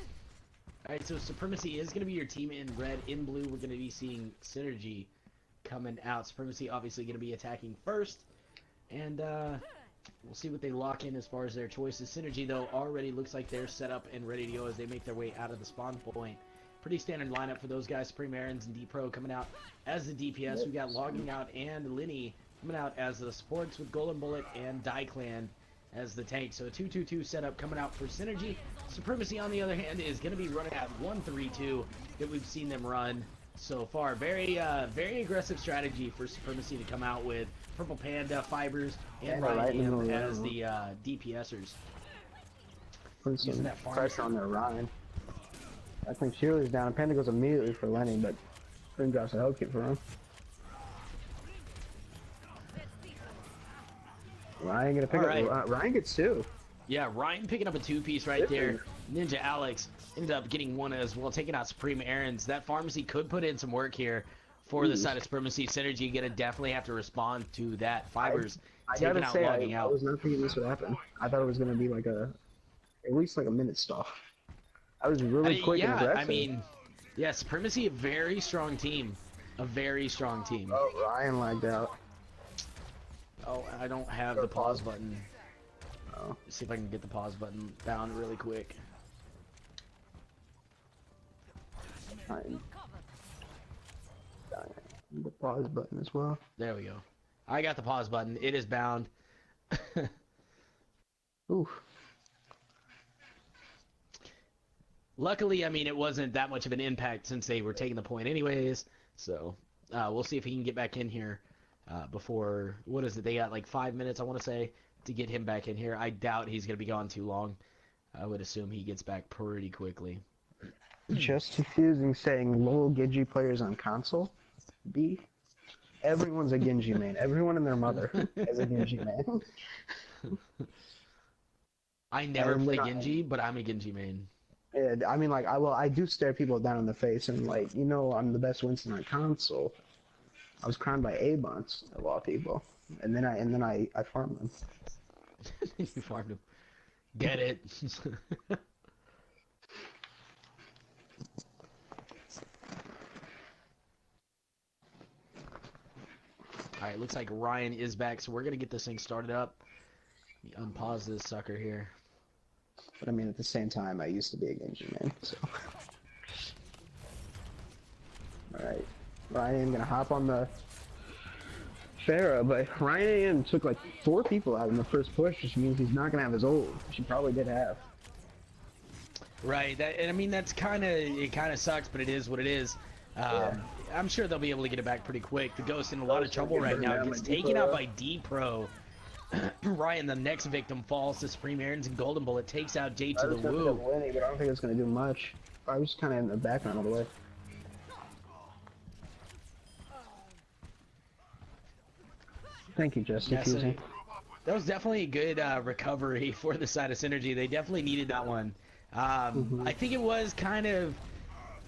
Alright, so Supremacy is going to be your team in red. In blue, we're going to be seeing Synergy coming out. Supremacy obviously going to be attacking first. And we'll see what they lock in as far as their choices. Synergy, though, already looks like they're set up and ready to go as they make their way out of the spawn point. Pretty standard lineup for those guys. Supreme Aaron's and D-Pro coming out as the DPS. We got Logging Out and Linny coming out as the supports with Golden Bullet and Clan as the tank. So a 2-2-2 setup coming out for Synergy. Supremacy, on the other hand, is going to be running at 1-3-2 that we've seen them run so far. Very aggressive strategy for Supremacy to come out with Purple Panda, Fibers, and Ryan as the DPSers. Putting some Using that pressure on their Ryan. I think Shirley's down, and Panda goes immediately for Lenny, but Spring drops a hell kick for him. Ryan gonna pick up. Ryan gets two. Yeah, Ryan picking up a two-piece right there. Ninja Alex ended up getting one as well, taking out Supreme Aaron's. That Pharmacy could put in some work here for the side of Supremacy. Synergy gonna definitely have to respond to that. Fibers taking out, Logging Out. I was not thinking this would happen. I thought it was gonna be like at least like a minute stall. I was really quick and aggressive. I mean, yeah, Supremacy, a very strong team. A very strong team. Oh, Ryan lagged out. Oh, I don't have the pause button. Oh. Let's see if I can get the pause button down really quick. Ryan. The pause button as well. There we go. I got the pause button. It is bound. Oof. Luckily, I mean, it wasn't that much of an impact since they were taking the point anyways. So, we'll see if he can get back in here before, what is it, they got like 5 minutes, I want to say, to get him back in here. I doubt he's going to be gone too long. I would assume he gets back pretty quickly. Just confusing saying low Genji players on console. B. Everyone's a Genji main. Everyone and their mother is a Genji main. I never play Genji, but I'm a Genji main. Yeah, I mean, like, I do stare people down in the face, and like, you know, I'm the best Winston on console. I was crowned by Abons of all people, and then I farmed them. You farmed him. Get it? Alright, looks like Ryan is back, so we're gonna get this thing started up. Let me unpause this sucker here. But I mean, at the same time, I used to be a Genji man, so. Alright. Ryan gonna hop on the Pharah, but Ryan took like 4 people out in the first push, which means he's not gonna have his ult, which he probably did have. Right, and I mean, it kind of sucks, but it is what it is. I'm sure they'll be able to get it back pretty quick. The Ghost in a lot of trouble right now. Gets taken out by D-Pro. Ryan, the next victim, falls to Supreme Aaron's and Golden Bullet takes out J to the Woo. Winning, but I don't think it's going to do much. I was kind of in the background all the way. Thank you, Just Yeah, so Diffusing. that was definitely a good recovery for the side of Synergy. They definitely needed that one. I think it was kind of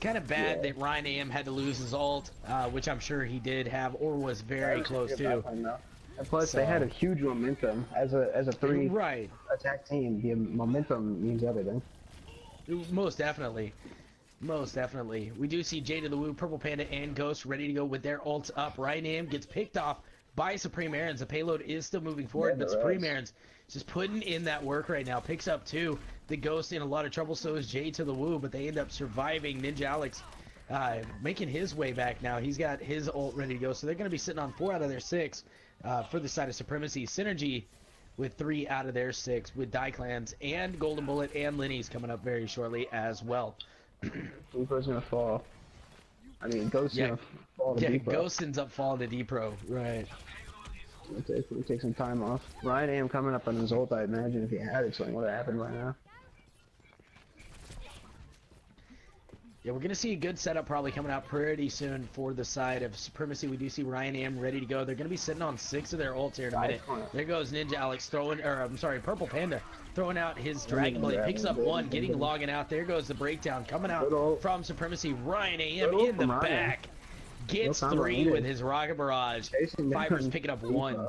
bad that Ryan AM had to lose his ult, which I'm sure he did have or was very close to. And plus, they had a huge momentum as a three attack team. The momentum means everything. Most definitely. Most definitely. We do see Jade of the Woo, Purple Panda, and Ghost ready to go with their ults up. Ryan AM gets picked off by Supreme Aaron's. The payload is still moving forward, but Supreme Aaron's just putting in that work right now. Picks up 2. The Ghost in a lot of trouble, so is Jade to the Woo, but they end up surviving. Ninja Alex making his way back now. He's got his ult ready to go, so they're going to be sitting on 4 out of their 6 for the side of Supremacy. Synergy with 3 out of their 6 with Die Clans and Golden Bullet and Linny's coming up very shortly as well. Deepro's gonna fall. I mean, Ghost's gonna fall to Deepro. Ghost ends up falling to Deepro. Right. It'll take some time off. Ryan AM coming up on his ult, I imagine if he had it, something would have happened right now. Yeah, we're going to see a good setup probably coming out pretty soon for the side of Supremacy. We do see Ryan AM ready to go. They're going to be sitting on 6 of their ults here in a minute. There goes Ninja Alex throwing, or I'm sorry, Purple Panda throwing out his Dragon Blade. Picks up 1, getting logging out. There goes the breakdown coming out from Supremacy. Ryan AM in the back. Gets 3 with his Rocket Barrage. Fibers picking up 1.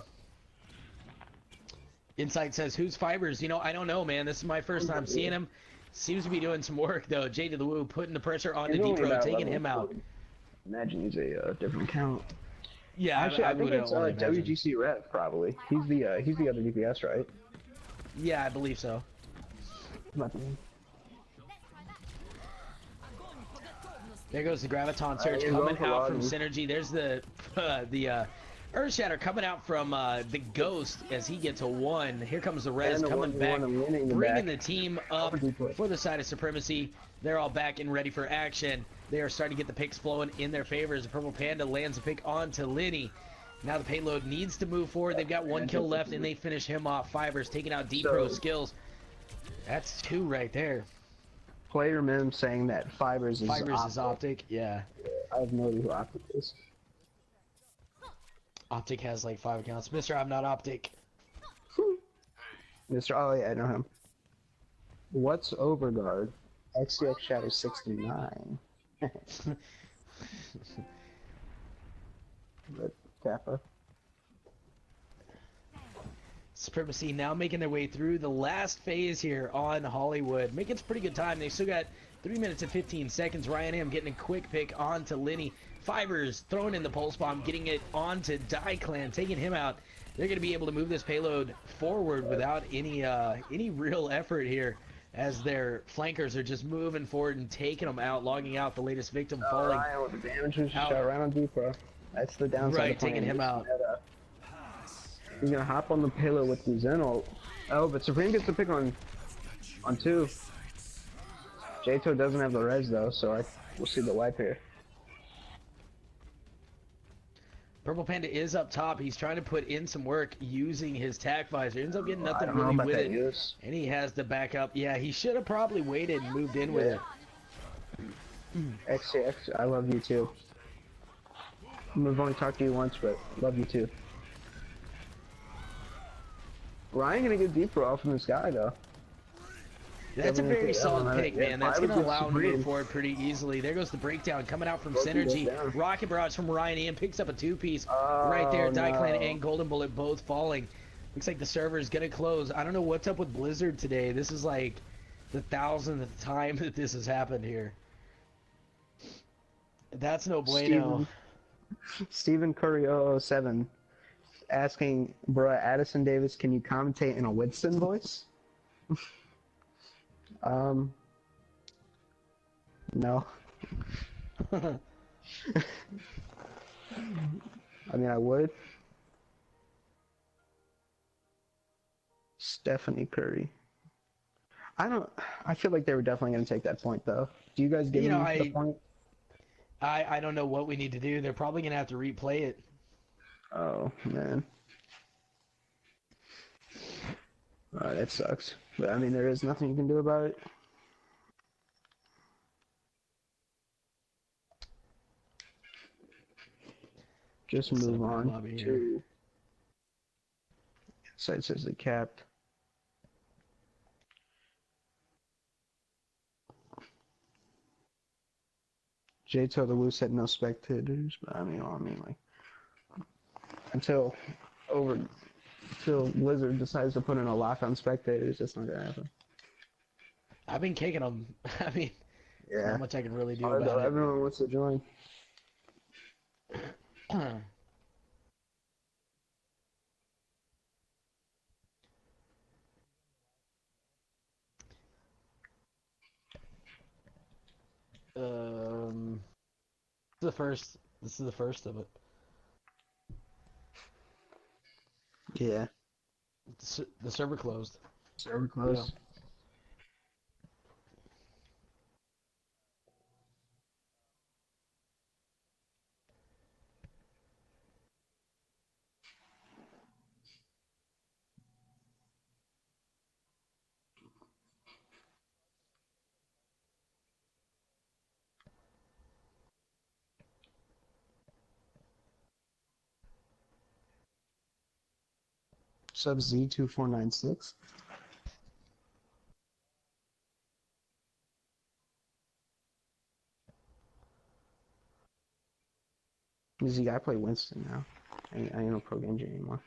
Insight says, who's Fibers? You know, I don't know, man. This is my first time seeing him. Seems to be doing some work, though. Jade of the Woo putting the pressure on the Deepro, taking him out. Imagine he's a different count. Yeah, actually, I think it's only WGC Rev, probably. He's the other DPS, right? Yeah, I believe so. There goes the Graviton Surge coming out from Synergy. There's the Earthshatter coming out from the Ghost as he gets a 1. Here comes the Res coming back, bringing the team up for the side of Supremacy. They're all back and ready for action. They are starting to get the picks flowing in their favor as the Purple Panda lands a pick onto Linny. Now the payload needs to move forward. They've got 1 kill left, and they finish him off. Fibers taking out D-Pro skills. That's 2 right there. Player Mim saying that Fibers is Optic. Yeah. I have no idea who Optic is. Optic has like 5 accounts. Mr. I'm not Optic. Mr. Oh yeah, I know him. What's Overguard? XCX Shadow 69. But Kappa. Supremacy now making their way through the last phase here on Hollywood. Making some pretty good time. They've still got 3 minutes and 15 seconds. Ryan AM getting a quick pick onto Linny. Fibers throwing in the pulse bomb, getting it onto Die Clan, taking him out. They're going to be able to move this payload forward without any real effort here, as their flankers are just moving forward and taking them out, logging out the latest victim falling. Ryan with the damage was shot right on Deepro. That's the downside. Right, taking him out. He's gonna hop on the payload with the Zen ult. Oh, but Supreme gets the pick on 2. J-To doesn't have the res though, so we'll see the wipe here. Purple Panda is up top. He's trying to put in some work using his tac visor. Ends up getting nothing really with it. And he has to back up. Yeah, he should have probably waited and moved in with it. XCX, I love you too. I've only talked to you once, but love you too. Ryan gonna get Deepro off from this guy though. That's a very solid pick, man. That's going to allow him to move forward pretty easily. There goes the breakdown coming out from Synergy. Rocket Barrage from Ryan AM picks up a 2-piece right there. Die Clan and Golden Bullet both falling. Looks like the server is going to close. I don't know what's up with Blizzard today. This is like the 1000th time that this has happened here. That's no bueno. Stephen Curry 007 asking, bruh, Addison Davis, can you commentate in a Winston voice? No. I mean, I would. Stephanie Curry. I feel like they were definitely going to take that point, though. Do you guys give me the point? I don't know what we need to do. They're probably going to have to replay it. Oh, man. That sucks. But, I mean, there is nothing you can do about it. Just move on to Site says they capped. Jay told the Woo said no spectators, but I mean, like until Blizzard decides to put in a lock on spectators, that's not gonna happen. I've been kicking them. I mean, Yeah. not much I can really do Although about it. everyone wants to join. This is the first of it. Yeah. The server closed. Server closed. Sub Z2496. Easy, I play Winston now. I ain't no Pro Genji anymore.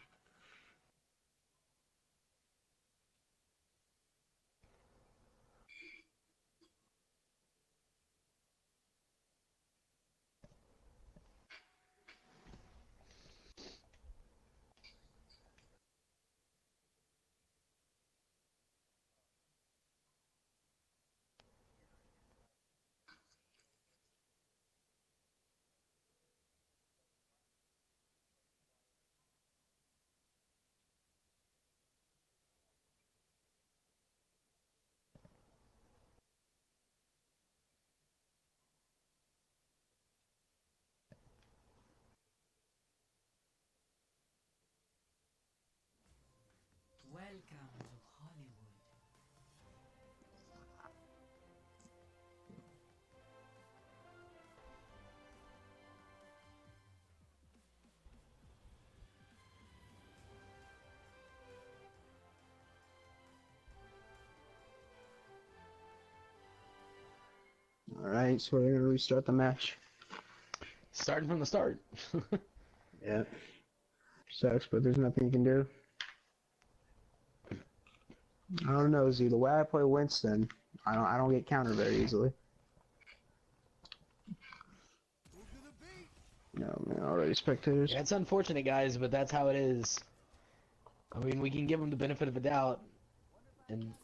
Welcome to Hollywood. Alright, so we're gonna restart the match. Starting from the start. Yeah. Sucks, but there's nothing you can do. I don't know, Z. The way I play Winston, I don't get countered very easily. No, man, already spectators. Yeah, it's unfortunate, guys, but that's how it is. I mean, we can give them the benefit of the doubt and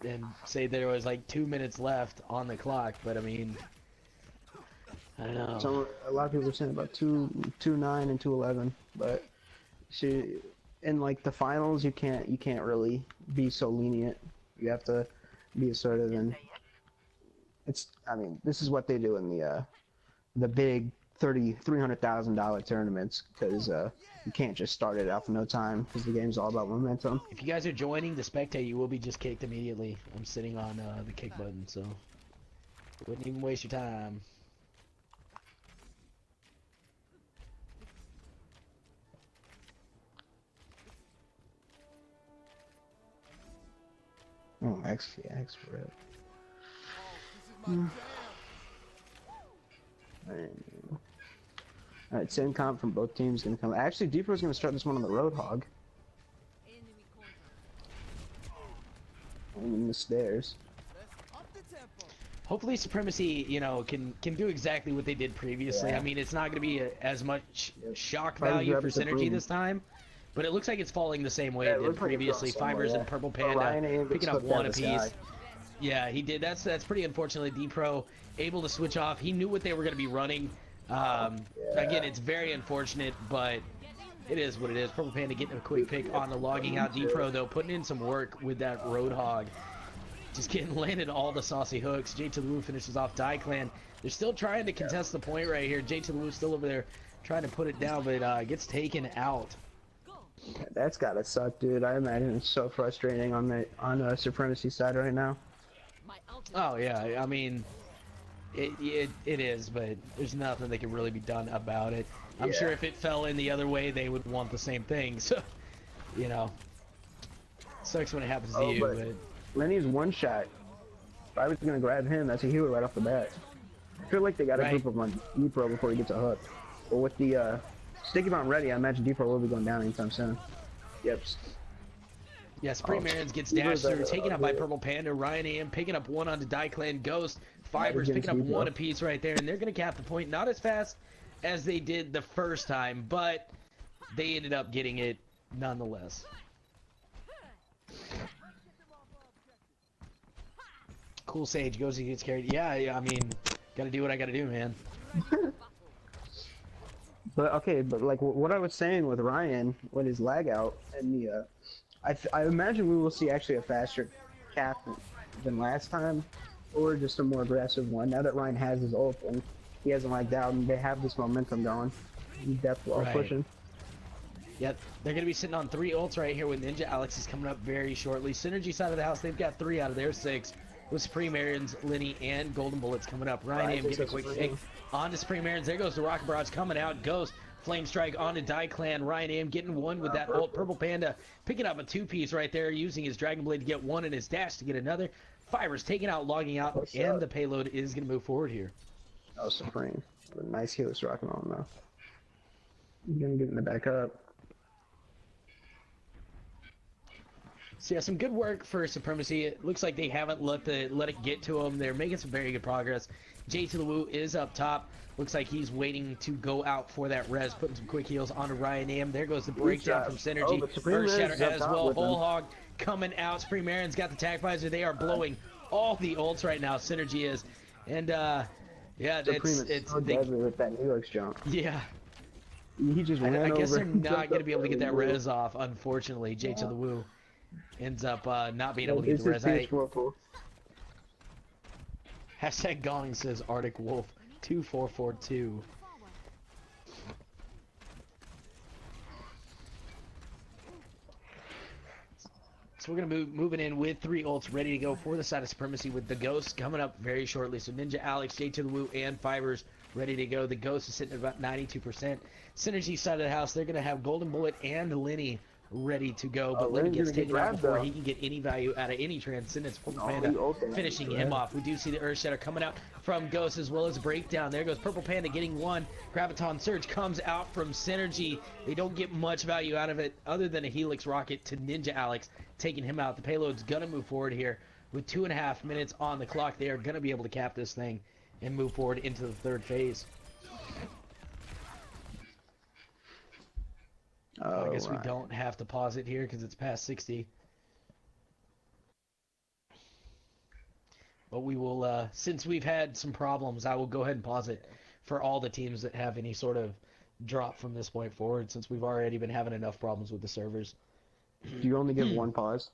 say there was like 2 minutes left on the clock, but I mean, I don't know. So a lot of people are saying about 2-9 and 2-11, but see, in like the finals, you can't really be so lenient. You have to be assertive, and I mean, this is what they do in the big $300,000 tournaments, because you can't just start it out for no time, because the game's all about momentum. If you guys are joining to spectate, you will be just kicked immediately. I'm sitting on the kick button, so wouldn't even waste your time. Oh, X for it. Alright, same comp from both teams gonna come. Actually, Deepro's gonna start this one on the Roadhog. And in the stairs. Hopefully Supremacy, you know, can do exactly what they did previously. Yeah. I mean, it's not going to be as much shock Fibers value grab for is the Synergy boom. this time, but it looks like it's falling the same way Yeah, it it did looks like it's previously. going Fibers somewhere, and yeah. Purple But Panda Ryan Ames picking up slipped out one of the apiece. sky. Yeah, he did. That's pretty unfortunate. D-Pro able to switch off. He knew what they were going to be running. Again, it's very unfortunate, but it is what it is. Purple Panda getting a quick pick on the logging out. D-Pro, though, putting in some work with that Roadhog. Just getting landed all the saucy hooks. J to the Woo finishes off Die Clan. They're still trying to contest the point right here. J to the Woo still over there trying to put it down, but gets taken out. That's gotta suck, dude. I imagine it's so frustrating on the Supremacy side right now. Oh yeah, I mean, it is, but there's nothing that can really be done about it. I'm sure if it fell in the other way, they would want the same thing. So, you know, Sucks when it happens to Oh, you, but but Lenny's one shot. If I was gonna grab him, that's a healer right off the bat. I feel like they got a Right. group of on D-Pro before he gets a hook. But with the sticky bomb ready, I imagine D-Pro will be going down anytime soon. Yep. yeah, Supremacy gets He was, dashed through, taken out by yeah. Purple Panda, Ryan AM picking up one onto Clan Ghost, Fibers against picking up Depot. one apiece right there, and they're gonna cap the point. Not as fast as they did the first time, but they ended up getting it nonetheless. Cool Sage goes, he gets carried. Yeah, I mean, gotta do what I gotta do, man. But okay, but like what I was saying with Ryan, with his lag out, and the, I imagine we will see actually a faster cap than last time, or just a more aggressive one. Now that Ryan has his ult and he hasn't lagged out, and they have this momentum going, he's definitely all Right. pushing. Yep, they're going to be sitting on 3 ults right here with Ninja Alex is coming up very shortly. Synergy side of the house, they've got 3 out of their 6. With Supreme Arians, Lenny, and Golden Bullets coming up. Ryan AM getting a quick pick on to Supreme Arians. There goes the Rocket Barrage coming out. Ghost, Flame Strike on to Clan. Ryan AM getting one with that ult. Purple Panda picking up a 2-piece right there, using his Dragon Blade to get one and his dash to get another. Fibers taking out, logging out, What's and up? the payload is going to move forward here. Oh, Supreme. What a nice healer's rocking on though. He's gonna get in the back up. So yeah, some good work for Supremacy. It looks like they haven't let it get to them. They're making some very good progress. Jay to the Woo is up top. Looks like he's waiting to go out for that res, putting some quick heals onto Ryan Am. There goes the breakdown from Synergy. but Supreme Earth Arians Shatter is up as top well. with him. Whole Hog coming out. Supreme Arians got the tag visor. They are blowing all the ults right now. Synergy is, and yeah, Supreme is so deadly with that Helix jump. yeah. He just ran I guess over they're and not jumped going to up be able to get that there. res off. Unfortunately, Jay to the Woo ends up not being able to This get the is res. PS4 full. Hashtag Gong says Arctic Wolf 2442. So we're gonna moving in with 3 ults ready to go for the side of Supremacy with the Ghost coming up very shortly. So Ninja Alex, J to the Woo, and Fibers ready to go. The Ghost is sitting at about 92%. Synergy side of the house, they're gonna have Golden Bullet and Lenny ready to go, but Lenny Lenny's gets gonna get taken out grabbed, before though. he can get any value out of any Transcendence. Purple Oh, Panda he ulted. finishing him off. We do see the Earth Shatter coming out from Ghost as well as a breakdown. There goes Purple Panda getting one. Graviton Surge comes out from Synergy. They don't get much value out of it other than a Helix Rocket to Ninja Alex, taking him out. The payload's gonna move forward here with 2.5 minutes on the clock. They are gonna be able to cap this thing and move forward into the 3rd phase. Oh, I guess we right. don't have to pause it here because it's past 60. But we will, since we've had some problems, I will go ahead and pause it for all the teams that have any sort of drop from this point forward, since we've already been having enough problems with the servers. Do you only give one pause?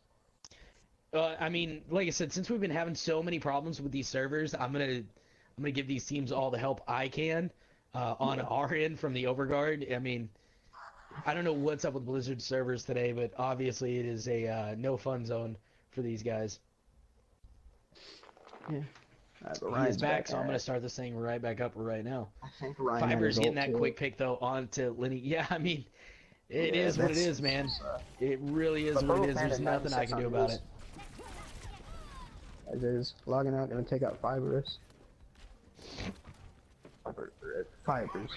I mean, like I said, since we've been having so many problems with these servers, I'm gonna give these teams all the help I can on our end from the Overguard. I mean, I don't know what's up with Blizzard servers today, but obviously it is a no fun zone for these guys. Yeah. But He is Ryan's back, so I'm at gonna it. start this thing right back up right now. I think Ryan had Fibers his getting ult, that too. quick pick though onto Lenny. Yeah, I mean, it Yeah, is what it that's- is, man. It really is But what Purple it is. There's Panda nothing I 96 can do on about his. it. As is, logging out, gonna take out Fibers. Fibers.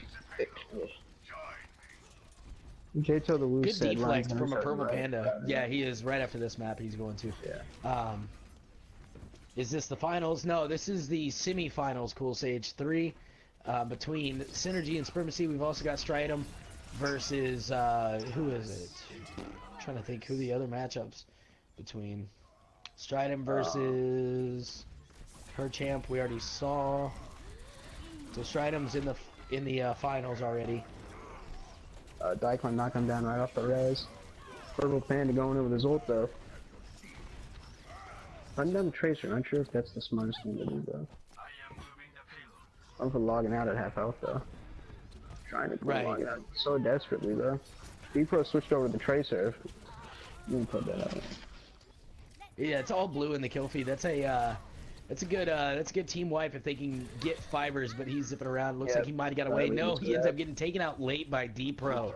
J to the Woo Good said Ryan's deflect gonna from a start Purple right. Panda. Yeah, he is right after this map. He's going to. Yeah. Is this the finals? No, this is the semifinals. Cool Sage 3 between Synergy and Supremacy. We've also got Stridum versus who is it? I'm trying to think who the other matchups between Stridum versus her champ. We already saw. So Stridum's in the finals already. Clan knocking him down right off the res. Purple Panda going in with his ult though. Run down the Tracer, not sure if that's the smartest thing to do though. I'm for logging out at half health though. Trying to Right. log out so desperately though. D-Pro switched over to the Tracer. You can put that out. Yeah, it's all blue in the kill feed. That's a good team wipe if they can get Fibers, but he's zipping around. Looks Yeah, like he might have got away. probably No, just he ends that. up getting taken out late by D Pro.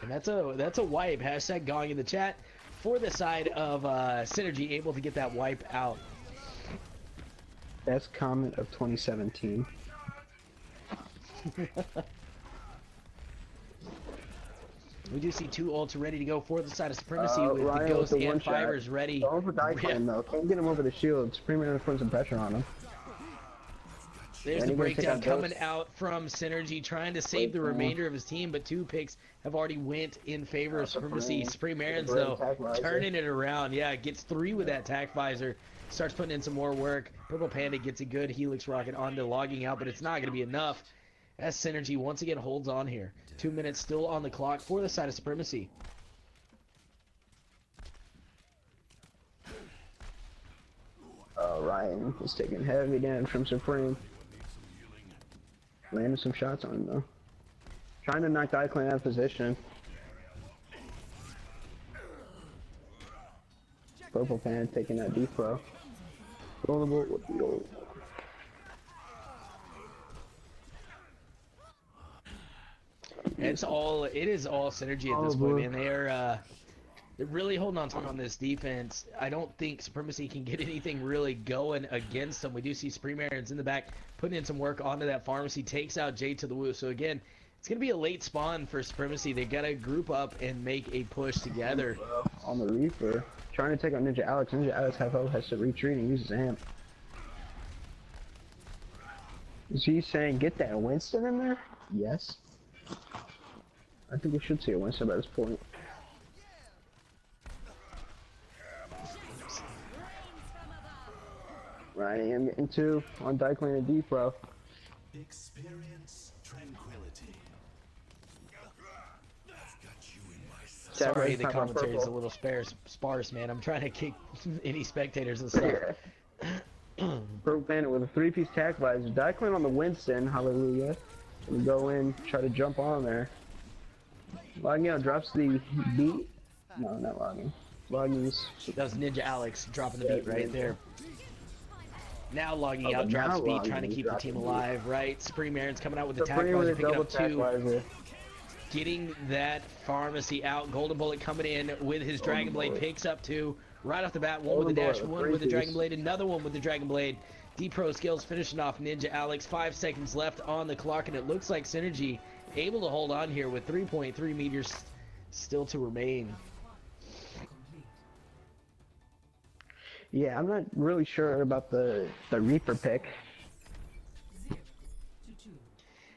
And that's a wipe. Hashtag Gong in the chat. for the side of Synergy, able to get that wipe out. Best comment of 2017. We do see 2 ults ready to go for the side of Supremacy with Ryan the Ghost with the and one shot. Fibers ready. Going for Diclan though. Can't get him over the shield. Supreme putting some pressure on him. There's And the he gonna take breakdown on coming Ghost. out from Synergy, trying to save the remainder of his team, but 2 picks have already went in favor of Supremacy. Supreme Aaron's, though, turning it around. Yeah, gets 3 with that tac visor. Starts putting in some more work. Purple Panda gets a good Helix Rocket onto logging out, but it's not going to be enough as Synergy once again holds on here. 2 minutes still on the clock for the side of Supremacy. Ryan is taking heavy damage from Supreme. Landing some shots on him though. Trying to knock Diclan out of position. Purple Pan taking that deep throw. Rollable with the old. It is all Synergy at this point, man. They're really holding on this defense. I don't think Supremacy can get anything really going against them. We do see Supreme Aaron's in the back putting in some work onto that pharmacy, takes out Jay to the woo. So again, it's going to be a late spawn for Supremacy. They got to group up and make a push together. On the Reaper, trying to take out Ninja Alex. Ninja Alex has to retreat and use his amp. Is he saying get that Winston in there? Yes. I think we should see a Winston by this point. Right, I'm getting 2 on Diclan and Deep Pro. Experience tranquility. I've got you in my sights. Sorry, the commentary is a little sparse, man. I'm trying to kick any spectators and stuff. Purple Bandit with a 3-piece tac visor. Diclan on the Winston, hallelujah. Gonna go in, try to jump on there. Logging out drops the beat. No, not logging. Logging's. That was Ninja Alex dropping the beat right there. Now logging out, drops beat, trying to keep the team alive, right? Supreme Aaron's coming out with the tac visor, picking up 2. Getting that pharmacy out. Golden Bullet coming in with his Dragon Blade, picks up 2. Right off the bat, 1 with the dash, 1 with the Dragon Blade, another 1 with the Dragon Blade. D-Pro skills finishing off Ninja Alex. 5 seconds left on the clock, and it looks like Synergy able to hold on here with 3.3 meters still to remain. Yeah, I'm not really sure about the Reaper pick.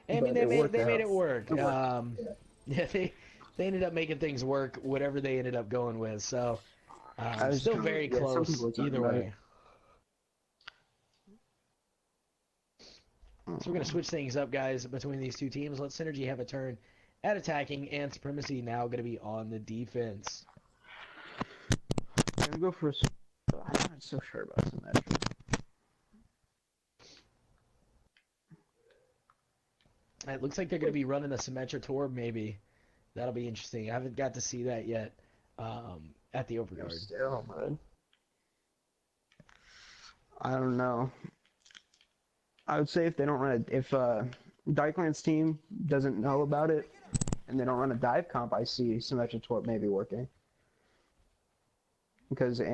I mean, they made it work. Yeah, they ended up making things work, whatever they ended up going with. So, still very close either way. So we're going to switch things up, guys, between these 2 teams. Let Synergy have a turn at attacking, and Supremacy now going to be on the defense. I'm going to go for a... I'm not so sure about Symmetra. It looks like they're going to be running a Symmetra tour, maybe. That'll be interesting. I haven't got to see that yet at the Overguard. Still, man. I don't know. I would say if they don't run if Diclan's team doesn't know about it and they don't run a dive comp, I see Symmetra Torp maybe working. Because if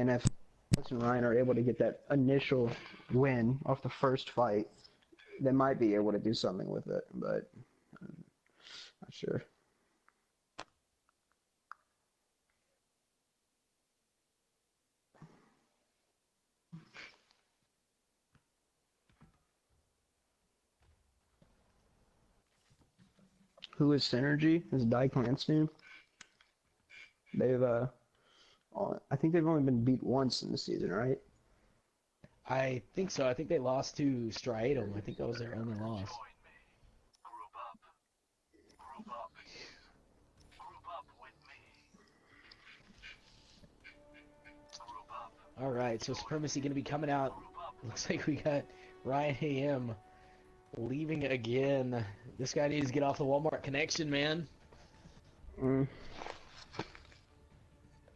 Alex and Ryan are able to get that initial win off the first fight, they might be able to do something with it, but I'm not sure. Who is Synergy? Is Diclan's team. They've I think they've only been beat once in the season, right? I think so. I think they lost to Stridum. I think that was their only loss. Group up. Group up. Group up with me. Group up. All right, so Supremacy going to be coming out. Looks like we got Ryan AM leaving again. This guy needs to get off the Walmart connection, man.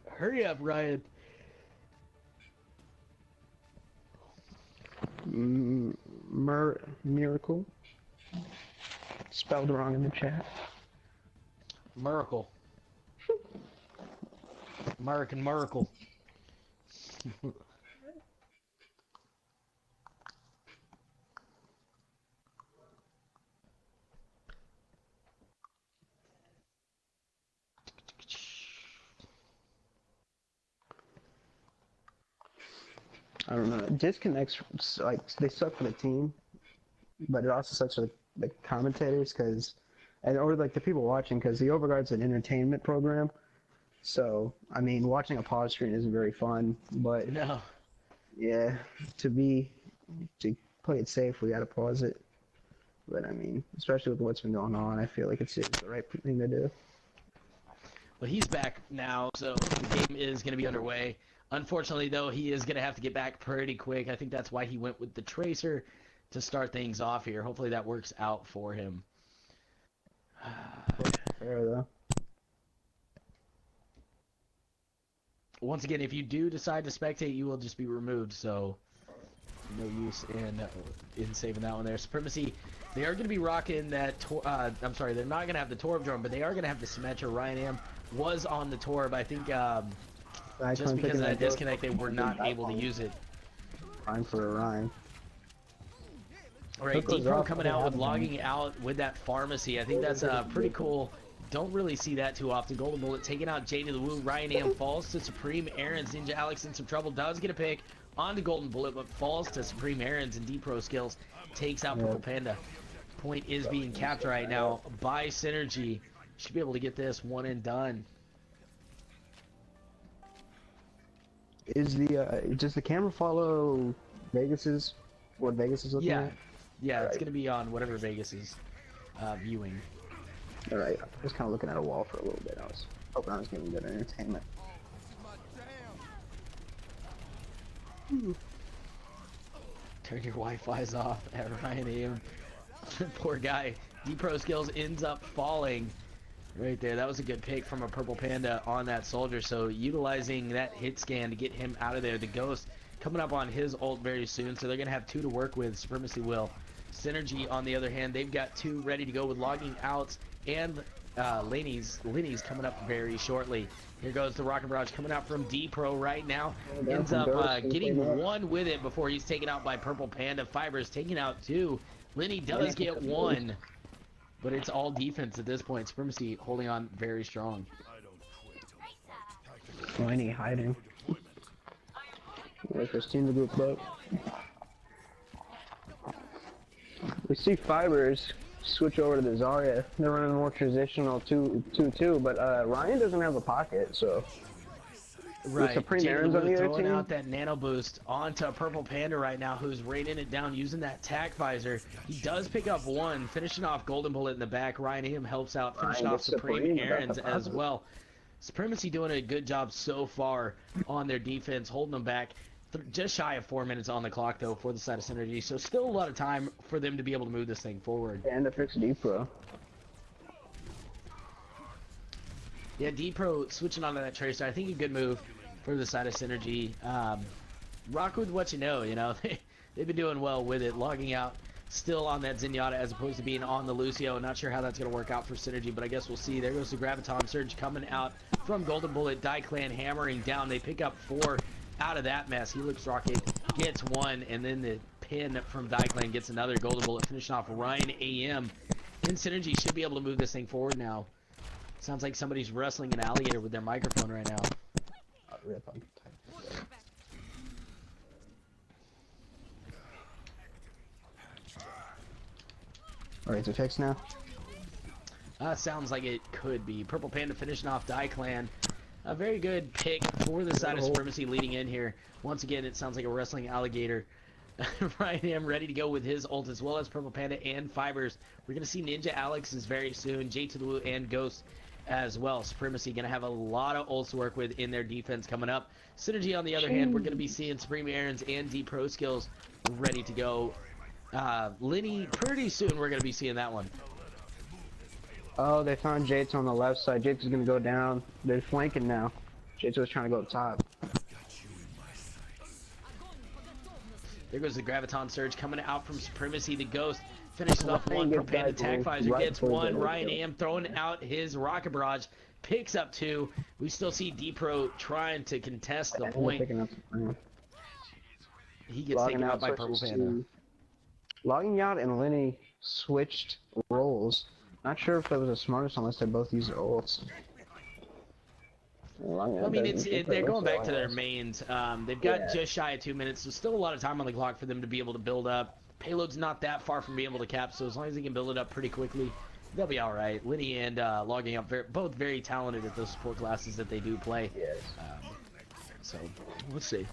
Hurry up, Ryan. Miracle. Spelled wrong in the chat. Miracle. American Miracle. I don't know. Disconnects, like, they suck for the team, but it also sucks for the commentators, or like the people watching, because the Overguard's an entertainment program. So, I mean, watching a pause screen isn't very fun, but No. yeah, to play it safe, we gotta pause it. But I mean, especially with what's been going on, I feel like it's the right thing to do. Well, he's back now, so the game is going to be underway. Unfortunately, though, he is going to have to get back pretty quick. I think that's why he went with the Tracer to start things off here. Hopefully that works out for him. Fair, though. Once again, if you do decide to spectate, you will just be removed, so no use in saving that one there. Supremacy, they are going to be rocking that I'm sorry, they're not going to have the Torb drone, but they are going to have the Symmetra. Ryan Am was on the Torb. I think just because of that disconnect, they were not able to use it. Time for a Ryan. All right, D-Pro coming out with logging out with that Pharmacy. I think that's pretty cool. Don't really see that too often. Golden Bullet taking out Jay to the Woo. Ryan Am falls to Supreme. Aaron's Ninja Alex in some trouble. Does get a pick on the Golden Bullet, but falls to Supreme Aaron's, and D-Pro skills takes out Purple Panda. Point is being capped right now by Synergy. Should be able to get this one and done. Does the camera follow what Vegas is looking at? Yeah, it's gonna be on whatever Vegas is viewing. All right, I was kind of looking at a wall for a little bit. I was hoping I was getting good entertainment. Turn your Wi-Fi's off at Ryan Am. Poor guy. D-Pro skills ends up falling right there. That was a good pick from a Purple Panda on that soldier. So utilizing that hit scan to get him out of there. The Ghost coming up on his ult very soon. So they're going to have 2 to work with. Supremacy will. Synergy, on the other hand, they've got 2 ready to go with logging outs. And Lenny's coming up very shortly. Here goes the Rocket Barrage coming out from D-Pro right now. Ends up getting 1 with it before he's taken out by Purple Panda. Fibers taking out 2. Lenny does get 1. But it's all defense at this point. Supremacy holding on very strong. Lenny hiding. Wait for his team to group up. We see Fibers switch over to the Zarya. They're running more traditional 2-2, but Ryan doesn't have a pocket, so. Right, Supreme Aaron's on the other throwing team. out that nano boost onto Purple Panda right now, who's raining it down using that tack visor. He does pick up 1, finishing off Golden Bullet in the back. Ryan Am helps out, finishing off Supreme Aaron's as well. Supremacy doing a good job so far on their defense, holding them back. Just shy of 4 minutes on the clock, though, for the side of Synergy. So still a lot of time for them to be able to move this thing forward. And to fix D-Pro. Yeah, D-Pro switching onto that Tracer. I think a good move for the side of Synergy. Rock with what you know. They've been doing well with it. Logging out still on that Zenyatta as opposed to being on the Lucio. Not sure how that's going to work out for Synergy, but I guess we'll see. There goes the Graviton Surge coming out from Golden Bullet. Clan hammering down. They pick up 4 out of that mess. Helix Rocket gets 1, and then the pin from Clan gets another. Golden Bullet finishing off Ryan Am. And Synergy should be able to move this thing forward now. Sounds like somebody's wrestling an alligator with their microphone right now. Alright, so fixed now? Sounds like it could be. Purple Panda finishing off Clan. A very good pick for the side of Supremacy leading in here. Once again, it sounds like a wrestling alligator. Ryan Am ready to go with his ult, as well as Purple Panda and Fibers. We're going to see Ninja Alex's very soon. J to the Woo and Ghost as well. Supremacy going to have a lot of ults to work with in their defense coming up. Synergy, on the other hand, we're going to be seeing Supreme Aaron's and D-Pro skills ready to go. Lenny, pretty soon we're going to be seeing that one. Oh, they found Jates on the left side. Jates is going to go down. They're flanking now. Jates was trying to go up top. There goes the Graviton Surge coming out from Supremacy. The Ghost Finishes off Ryan one. gets Purple Panda back Tag roll Visor right gets before one. the Ryan kill. Am throwing out his rocket barrage. Picks up 2. We still see D-Pro trying to contest the And they're point. picking up Supreme. He gets Logging taken out out by Purple switches Panda. to- Logging out and Lenny switched roles. Not sure if that was the smartest unless they both used their ults. Well, I mean, they're going back to their mains. They've got Yeah. just shy of 2 minutes, so still a lot of time on the clock for them to be able to build up. Payload's not that far from being able to cap, so as long as they can build it up pretty quickly, they'll be all right. Linny and Logging Up, both very talented at those support classes that they do play. Yes. So, let's see.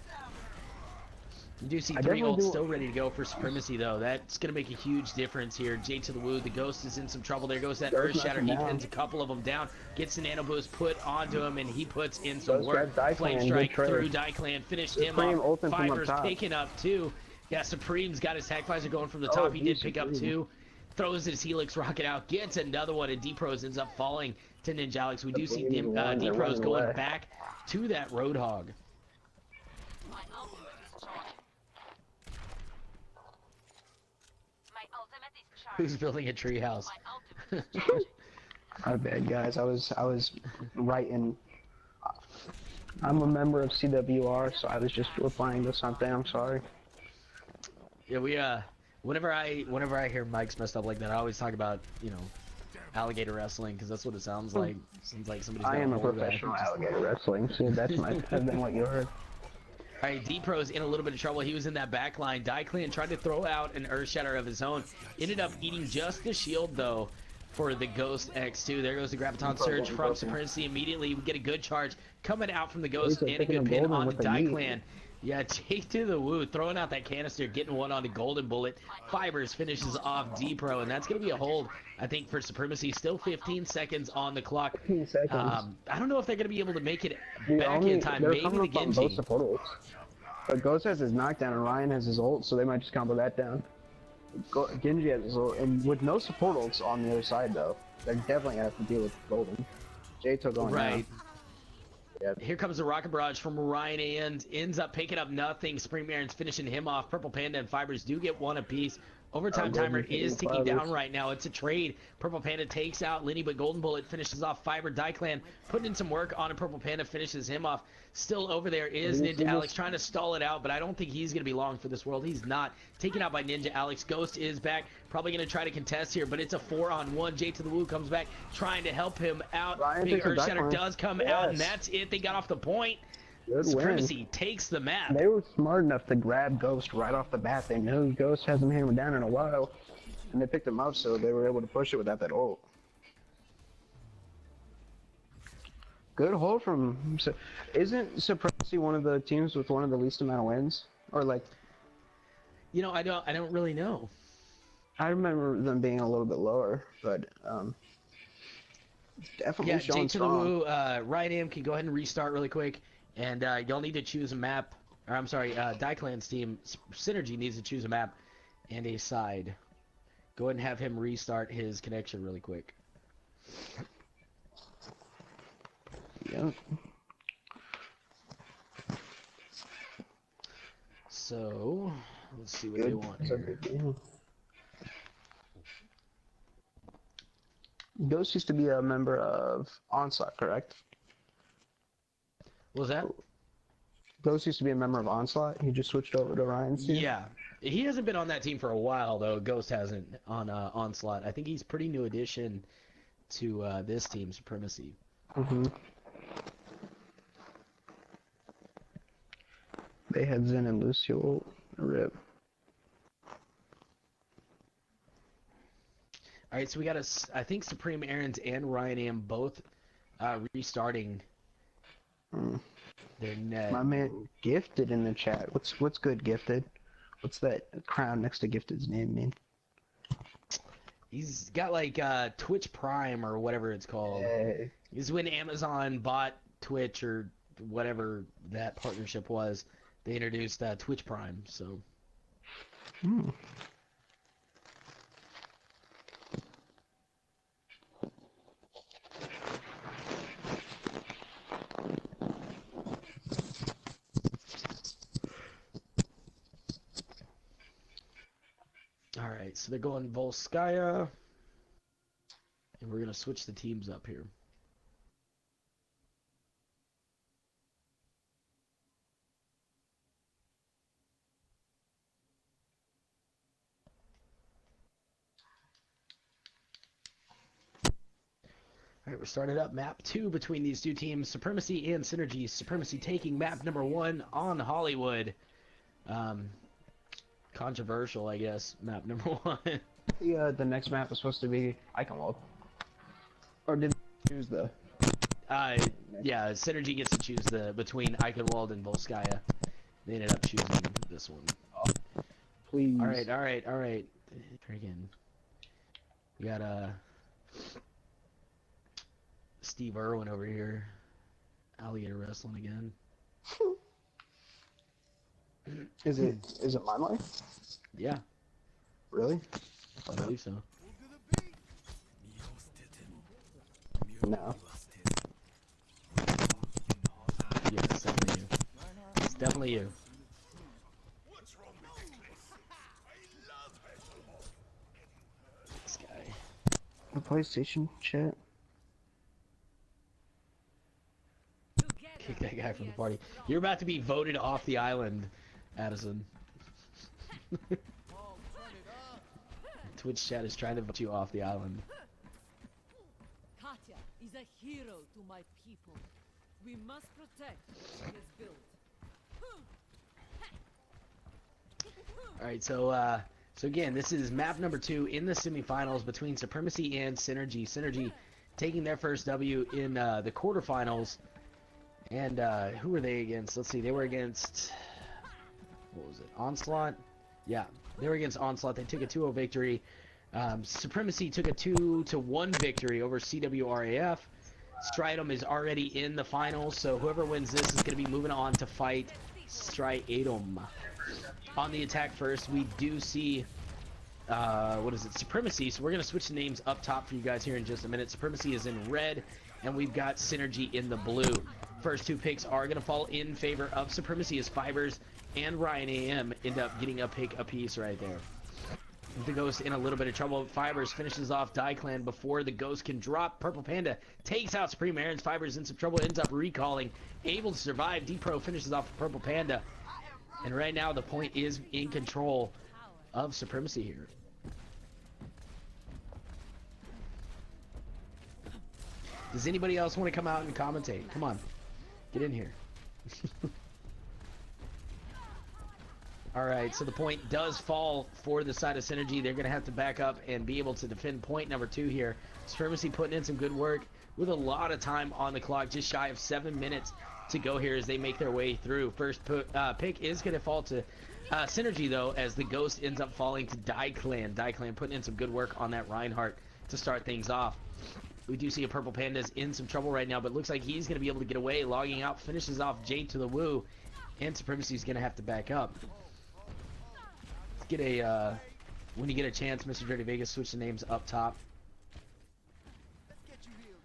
You do see I 3 definitely ults do- still ready to go for Supremacy, though. That's going to make a huge difference here. J to the Woo, the Ghost is in some trouble. There goes that Ghost Earth Shatter. knocks He him down. pins a couple of them down, gets the Nano Boost put onto him, and he puts in some Ghost work. grabs Flame Daiklan, Strike good trade. through Daiklan, finished him Supreme off. ulting from up Fiver's top. picking up 2. Yeah, Supreme's got his Tag Visor going from the Oh, top. He did geez, pick up Supreme. 2. Throws his Helix rocket out, gets another one, and D-Pros ends up falling to Ninja Alex. We do see Supreme won, they're D-Pros running going away. back to that Roadhog. My ultimate is charged. My ultimate is charged. Who's building a treehouse? My ultimate is charged. My bad, guys. I was writing. I'm a member of CWR, so I was just replying to something. I'm sorry. Yeah, we whenever I hear Mike's messed up like that, I always talk about, you know, alligator wrestling, because that's what it sounds like. Seems like somebody's I got am a hold of that. professional alligator wrestling, so that's been what you heard. Alright, D-Pro's in a little bit of trouble. He was in that back line. Daiklan tried to throw out an Earth Shatter of his own. Ended up eating just the shield, though, for the Ghost X2. There goes the Graviton Surge from Supremacy. Immediately, we get a good charge coming out from the Ghost, He's and a picking good a pin golden on with the the meat. Daiklan. Yeah, take to the Woo, throwing out that canister, getting one on the Golden Bullet. Fibers finishes off D-Pro, and that's going to be a hold, I think, for Supremacy. Still 15 seconds on the clock. 15 seconds. I don't know if they're going to be able to make it The back only- in time. they're Maybe coming the up on both Genji. support ults. But Ghost has his knockdown and Ryan has his ult, so they might just combo that down. Genji has his ult, and with no support ults on the other side, though, they're definitely going to have to deal with Golden. J-To going Right. down. Yeah. Here comes the rocket barrage from Ryan and ends up picking up nothing. Spring Marin's finishing him off. Purple Panda and Fibers do get one apiece. Overtime Golden timer taking is ticking Fibers. down right now. It's a trade. Purple Panda takes out Lenny, but Golden Bullet finishes off Fiber. Daiklan putting in some work on a Purple Panda, finishes him off. Still over there is Ninja Alex trying to stall it out, but I don't think he's going to be long for this world. He's not. Taken out by Ninja Alex. Ghost is back. Probably going to try to contest here, but it's a 4-on-1. J to the Woo comes back trying to help him out. Ryan Big takes a Earth Shatter Daiklan. does come out, and Yes. that's it. They got off the point. Good Supremacy takes the map. win. They were smart enough to grab Ghost right off the bat. They knew Ghost hasn't hammered down in a while, and they picked him up, so they were able to push it without that ult. Good hold from. Isn't Supremacy one of the teams with one of the least amount of wins? Or like, You know, I don't really know. I remember them being a little bit lower, but definitely Yeah, showing J to the strong. Woo, Ryan Am can go ahead and restart really quick, and y'all need to choose a map. Or I'm sorry, Daiklan's team, Synergy needs to choose a map and a side. Go ahead and have him restart his connection really quick. Yeah. So, let's see what they Good. want here. Yeah. Ghost used to be a member of Onslaught, correct? What was that? Ghost used to be a member of Onslaught. He just switched over to Ryan's team. Yeah. He hasn't been on that team for a while, though. Ghost hasn't on Onslaught. I think he's pretty new addition to this team, Supremacy. Mm-hmm. They had Zen and Lucio rip. All right, so we got I think Supreme Aaron's and Ryan Am both restarting their net. My man Gifted in the chat. What's good, Gifted? What's that crown next to Gifted's name mean? He's got like Twitch Prime or whatever it's called. Hey. Is when Amazon bought Twitch or whatever that partnership was. They introduced Twitch Prime, so. Hmm. All right. Alright, so they're going Volskaya. And we're going to switch the teams up here. Alright, we're starting up map 2 between these two teams, Supremacy and Synergy. Supremacy taking map number 1 on Hollywood. Controversial, I guess, map number 1. The next map was supposed to be Eichenwalde. Or did they choose the... Yeah, Synergy gets to choose between Eichenwalde and Volskaya. They ended up choosing this one. Oh, please. Alright. Friggin'. We got, Steve Irwin over here. Alligator wrestling again. Is it my life? Yeah, Really? I believe so. No. Yeah, it's definitely you. It's definitely you. This guy. The PlayStation chat? Kick that guy from the party. You're about to be voted off the island, Addison. Twitch chat is trying to vote you off the island. Katya is a hero to my people. We must protect what he has built. Alright, so again, this is map number 2 in the semifinals between Supremacy and Synergy. Synergy taking their first W in the quarterfinals. And who were they against? Let's see, they were against, what was it, Onslaught? Yeah, they were against Onslaught. They took a 2-0 victory. Supremacy took a 2-1 victory over CWRAF. Stridum is already in the finals, so whoever wins this is going to be moving on to fight Stridum. On the attack first, we do see, what is it, Supremacy. So we're going to switch the names up top for you guys here in just a minute. Supremacy is in red, and we've got Synergy in the blue. First 2 picks are going to fall in favor of Supremacy as Fibers and Ryan AM end up getting a pick apiece right there. The Ghost in a little bit of trouble. Fibers finishes off Clan before the Ghost can drop. Purple Panda takes out Supreme Aaron's. Fibers in some trouble, ends up recalling. Able to survive. D-Pro finishes off Purple Panda. And right now the point is in control of Supremacy here. Does anybody else want to come out and commentate? Come on. Get in here. Alright, so the point does fall for the side of Synergy. They're going to have to back up and be able to defend point number 2 here. Supremacy putting in some good work with a lot of time on the clock. Just shy of 7 minutes to go here as they make their way through. First pick is going to fall to Synergy, though, as the Ghost ends up falling to Clan. Clan putting in some good work on that Reinhardt to start things off. We do see a Purple Panda's in some trouble right now, but looks like he's going to be able to get away. Logging out, finishes off Jade to the Woo, and Supremacy's going to have to back up. Let's get a, when you get a chance, Mr. Dirty Vegas, switch the names up top. Let's get you healed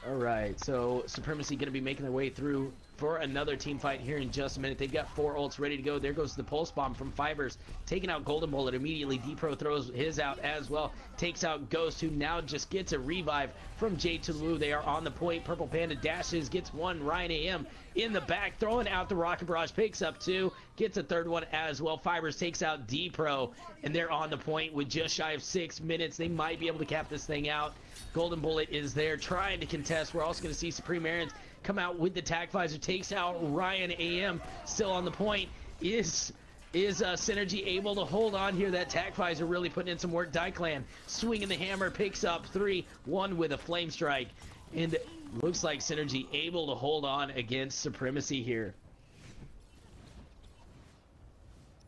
up. Alright, so Supremacy going to be making their way through for another team fight here in just a minute. They've got 4 ults ready to go. There goes the pulse bomb from Fibers, taking out Golden Bullet immediately. D-Pro throws his out as well, takes out Ghost, who now just gets a revive from Jade to the Woo. They are on the point. Purple Panda dashes, gets 1. Ryan AM in the back, throwing out the Rocket Barrage, picks up 2, gets a 3rd one as well. Fibers takes out D-Pro, and they're on the point with just shy of 6 minutes. They might be able to cap this thing out. Golden Bullet is there trying to contest. We're also going to see Supreme Aaron's come out with the tac visor, takes out Ryan AM, still on the point. Is Synergy able to hold on here? That tac visor really putting in some work. Clan swinging the hammer, picks up 3, 1 with a flame strike, and looks like Synergy able to hold on against Supremacy here.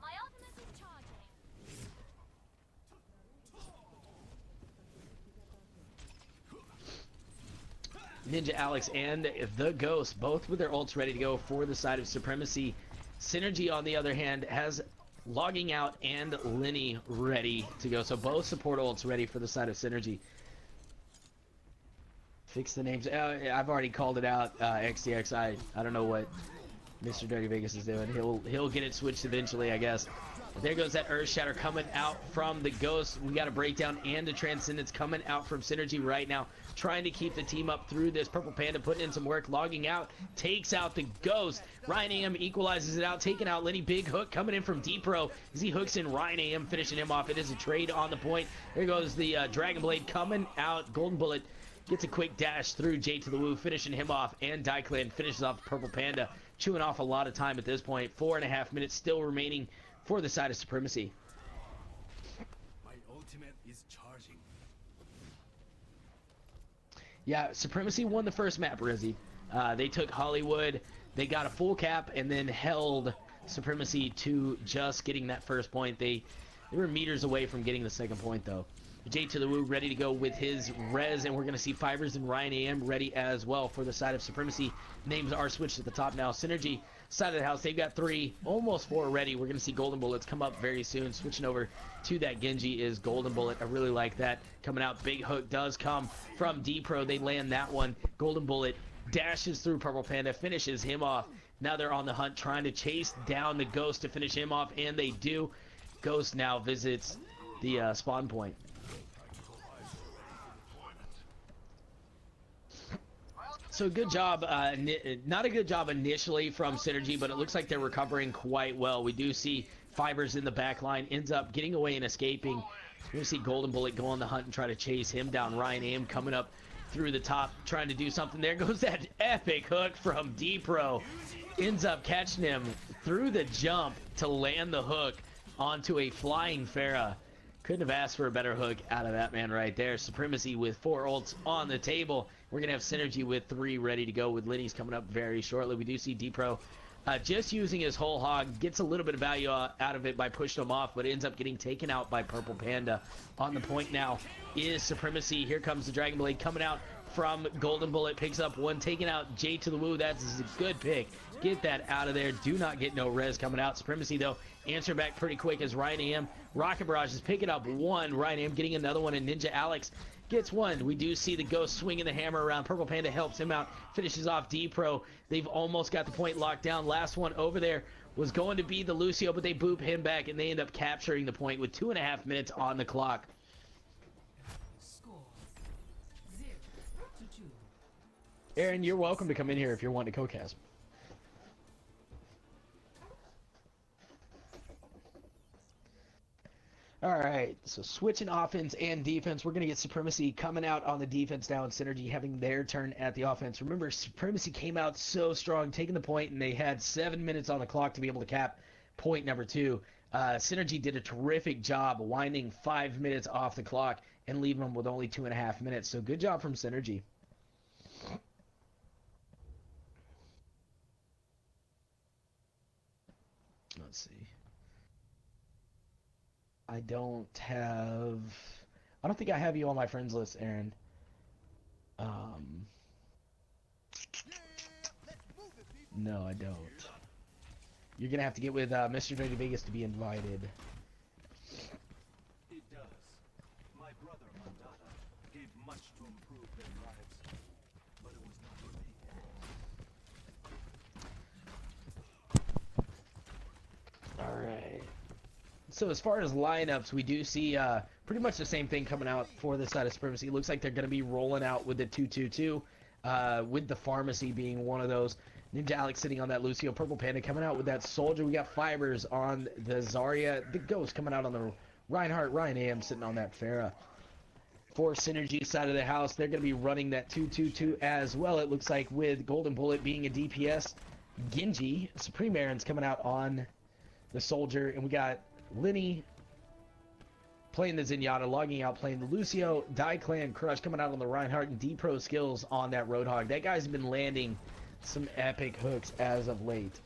My ultimate is charging. Ninja Alex and the Ghost, both with their ults ready to go for the side of Supremacy. Synergy, on the other hand, has Logging Out and Lenny ready to go. So both support ults ready for the side of Synergy. Fix the names. I've already called it out, XTX. I don't know what Mr. Dirty Vegas is doing. He'll get it switched eventually, I guess. But there goes that Earth Shatter coming out from the Ghost. We got a breakdown and a Transcendence coming out from Synergy right now, trying to keep the team up through this. Purple Panda putting in some work, logging out, takes out the Ghost. Ryan AM equalizes it out, taking out Lenny. Big hook coming in from D-Pro as he hooks in Ryan AM, finishing him off. It is a trade on the point. There goes the Dragon Blade coming out. Golden Bullet gets a quick dash through J to the Woo, finishing him off, and Daiklan finishes off Purple Panda, chewing off a lot of time at this point. 4.5 minutes still remaining for the side of Supremacy. My ultimate is charging. Yeah, Supremacy won the first map, Rizzy. They took Hollywood, they got a full cap, and then held Supremacy to just getting that first point. They were meters away from getting the second point, though. J to the Woo ready to go with his res, and we're going to see Fibers and Ryan AM ready as well for the side of Supremacy. Names are switched at the top now. Synergy, side of the house, they've got 3, almost 4 ready. We're going to see Golden Bullets come up very soon. Switching over to that Genji is Golden Bullet. I really like that. Coming out, big hook does come from D-Pro. They land that one. Golden Bullet dashes through Purple Panda, finishes him off. Now they're on the hunt, trying to chase down the Ghost to finish him off, and they do. Ghost now visits the spawn point. So good job, not a good job initially from Synergy, but it looks like they're recovering quite well. We do see Fibers in the back line, ends up getting away and escaping. We're going to see Golden Bullet go on the hunt and try to chase him down. Ryan Aim coming up through the top, trying to do something. There goes that epic hook from D-Pro. Ends up catching him through the jump to land the hook onto a flying Pharah. Couldn't have asked for a better hook out of that man right there. Supremacy with 4 ults on the table. We're going to have Synergy with 3 ready to go, with Liddy's coming up very shortly. We do see D-Pro just using his whole hog. Gets a little bit of value out of it by pushing him off, but ends up getting taken out by Purple Panda. On the point now is Supremacy. Here comes the Dragon Blade coming out from Golden Bullet. Picks up one, taking out J to the Woo. That's a good pick. Get that out of there. Do not get no res coming out. Supremacy, though, answer back pretty quick as Ryan AM. Rocket Barrage is picking up one. Ryan AM getting another one, and Ninja Alex gets one. We do see the Ghost swinging the hammer around. Purple Panda helps him out, finishes off D-Pro. They've almost got the point locked down. Last one over there was going to be the Lucio, but they boop him back, and they end up capturing the point with 2.5 minutes on the clock. Score 0-2. Aaron, you're welcome to come in here if you're wanting to co-cast. All right, so switching offense and defense, we're going to get Supremacy coming out on the defense now, and Synergy having their turn at the offense. Remember, Supremacy came out so strong, taking the point, and they had 7 minutes on the clock to be able to cap point number 2. Synergy did a terrific job winding 5 minutes off the clock and leaving them with only 2.5 minutes. So good job from Synergy. Let's see. I don't think I have you on my friends list, Aaron. No, I don't. You're gonna have to get with Mr. Dirty Vegas to be invited. It does. My brother Mandata gave much to improve their lives, but it was not for me. All right. So as far as lineups, we do see pretty much the same thing coming out for this side of Supremacy. It looks like they're going to be rolling out with the 2-2-2, with the Pharmacy being one of those. Ninja Alex sitting on that Lucio. Purple Panda coming out with that Soldier. We got Fibers on the Zarya. The Ghost coming out on the Reinhardt. Ryan AM sitting on that Pharah. For Synergy side of the house, they're going to be running that 2-2-2 as well. It looks like with Golden Bullet being a DPS. Genji, Supreme Aaron's coming out on the Soldier. And we got Lenny playing the Zenyatta, logging out, playing the Lucio. Daiklan Crush coming out on the Reinhardt, and D-Pro skills on that Roadhog. That guy's been landing some epic hooks as of late.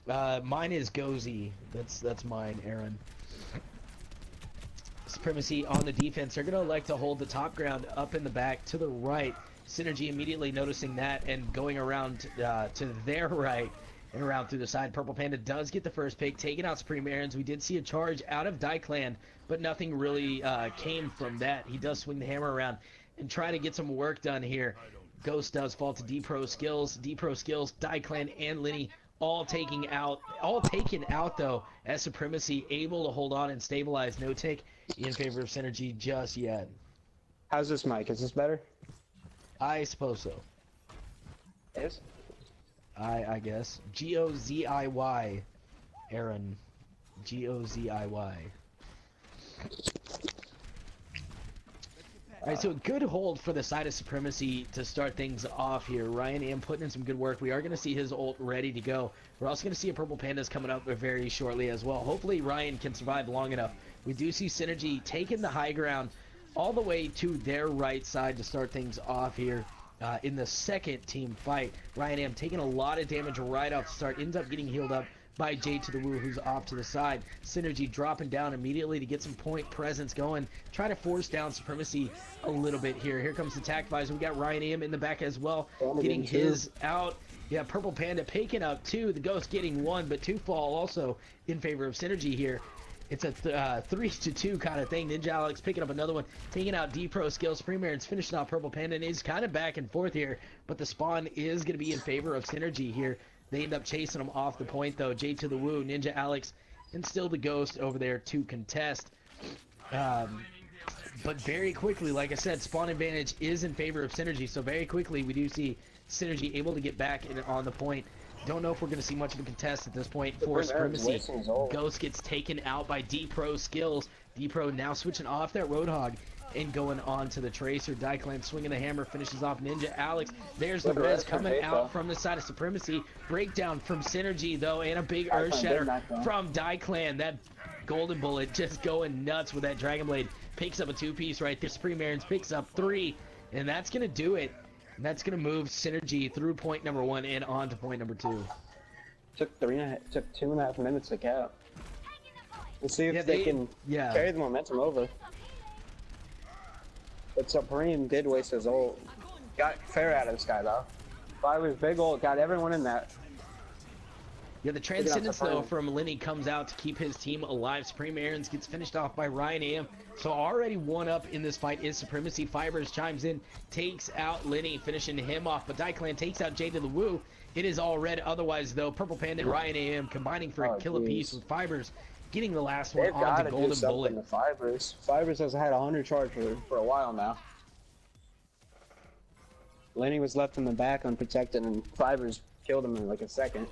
Mine is Gozy. That's mine, Aaron. Supremacy on the defense. They're going to elect to hold the top ground up in the back to the right. Synergy immediately noticing that and going around to their right and around through the side. Purple Panda does get the first pick, taking out Supreme Aaron's. We did see a charge out of Daiklan, but nothing really came from that. He does swing the hammer around and try to get some work done here. Ghost does fall to D-Pro skills. D-Pro skills, Daiklan and Lenny all taken out though, as Supremacy able to hold on and stabilize. No take in favor of Synergy just yet. How's this mic? Is this better? I suppose so. Yes. I guess. Goziy, Aaron. Goziy. Alright, so a good hold for the side of Supremacy to start things off here. Ryan Am putting in some good work. We are going to see his ult ready to go. We're also going to see a Purple Pandas coming up very shortly as well. Hopefully Ryan can survive long enough. We do see Synergy taking the high ground all the way to their right side to start things off here. In the second team fight, Ryan Am taking a lot of damage right off the start, ends up getting healed up by J to the Woo, who's off to the side. Synergy dropping down immediately to get some point presence going. Try to force down Supremacy a little bit here. Here comes the attack visor. We got Ryan Am in the back as well, getting his out. Yeah, Purple Panda picking up 2. The Ghost getting 1, but 2 fall also in favor of Synergy here. It's a 3-2 kind of thing. Ninja Alex picking up another one, taking out D-Pro skills. Supremacy's finishing off Purple Panda, and is kind of back and forth here, but the spawn is going to be in favor of Synergy here. They end up chasing him off the point, though. J to the Woo, Ninja Alex, and still the Ghost over there to contest. But very quickly, like I said, spawn advantage is in favor of Synergy, so very quickly we do see Synergy able to get back on the point. Don't know if we're going to see much of a contest at this point for Supremacy. Ghost gets taken out by D-Pro skills. D-Pro now switching off that Roadhog and going on to the Tracer. Dyclan swinging the hammer, finishes off Ninja Alex. There's the res coming out from the side of Supremacy. Breakdown from Synergy, though, and a big Earth Shatter from Dyclan. That golden bullet just going nuts with that Dragon Blade. Picks up a 2-piece right there. Supremacy picks up 3, and that's going to do it. And that's going to move Synergy through point number 1 and on to point number 2. Took 2.5 minutes to cap. Let's see if they can carry the momentum over. But Supreme did waste his ult. Got fair out of this guy though. Fiver's big ult got everyone in that. Yeah, the Transcendence though from Lenny comes out to keep his team alive. Supreme Aarons gets finished off by Ryan Am. So already one up in this fight is Supremacy. Fibers chimes in, takes out Lenny, finishing him off. But Dyclan takes out J to the Woo. It is all red otherwise though. Purple Panda and Ryan Am combining for a kill apiece with Fibers getting the last one on the golden bullet. Fibers has had 100 charge for a while now. Lenny was left in the back unprotected and Fibers killed him in like a second.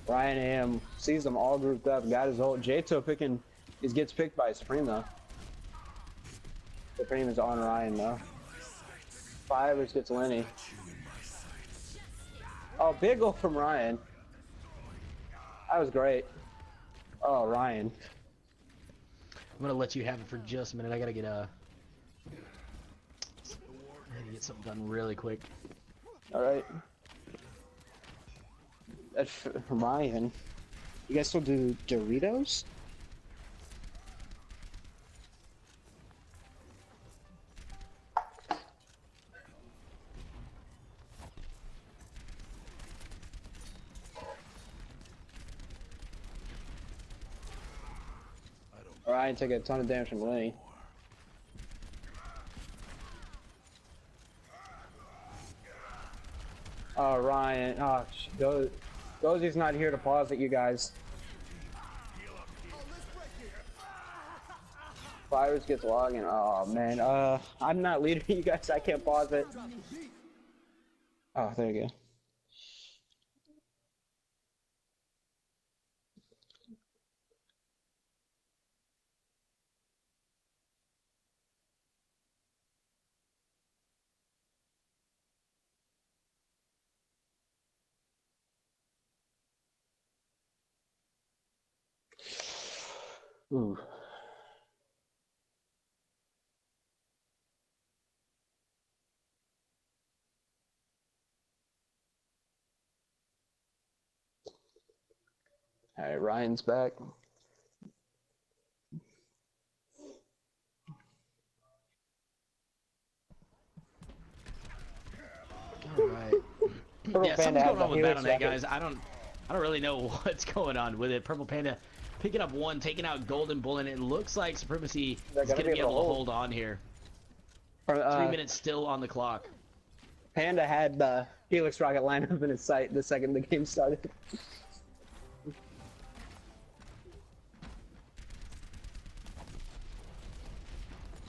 Ryan Am sees them all grouped up, got his ult. J2 gets picked by Supreme though. Supreme is on Ryan though. Fibers gets Lenny. Oh, big ult from Ryan. That was great. Oh, Ryan. I'm gonna let you have it for just a minute. I gotta get something done really quick. All right. That's Ryan. You guys still do Doritos? Ryan took a ton of damage from Lenny. Oh, Ryan. Oh, Gozy's not here to pause it, you guys. Fires gets logging. Oh, man. I'm not leading you guys. I can't pause it. Oh, there you go. Ooh. All right, Ryan's back. All right. Yeah, something's going on with that, guys. I I don't really know what's going on with it. Purple Panda picking up one, taking out Golden Bull, and it looks like Supremacy is going to be able to hold on here. 3 minutes still on the clock. Panda had the Helix Rocket lineup in his sight the second the game started.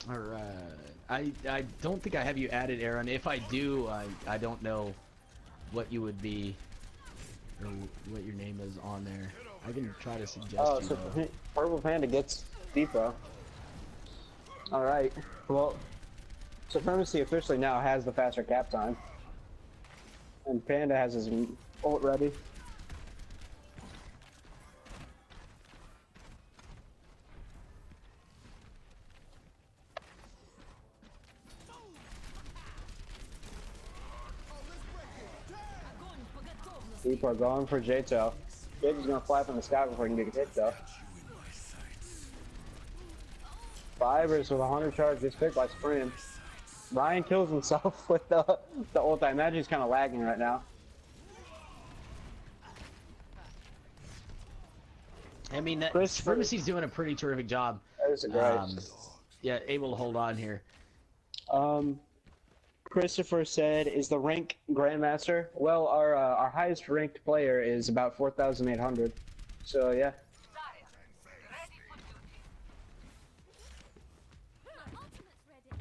All right. I don't think I have you added, Aaron. If I do, I don't know what you would be, or what your name is on there. I can try to suggest you. So Purple Panda gets Depot. All right. Well, Supremacy officially now has the faster cap time, and Panda has his ult ready. Depot going for J-Tail. Jay's gonna fly from the sky before he can get hit though. Fibers with 100 charge gets picked by Supreme. Ryan kills himself with the ult. I imagine he's kind of lagging right now. I mean, Supremacy's doing a pretty terrific job. That was great. Yeah, able to hold on here. Christopher said, "Is the rank Grandmaster?" Well, our highest ranked player is about 4,800. So yeah. Ultimate's ready.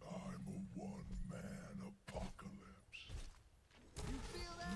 I'm a one-man apocalypse. You feel that?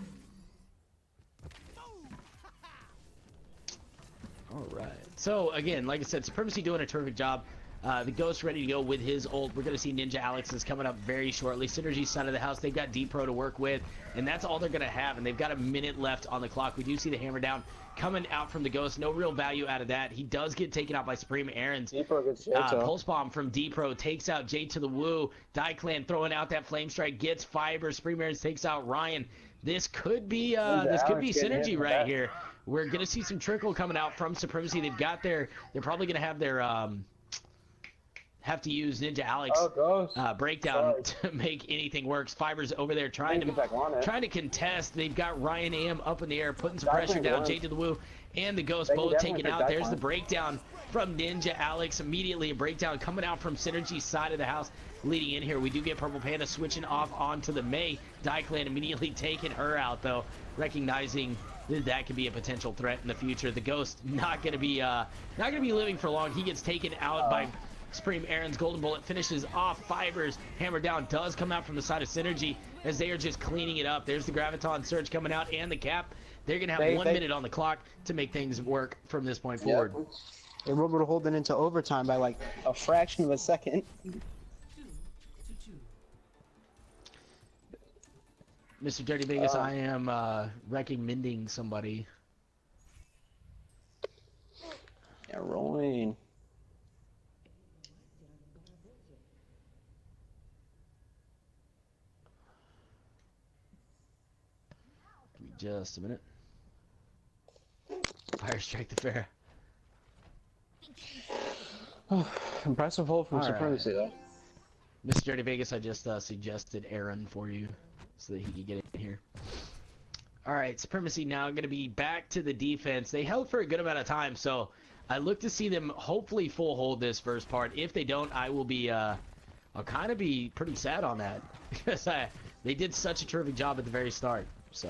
All right. So again, like I said, Supremacy doing a terrific job. The Ghost ready to go with his ult. We're going to see Ninja Alex is coming up very shortly. Synergy side of the house, they've got D-Pro to work with, and that's all they're going to have, and they've got a minute left on the clock. We do see the hammer down coming out from the Ghost. No real value out of that. He does get taken out by Supreme Aaron's. D-Pro gets Pulse Bomb from D-Pro takes out J to the Woo. Clan throwing out that Flame Strike, gets Fiber. Supreme Aaron's takes out Ryan. This could be synergy right here. We're going to see some trickle coming out from Supremacy. They've got they're probably going to have their, have to use Ninja Alex breakdown to make anything work. Fiber's over there trying to contest. They've got Ryan Am up in the air, putting some pressure down. J to the Woo and the Ghost both taken out. There's the breakdown from Ninja Alex. Immediately a breakdown coming out from Synergy's side of the house. Leading in here, we do get Purple Panda switching off onto the Mei. Clan immediately taking her out though, recognizing that could be a potential threat in the future. The Ghost not gonna be living for long. He gets taken out by Supreme Aaron's Golden Bullet, finishes off Fibers. Hammer down does come out from the side of Synergy as they are just cleaning it up. There's the Graviton Surge coming out and the cap. They're gonna have 1 minute on the clock to make things work from this point forward. They were able to hold it into overtime by like a fraction of a second. Mr. Dirty Vegas, I am recommending somebody. Yeah, rolling. Give me just a minute. Fire Strike the Fair. Impressive hold from Supremacy though. Mr. Dirty Vegas, I just suggested Aaron for you so that he could get in here. All right, Supremacy now going to be back to the defense. They held for a good amount of time, so I look to see them hopefully full hold this first part. If they don't, I will be, I'll kind of be pretty sad on that because they did such a terrific job at the very start. So.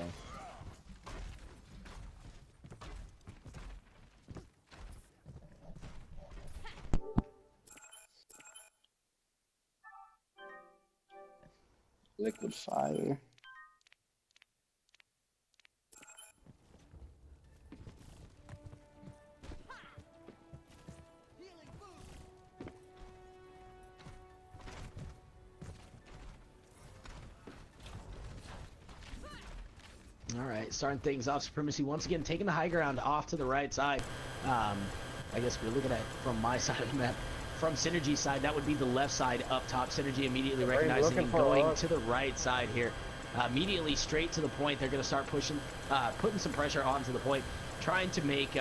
Liquid fire. All right, starting things off. Supremacy once again taking the high ground off to the right side. I guess we're looking at from my side of the map. From Synergy's side, that would be the left side up top. Synergy immediately recognizing and going to the right side here. Immediately straight to the point. They're going to start pushing, putting some pressure onto the point, trying to make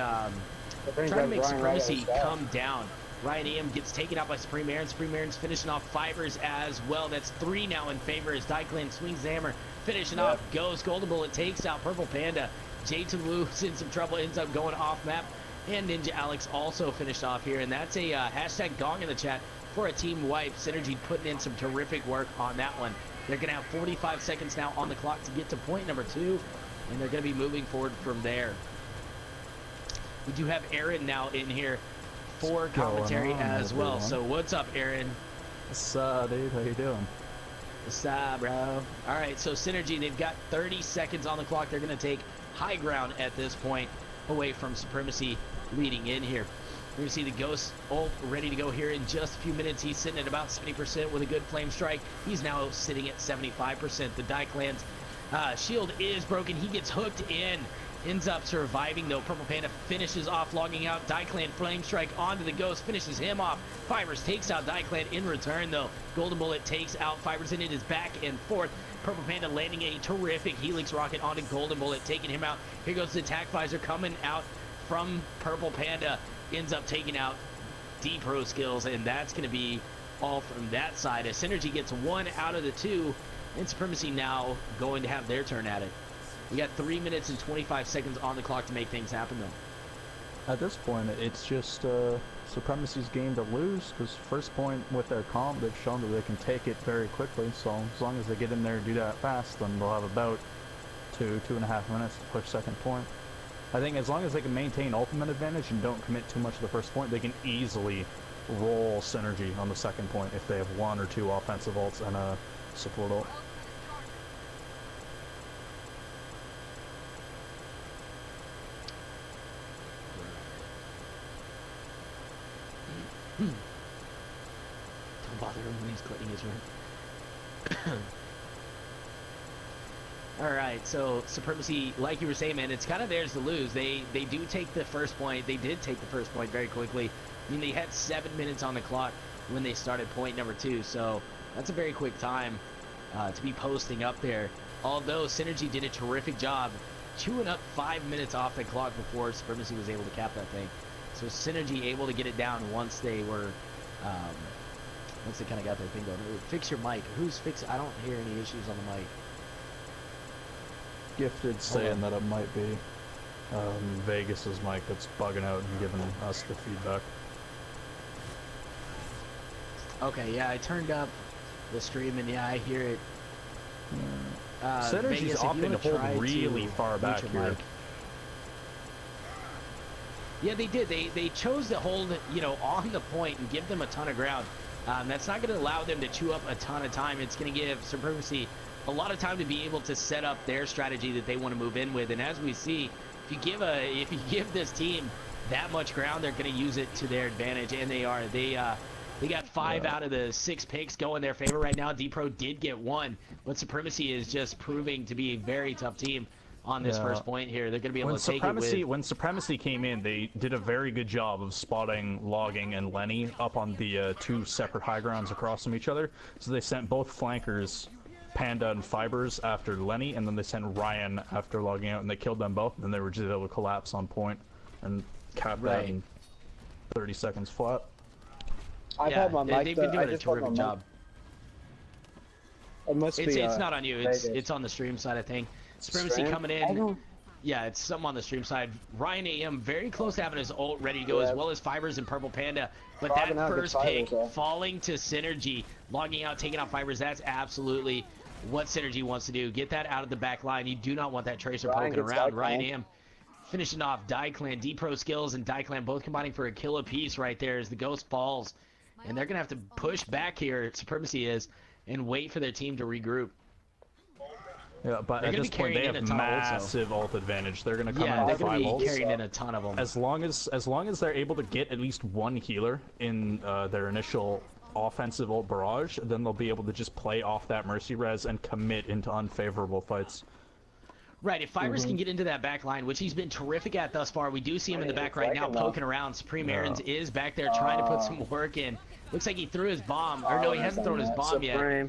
Supremacy come down. Ryan AM gets taken out by Supreme Aaron. Supreme Aaron's finishing off Fibers as well. That's 3 now in favor as Dyclan swings the hammer. Finishing off Ghost. Golden Bullet takes out Purple Panda. Jayton Wu's in some trouble, ends up going off map. And Ninja Alex also finished off here. And that's a hashtag gong in the chat for a team wipe. Synergy putting in some terrific work on that one. They're going to have 45 seconds now on the clock to get to point number 2. And they're going to be moving forward from there. We do have Aaron now in here for commentary as well. So what's up, Aaron? What's up, dude? How you doing? What's up, bro? All right, so Synergy, they've got 30 seconds on the clock. They're going to take high ground at this point away from Supremacy leading in here. We're going to see the Ghost ult ready to go here in just a few minutes. He's sitting at about 70% with a good flame strike. He's now sitting at 75%. The Dyclan's shield is broken. He gets hooked in. Ends up surviving, though. Purple Panda finishes off, logging out. Dyclan Flame Strike onto the Ghost, finishes him off. Fibers takes out Dyclan in return, though. Golden Bullet takes out Fibers, and it is back and forth. Purple Panda landing a terrific Helix Rocket onto Golden Bullet, taking him out. Here goes the attack visor coming out from Purple Panda. Ends up taking out D-Pro Skills, and that's going to be all from that side. As Synergy gets 1 out of the 2, and Supremacy now going to have their turn at it. We got 3 minutes and 25 seconds on the clock to make things happen, though. At this point, it's just Supremacy's game to lose, because first point with their comp, they've shown that they can take it very quickly, so as long as they get in there and do that fast, then they'll have about 2.5 minutes to push second point. I think as long as they can maintain ultimate advantage and don't commit too much to the first point, they can easily roll Synergy on the second point if they have 1 or 2 offensive ults and a support ult. Don't bother him when he's cutting his run. Alright, so Supremacy, like you were saying, man, it's kind of theirs to lose. They do take the first point. They did take the first point very quickly. I mean, they had 7 minutes on the clock when they started point number 2, so that's a very quick time to be posting up there. Although Synergy did a terrific job chewing up 5 minutes off the clock before Supremacy was able to cap that thing. So Synergy able to get it down once they were, once they kind of got their thing going. Ooh, fix your mic. Who's fixing? I don't hear any issues on the mic. Gifted saying that it might be Vegas's mic that's bugging out and giving us the feedback. Okay, yeah, I turned up the stream and yeah, I hear it. Synergy's Vegas, opting to hold really far back here. Mic. Yeah, they did. They chose to hold, you know, on the point and give them a ton of ground. That's not going to allow them to chew up a ton of time. It's going to give Supremacy a lot of time to be able to set up their strategy that they want to move in with. And as we see, if you give this team that much ground, they're going to use it to their advantage, and they are. They got 5 out of the 6 picks going their favor right now. D-Pro did get 1, but Supremacy is just proving to be a very tough team on this first point here. They're going to be able to take it with... When Supremacy came in, they did a very good job of spotting Logging and Lenny up on the 2 separate high grounds across from each other. So they sent both flankers, Panda and Fibers, after Lenny, and then they sent Ryan after logging out, and they killed them both, and they were just able to collapse on point and cap that in 30 seconds flat. I've had my mic. They've been doing a terrific job. It must be. It's not on you. It's on the stream side, I think. Supremacy coming in. Yeah, it's something on the stream side. Ryan AM very close to having his ult ready to go, as well as Fibers and Purple Panda. But that first pick falling to Synergy, logging out, taking out Fibers, that's absolutely what Synergy wants to do. Get that out of the back line. You do not want that Tracer poking around. Ryan AM finishing off Dyclan, D-Pro Skills, and Dyclan both combining for a kill apiece right there as the Ghost falls. And they're going to have to push back here, Supremacy is, and wait for their team to regroup. Yeah, but at this point they have massive ult advantage. They're going to come in with 5 ults. Carrying in a ton of them. As long as they're able to get at least 1 healer in their initial offensive ult barrage, then they'll be able to just play off that mercy res and commit into unfavorable fights. Right, if Fibers can get into that back line, which he's been terrific at thus far, we do see him in the back right now poking around. Supreme Aaron's is back there trying to put some work in. Looks like he threw his bomb. Or no, he hasn't thrown his bomb yet.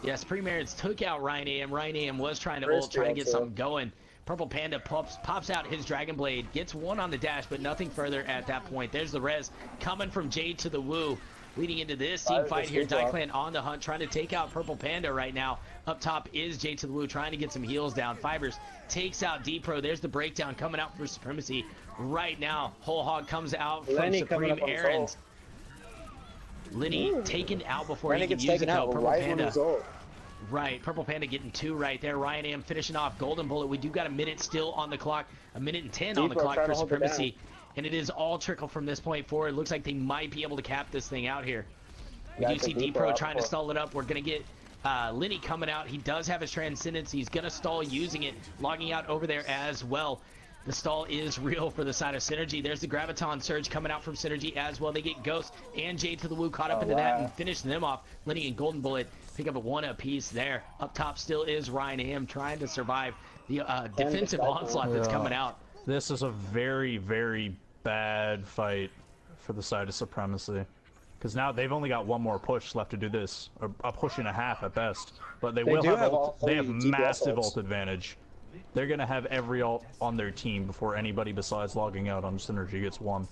Yeah, Supreme Aaron's took out Ryan AM. Ryan AM was trying to ult, trying to get something going. Purple Panda pops out his Dragon Blade, gets one on the dash, but nothing further at that point. There's the res coming from Jade to the Woo. Leading into this team fight here, Clan on the hunt, trying to take out Purple Panda right now. Up top is Jade to the Woo, trying to get some heals down. Fibers takes out D-Pro. There's the breakdown coming out for Supremacy right now. Whole Hog comes out from Lenny Supreme Aaron's. Lenny taken out before Lenny he can gets use it taken though. out Purple right Panda. when he's old. Right, Purple Panda getting 2 right there. Ryan Am finishing off Golden Bullet. We do got a minute still on the clock, a minute and 10 on the clock for Supremacy, and it is all trickle from this point forward. It looks like they might be able to cap this thing out here. We do see D-Pro trying to stall it up. We're going to get Lenny coming out. He does have his Transcendence. He's going to stall using it, logging out over there as well. The stall is real for the side of Synergy. There's the Graviton Surge coming out from Synergy as well. They get Ghost and Jade to the Woo caught up into that and finish them off. Lenny and Golden Bullet pick up a 1 apiece there. Up top still is Ryan Am trying to survive the defensive onslaught that's coming out. This is a very, very bad fight for the side of Supremacy. Because now they've only got 1 more push left to do this, or a push and a half at best. But they will have they have massive ult advantage. They're gonna have every ult on their team before anybody besides logging out on Synergy gets 1.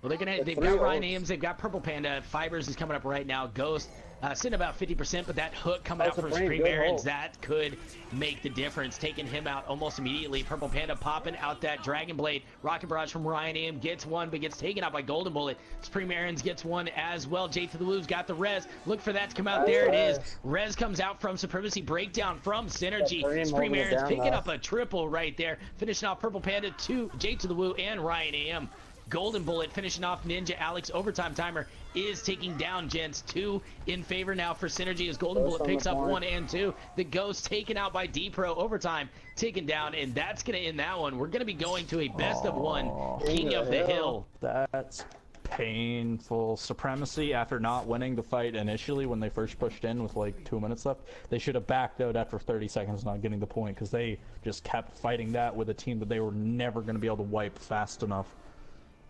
Well, they've got Ryan Ames, they've got Purple Panda, Fibers is coming up right now, Ghost sitting about 50%, but that hook coming out from Supreme Aaron's, that could make the difference, taking him out almost immediately. Purple Panda popping out that Dragon Blade. Rocket Barrage from Ryan Am gets 1, but gets taken out by Golden Bullet. Supreme Aaron's gets 1 as well. Jade to the Woo's got the res. Look for that to come out. There it is. Res comes out from Supremacy. Breakdown from Synergy. Supreme Aaron's picking up a triple right there. Finishing off Purple Panda, Jade to the Woo, and Ryan Am. Golden Bullet finishing off Ninja. Alex overtime timer is taking down Gents. 2 in favor now for Synergy as Golden Bullet picks up 1 and 2. The Ghost taken out by D-Pro. Overtime taken down, and that's going to end that one. We're going to be going to a best of 1 King of the Hill. That's painful. Supremacy, after not winning the fight initially when they first pushed in with like 2 minutes left, they should have backed out after 30 seconds not getting the point, because they just kept fighting that with a team that they were never going to be able to wipe fast enough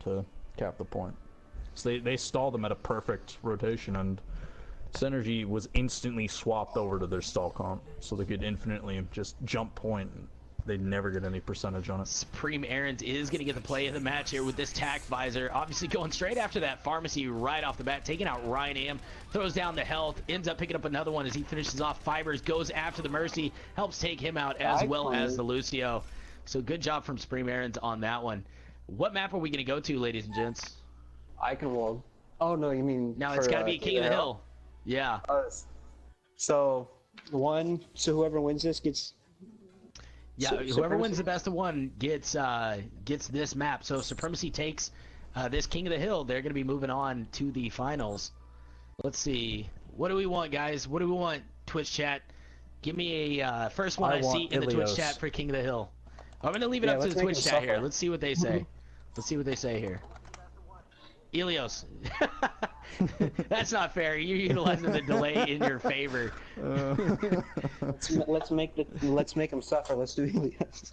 to cap the point. So they stalled them at a perfect rotation, and Synergy was instantly swapped over to their stall comp, so they could infinitely just jump point. They'd never get any percentage on it. Supreme Aaron's is going to get the play of the match here with this tack visor. Obviously going straight after that Pharmacy right off the bat, taking out Ryan Am, throws down the health, ends up picking up another one as he finishes off Fibers, goes after the Mercy, helps take him out as well as the Lucio. So good job from Supreme Aaron's on that one. What map are we going to go to, ladies and gents? Eichenwalde. Oh, no, you mean... No, it's got to be King of the Hill. Yeah. So whoever wins this gets... Yeah, whoever wins the best of 1 gets this map. So Supremacy takes this King of the Hill. They're going to be moving on to the finals. Let's see. What do we want, guys? What do we want, Twitch chat? Give me a first one I see in the Twitch chat for King of the Hill. I'm going to leave it up to the Twitch chat here. Let's see what they say. Let's see what they say here. Ilios. That's not fair. You're utilizing the delay in your favor. Let's make them suffer. Let's do Ilios.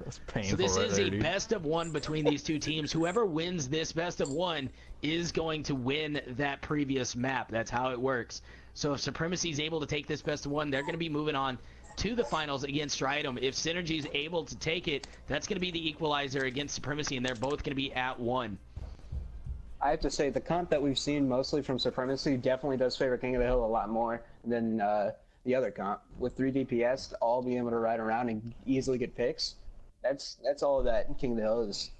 That's painful. So this is a best of 1 between these 2 teams. Whoever wins this best of 1 is going to win that previous map. That's how it works. So if Supremacy is able to take this best of 1, they're going to be moving on to the finals against Stridum. If Synergy is able to take it, that's going to be the equalizer against Supremacy, and they're both going to be at 1. I have to say, the comp that we've seen mostly from Supremacy definitely does favor King of the Hill a lot more than the other comp. With 3 DPS, to all be able to ride around and easily get picks, that's all that King of the Hill is.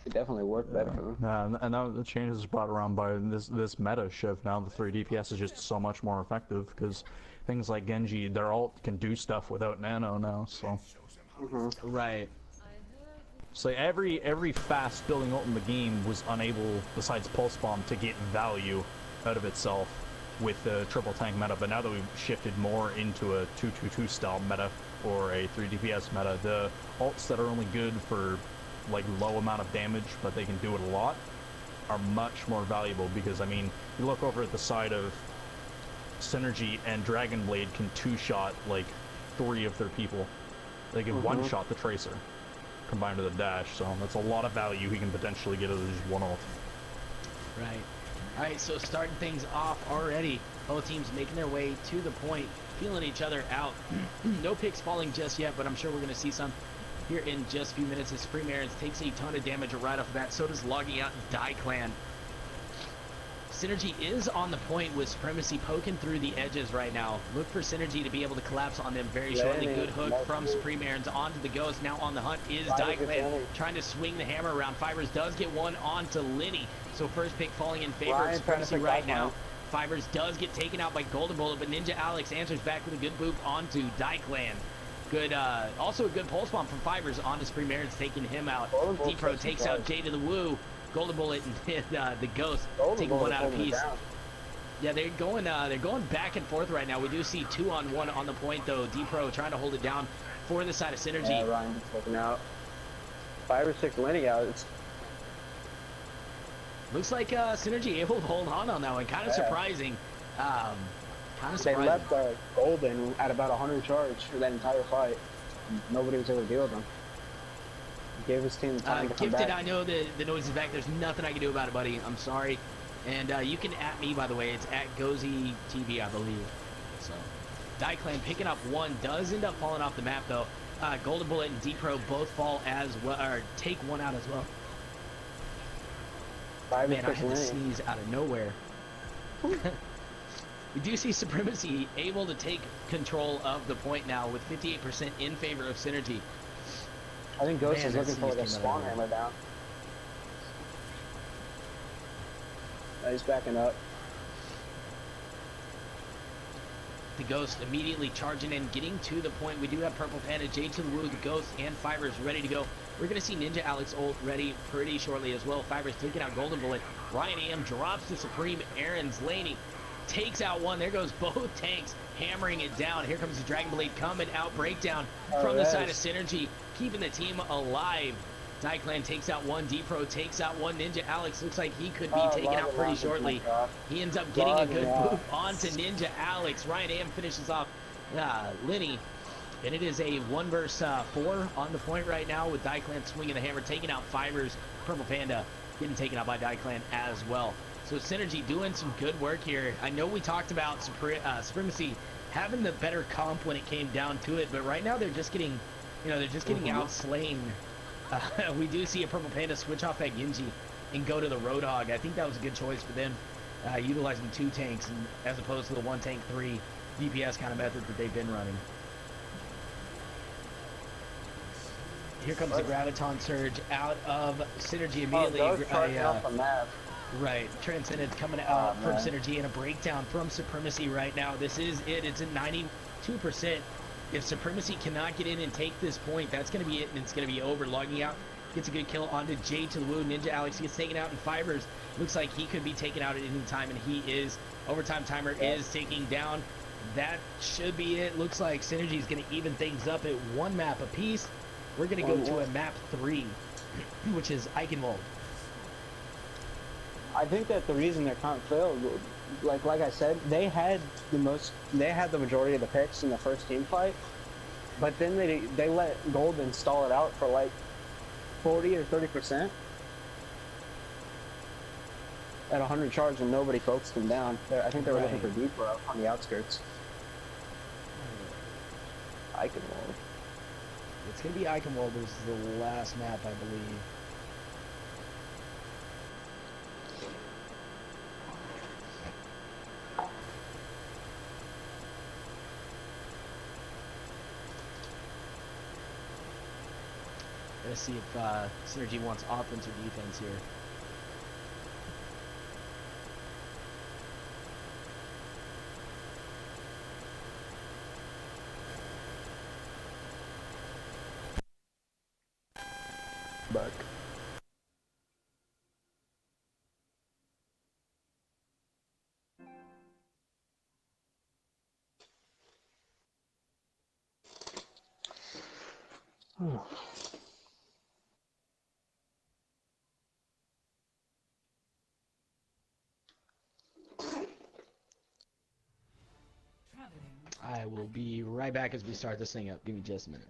It definitely worked better for them. Yeah, and now the changes is brought around by this meta shift. Now the 3 DPS is just so much more effective, because things like Genji, their ult can do stuff without nano now, so. Right. So every fast building ult in the game was unable, besides Pulse Bomb, to get value out of itself with the triple tank meta, but now that we've shifted more into a 2-2-2 style meta, or a 3 DPS meta, the ults that are only good for like low amount of damage, but they can do it a lot, are much more valuable, because I mean, you look over at the side of Synergy, and Dragon Blade can 2-shot like 3 of their people. They can 1-shot the Tracer combined with a dash, so that's a lot of value he can potentially get out of just 1 ult. Right. Alright, so starting things off already. Both teams making their way to the point, feeling each other out. No picks falling just yet, but I'm sure we're going to see some here in just a few minutes as Supreme Aaron's takes a ton of damage right off the bat. So does logging out Die Clan. Synergy is on the point with Supremacy poking through the edges right now. Look for Synergy to be able to collapse on them very shortly. Good hook from Supreme Aaron's onto the Ghost. Now on the hunt is Die Clan trying to swing the hammer around. Fibers does get one onto Linny. So first pick falling in favor of Supremacy right now. Fibers does get taken out by Golden Bullet, but Ninja Alex answers back with a good boop onto Die Clan. Good, also a good pulse bomb from Fibers onto Supreme Aaron's, taking him out. D-Pro takes out Jay to the Woo. Golden Bullet and the Ghost taking one out apiece. Yeah, they're going back and forth right now. We do see 2-on-1 on the point though. D-Pro trying to hold it down for the side of Synergy. Yeah, Ryan taking out 5 or 6 Lenny out. Looks like Synergy able to hold on that one. Kind of surprising. They left Golden at about 100 charge for that entire fight. Nobody was able to deal with them. Gave his team time to come Gifted, back. I know the noise is back. There's nothing I can do about it, buddy. I'm sorry. And you can at me, by the way. It's at Gozy TV, I believe. So, Die Clan picking up one. Does end up falling off the map, though. Golden Bullet and D-Pro both fall as well, or take one out as well. Man, I had to sneeze out of nowhere. We do see Supremacy able to take control of the point now with 58% in favor of Synergy. I think Ghost is looking for the spawn hammer down. He's backing up. The Ghost immediately charging in, getting to the point. We do have Purple Panda, J to the Woo, the Ghost, and Fibers ready to go. We're going to see Ninja Alex ult ready pretty shortly as well. Fibers taking out Golden Bullet. Ryan AM drops to Supreme Aaron's Laney. Takes out one. There goes both tanks, hammering it down. Here comes the Dragon Blade coming out. Breakdown from the side of Synergy, keeping the team alive. Die Clan takes out one. D-Pro takes out one. Ninja Alex looks like he could be taken out pretty shortly. He ends up getting a good move onto Ninja Alex. Ryan AM finishes off Linny. And it is a 1 versus 4 on the point right now with Die Clan swinging the hammer, taking out Fibers. Purple Panda getting taken out by Die Clan as well. So Synergy doing some good work here. I know we talked about Supremacy having the better comp when it came down to it, but right now they're just getting, outslain. We do see a Purple Panda switch off that Genji and go to the Roadhog. I think that was a good choice for them, utilizing 2 tanks as opposed to the 1 tank 3 DPS kind of method that they've been running. Here comes the Graviton Surge out of Synergy immediately. Right, Transcendent coming out from Synergy and a breakdown from Supremacy right now. This is it. It's at 92%. If Supremacy cannot get in and take this point, that's going to be it, and it's going to be over. Logging out, gets a good kill onto J to the Woo. Ninja Alex gets taken out, and Fibers looks like he could be taken out at any time, and he is. Overtime timer is ticking down. That should be it. Looks like Synergy is going to even things up at 1 map apiece. We're going to go to a map 3, which is Eichenwalde. I think that the reason their comp failed, like I said, they had the majority of the picks in the first team fight, but then they let Golden stall it out for like 40 or 30% at 100 charge, and nobody focused them down. I think they were looking for D-Pro on the outskirts. Eichenwalde. It's going to be Eichenwalde. This is the last map, I believe. Let's see if Synergy wants offense or defense here. Back. I will be right back as we start this thing up. Give me just a minute.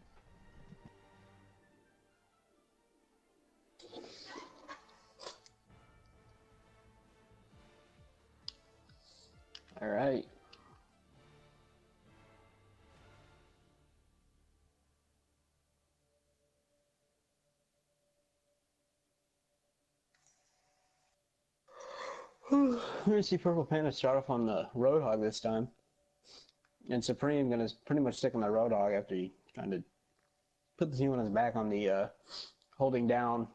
All right. We're gonna see Purple Panda start off on the Roadhog this time, and Supreme gonna pretty much stick on the Roadhog after he kind of put the team on his back on the holding down.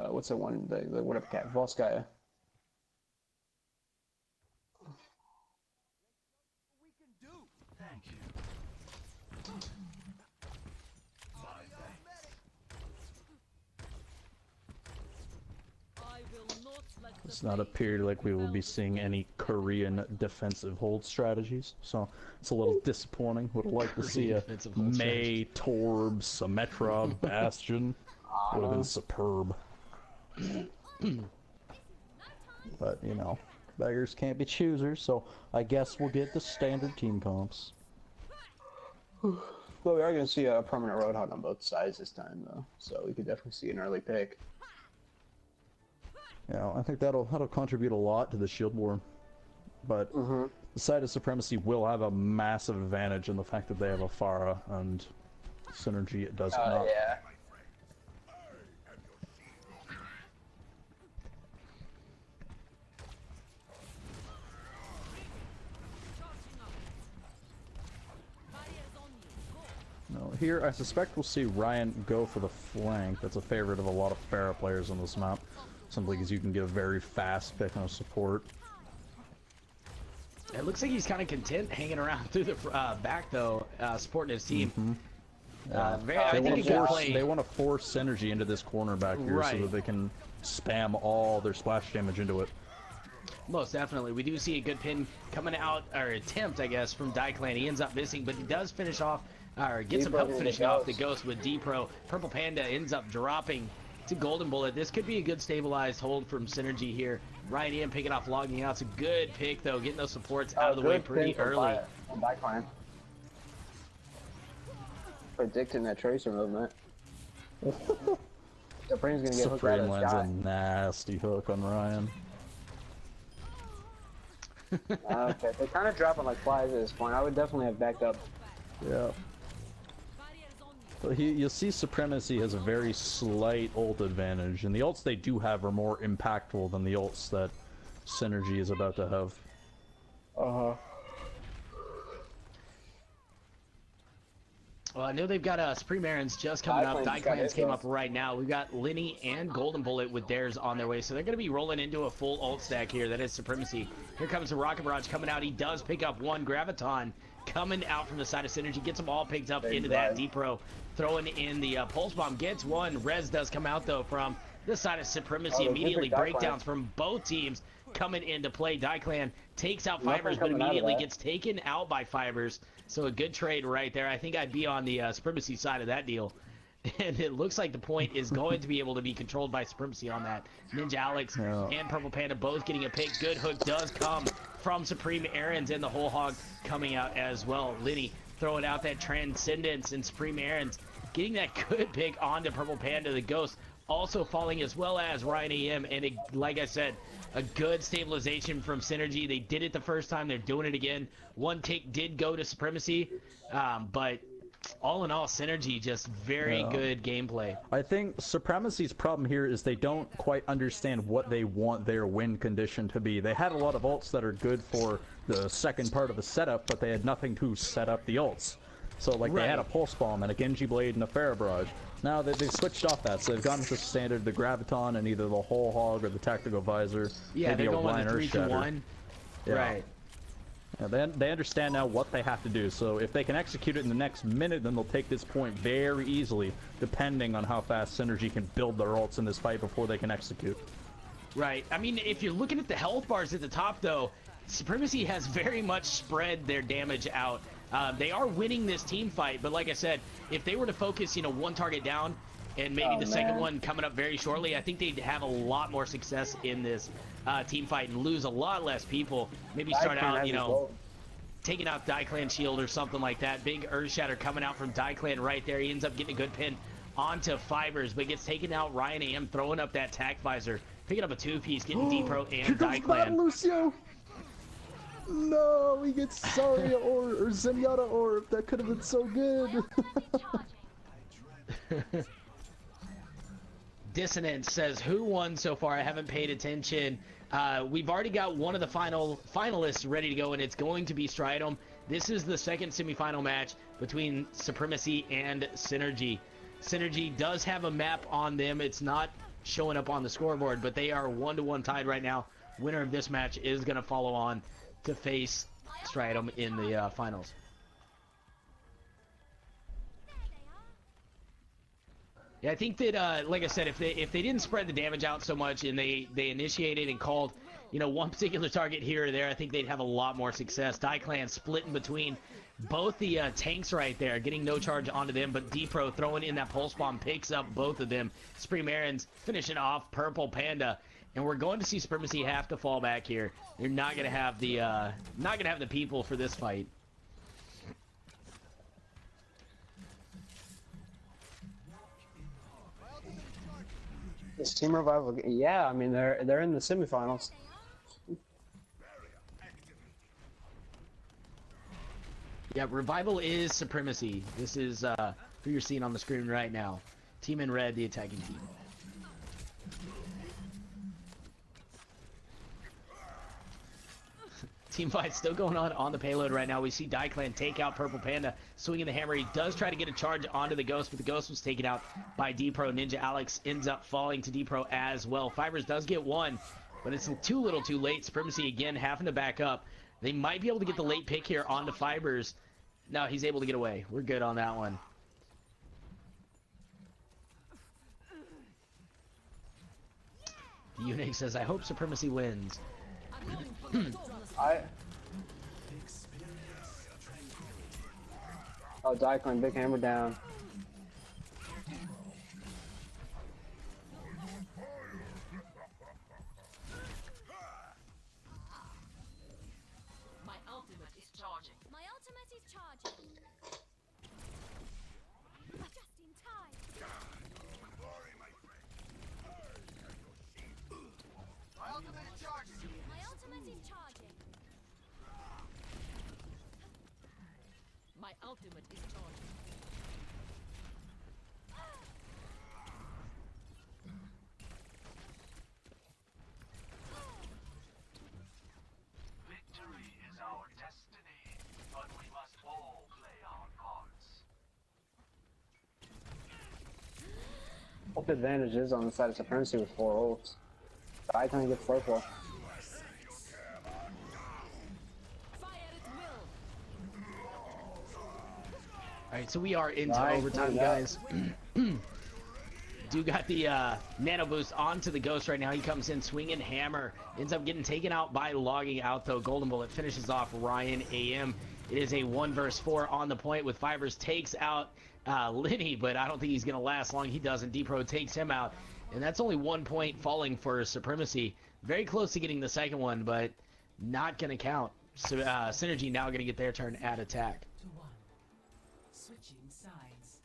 What's the one? The what-up cat? Volskaya. Thank you. I will not let the Does not appear like we will be seeing any Korean defensive hold strategies, so it's a little disappointing. Would have liked to see a defensive hold May, Torb, Symmetra, Bastion. Would have been superb. But, you know, beggars can't be choosers, so I guess we'll get the standard team comps. Well, we are going to see a permanent Roadhog on both sides this time, though, so we could definitely see an early pick. Yeah, I think that'll contribute a lot to the shield war. But the side of Supremacy will have a massive advantage in the fact that they have a Pharah, and Synergy does not. Yeah. No, here I suspect we'll see Ryan go for the flank. That's a favorite of a lot of Pharah players on this map, simply because you can get a very fast pick on support. It looks like he's kind of content hanging around through the back though, supporting his team. I think a good play. They want to force Synergy into this corner back here so that they can spam all their splash damage into it. Most definitely. We do see a good pin coming out, or attempt, I guess, from Clan. He ends up missing, but he does finish off, or get some help finishing off the Ghost with D-Pro. Purple Panda ends up dropping to Golden Bullet. This could be a good stabilized hold from Synergy here. Ryan Ian picking off logging out. It's a good pick, though, getting those supports out of the way pretty early. Clan. Predicting that Tracer movement. Supreme's going to get hooked out of the lands sky. a nasty hook on Ryan. Okay, they're kind of dropping like flies at this point. I would definitely have backed up. Yeah. But you'll see Supremacy has a very slight ult advantage, and the ults they do have are more impactful than the ults that Synergy is about to have. Well, I know they've got Supreme Aaron's just coming up. Clans came up right now. We've got Linny and Golden Bullet with theirs on their way. So they're going to be rolling into a full ult stack here. That is Supremacy. Here comes the Rocket Barrage coming out. He does pick up one Graviton coming out from the side of Synergy. Gets them all picked up into that. D-Pro throwing in the Pulse Bomb. Gets one. Rez does come out, though, from the side of Supremacy. Immediately breakdowns from both teams coming into play. Clan takes out Fibers, but immediately gets taken out by Fibers. So a good trade right there. I think I'd be on the Supremacy side of that deal. And it looks like the point is going to be able to be controlled by Supremacy on that. Ninja Alex and Purple Panda both getting a pick. Good hook does come from Supreme Aaron's, and the whole hog coming out as well. Liddy throwing out that Transcendence, and Supreme Aaron's getting that good pick onto Purple Panda. The Ghost also falling, as well as Ryan AM. And it, like I said, a good stabilization from Synergy. They did it the first time. They're doing it again. One tick did go to Supremacy, but all in all, Synergy just very good gameplay. I think Supremacy's problem here is they don't quite understand what they want their win condition to be. They had a lot of ults that are good for the second part of the setup, but they had nothing to set up the ults. So, like, they had a Pulse Bomb and a Genji Blade and a Pharah Barrage. Now they've switched off that, so they've gone to standard, the Graviton, and either the Whole Hog or the Tactical Visor. Yeah, maybe they're going with the 3-2-1. Yeah. Right. Yeah, they understand now what they have to do, so if they can execute it in the next minute, then they'll take this point very easily, depending on how fast Synergy can build their ults in this fight before they can execute. Right. I mean, if you're looking at the health bars at the top, though, Supremacy has very much spread their damage out. They are winning this team fight, but like I said, if they were to focus, one target down and maybe the second one coming up very shortly, I think they'd have a lot more success in this team fight and lose a lot less people. Maybe start out, taking out Clan Shield or something like that. Big Earth Shatter coming out from Clan right there. He ends up getting a good pin onto Fibers, but gets taken out. Ryan AM throwing up that tack visor, picking up a two-piece, getting D-Pro and Dyclan. Lucio! No, he gets Saria or Zenyatta Orb. That could have been so good. Dissonance says, who won so far? I haven't paid attention. We've already got one of the finalists ready to go, and it's going to be Stridum. This is the second semifinal match between Supremacy and Synergy. Synergy does have a map on them. It's not showing up on the scoreboard, but they are 1-1 tied right now. Winner of this match is going to follow on to face Stridum in the finals. Yeah, I think that, like I said, if they didn't spread the damage out so much and they initiated and called, you know, one particular target here or there, I think they'd have a lot more success. Dyclan splitting between both the tanks right there, getting no charge onto them, but D-Pro throwing in that pulse bomb picks up both of them. Supremacy finishing off Purple Panda, and we're going to see Supremacy have to fall back here. They're not gonna have the people for this fight. This Team Revival, yeah, I mean they're in the semifinals. Yeah, Revival is Supremacy. This is who you're seeing on the screen right now. Team in red, the attacking team. Team fight still going on the payload right now. We see Dyclan take out Purple Panda, swinging the hammer. He does try to get a charge onto the Ghost, but the Ghost was taken out by D-Pro. Ninja Alex ends up falling to D-Pro as well. Fibers does get one, but it's too little too late. Supremacy again having to back up. They might be able to get the late pick here onto Fibers. No, he's able to get away. We're good on that one. The Eunuch says, I hope Supremacy wins. Oh, Dyclan, big hammer down. My ultimate is charging. My ultimate is charging. Just in time. My ultimate is charging. My ultimate is charging. My ultimate is charging. Victory is our destiny, but we must all play our parts. Ult advantage is on the side of Supremacy with 4 ults. Dyclan gets floor. Fire at will. Alright, so we are into Nice, overtime, yeah. guys. Do got the nano boost onto the Ghost right now. He comes in swinging hammer. Ends up getting taken out by logging out, though. Golden Bullet finishes off Ryan AM. It is a 1 versus 4 on the point with Fibers takes out Lenny, but I don't think he's going to last long. He doesn't. D-Pro takes him out. And that's only 1 point falling for Supremacy. Very close to getting the second one, but not going to count. So, Synergy now going to get their turn at attack. Switching sides.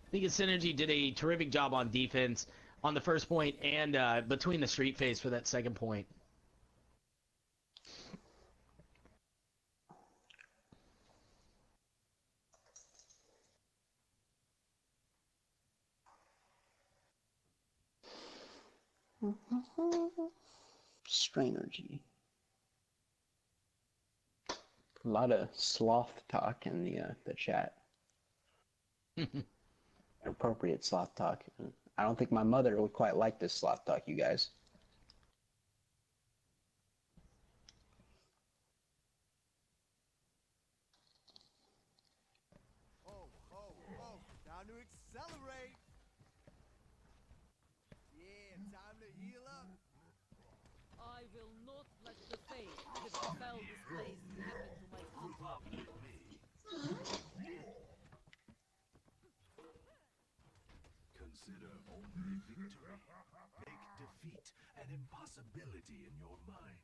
I think Synergy did a terrific job on defense on the first point and between the street phase for that second point. Strainergy. A lot of sloth talk in the chat. Appropriate sloth talk. I don't think my mother would quite like this sloth talk, you guys. Oh, time to accelerate. Yeah, time to heal up. I will not let the fate that befell this place happen to my Group up with me. Consider only victory. Make defeat an impossibility in your mind.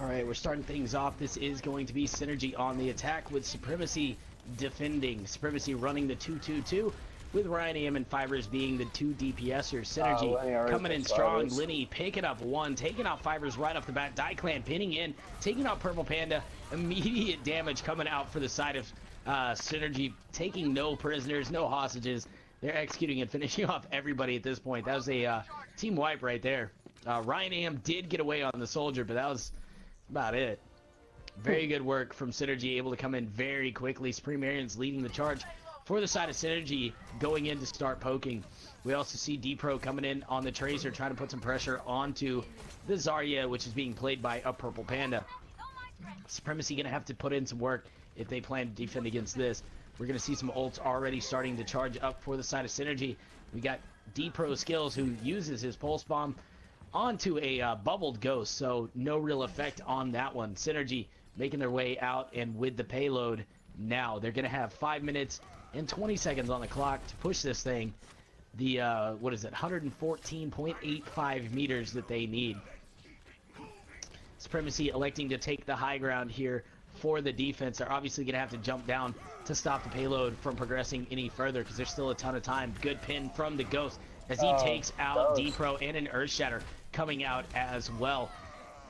Alright, we're starting things off. This is going to be Synergy on the attack with Supremacy defending. Supremacy running the 2-2-2 with Ryan AM and Fibers being the 2 DPSers. Synergy coming in strong. Lenny picking up 1, taking out Fibers right off the bat. Clan pinning in, taking out Purple Panda. Immediate damage coming out for the side of Synergy, taking no prisoners, no hostages. They're executing and finishing off everybody at this point. That was a team wipe right there. Ryan AM did get away on the soldier, but that was about it. Very good work from Synergy, able to come in very quickly. Supremacy's leading the charge for the side of Synergy, going in to start poking. We also see D-Pro coming in on the Tracer, trying to put some pressure onto the Zarya, which is being played by a Purple Panda. Supremacy going to have to put in some work if they plan to defend against this. We're going to see some ults already starting to charge up for the side of Synergy. We got D-Pro Skills, who uses his Pulse Bomb onto a bubbled Ghost, so no real effect on that one. Synergy making their way out, and with the payload now, they're going to have 5 minutes and 20 seconds on the clock to push this thing. The, what is it, 114.85 meters that they need. Supremacy electing to take the high ground here for the defense. They're obviously going to have to jump down to stop the payload from progressing any further because there's still a ton of time. Good pin from the Ghost as he takes out D-Pro, and an Earthshatter coming out as well.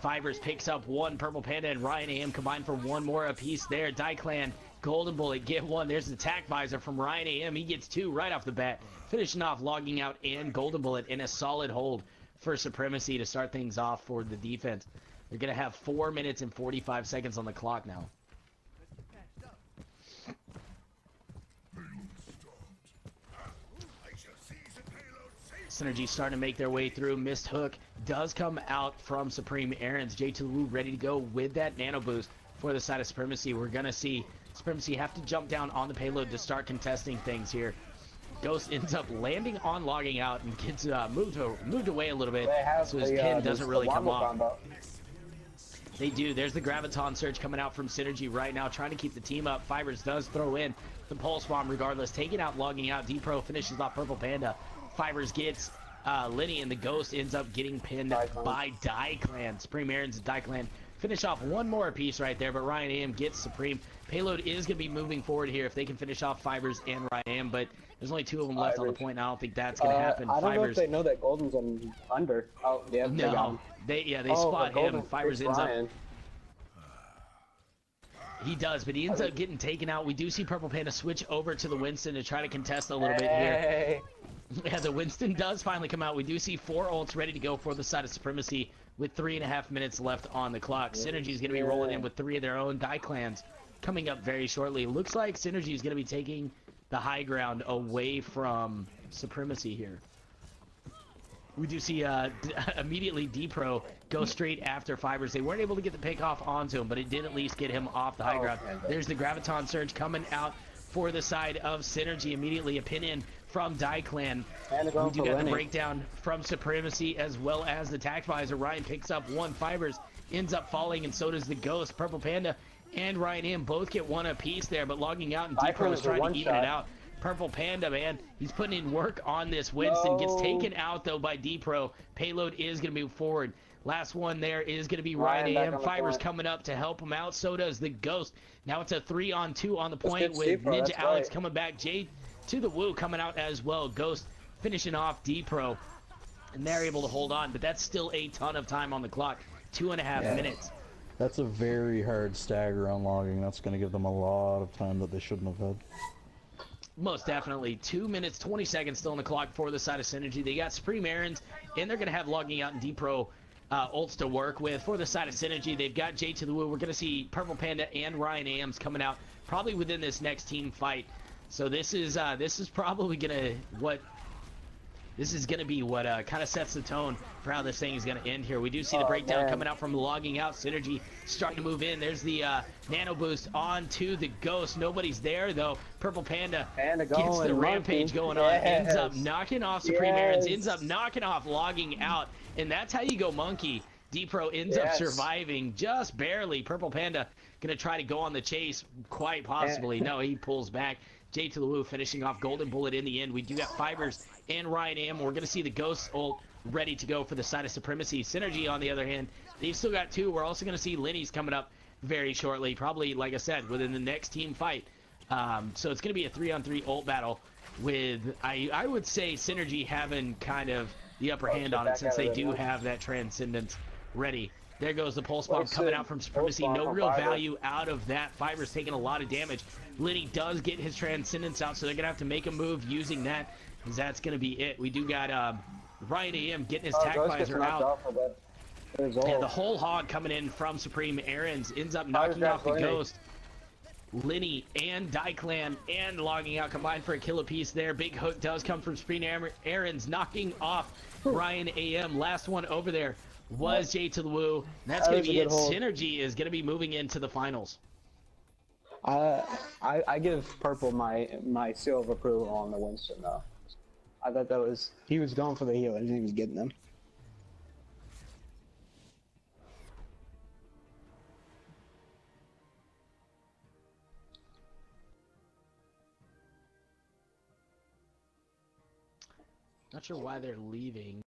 Fibers picks up 1. Purple Panda and Ryan AM combined for 1 more apiece there. Clan, Golden Bullet get 1. There's the attack visor from Ryan AM. He gets 2 right off the bat. Finishing off Logging Out and Golden Bullet in a solid hold for Supremacy to start things off for the defense. They're going to have 4 minutes and 45 seconds on the clock now. Synergy starting to make their way through. Missed hook does come out from Supreme Aaron's. J to the Woo ready to go with that nano boost for the side of Supremacy. We're going to see Supremacy have to jump down on the payload to start contesting things here. Ghost ends up landing on Logging Out and gets moved away a little bit, so his pin doesn't really come off. They do. There's the Graviton Surge coming out from Synergy right now, trying to keep the team up. Fibers does throw in the Pulse Bomb regardless, taking out Logging Out. D-Pro finishes off Purple Panda. Fibers gets Lenny, and the Ghost ends up getting pinned by Clan. Supreme Aaron's and Clan finish off 1 more apiece right there, but Ryan AM gets Supreme. Payload is going to be moving forward here if they can finish off Fibers and Ryan AM, but there's only 2 of them left on the point, and I don't think that's going to happen. I don't know if they know that Golden's under. Oh, yeah, no. They spot him. Fibers ends up... He does, but he ends up getting taken out. We do see Purple Panda switch over to the Winston to try to contest a little bit here. Yeah, the Winston does finally come out. We do see 4 ults ready to go for the side of Supremacy with 3.5 minutes left on the clock. Synergy is going to be rolling in with 3 of their own. Clans coming up very shortly. Looks like Synergy is going to be taking the high ground away from Supremacy here. We do see immediately D-Pro go straight after Fibers. They weren't able to get the pick off onto him, but it did at least get him off the high ground. There's the Graviton Surge coming out for the side of Synergy. Immediately a pin in from Clan. We do get the breakdown from Supremacy as well as the attack visor. Ryan picks up 1. Fibers ends up falling, and so does the Ghost. Purple Panda and Ryan AM both get 1 apiece there, but Logging Out and D-Pro is trying to even it out. Purple Panda, man, he's putting in work on this. Winston gets taken out, though, by D-Pro. Payload is going to move forward. Last one there is going to be Ryan AM. Fibers coming up to help him out. So does the Ghost. Now it's a 3-on-2 on the point with Ninja Alex coming back. Jade to the Woo coming out as well. Ghost finishing off D-Pro. And they're able to hold on, but that's still a ton of time on the clock. 2.5 minutes. That's a very hard stagger on logging. That's going to give them a lot of time that they shouldn't have had. Most definitely. 2 minutes, 20 seconds still on the clock for the side of Synergy. They got Supreme Aaron's, and they're going to have Logging Out and D-Pro ults to work with. For the side of Synergy, they've got J to the Woo. We're going to see Purple Panda and Ryan AMs coming out probably within this next team fight. So this is probably going to be what kind of sets the tone for how this thing is going to end here. We do see the breakdown coming out from Logging Out. Synergy starting to move in. There's the nano boost onto the Ghost. Nobody's there, though. Purple Panda gets the rampage going on. Ends up knocking off Supreme Aaron's. Ends up knocking off Logging Out. And that's how you go monkey. D-Pro ends up surviving just barely. Purple Panda going to try to go on the chase, quite possibly. No, he pulls back. J to the Woo finishing off Golden Bullet in the end. We do got Fibers and Ryan AM. We're going to see the Ghost ult ready to go for the side of Supremacy. Synergy, on the other hand, they've still got 2. We're also going to see Linny's coming up very shortly, probably, like I said, within the next team fight. So it's going to be a 3-on-3 ult battle with, I would say, Synergy having kind of the upper hand on it, since they do have that Transcendence ready. There goes the Pulse Bomb coming out from Supremacy. No real value out of that. Fiver's taking a lot of damage. Liddy does get his Transcendence out, so they're going to have to make a move using that, because that's going to be it. We do got Ryan AM getting his Tac Visor out. Yeah, the whole hog coming in from Supreme. Aaron's ends up knocking off the Ghost. Linny and Dyclan and logging out combined for a kill apiece there. Big hook does come from Supreme. Aaron's knocking off Ryan AM. Last one over there was J to the Woo. That's going to be it. Synergy is going to be moving into the finals. I give Purple my seal of approval on the Winston, though. I thought that was... He was going for the heal, and he was getting them. Not sure why they're leaving.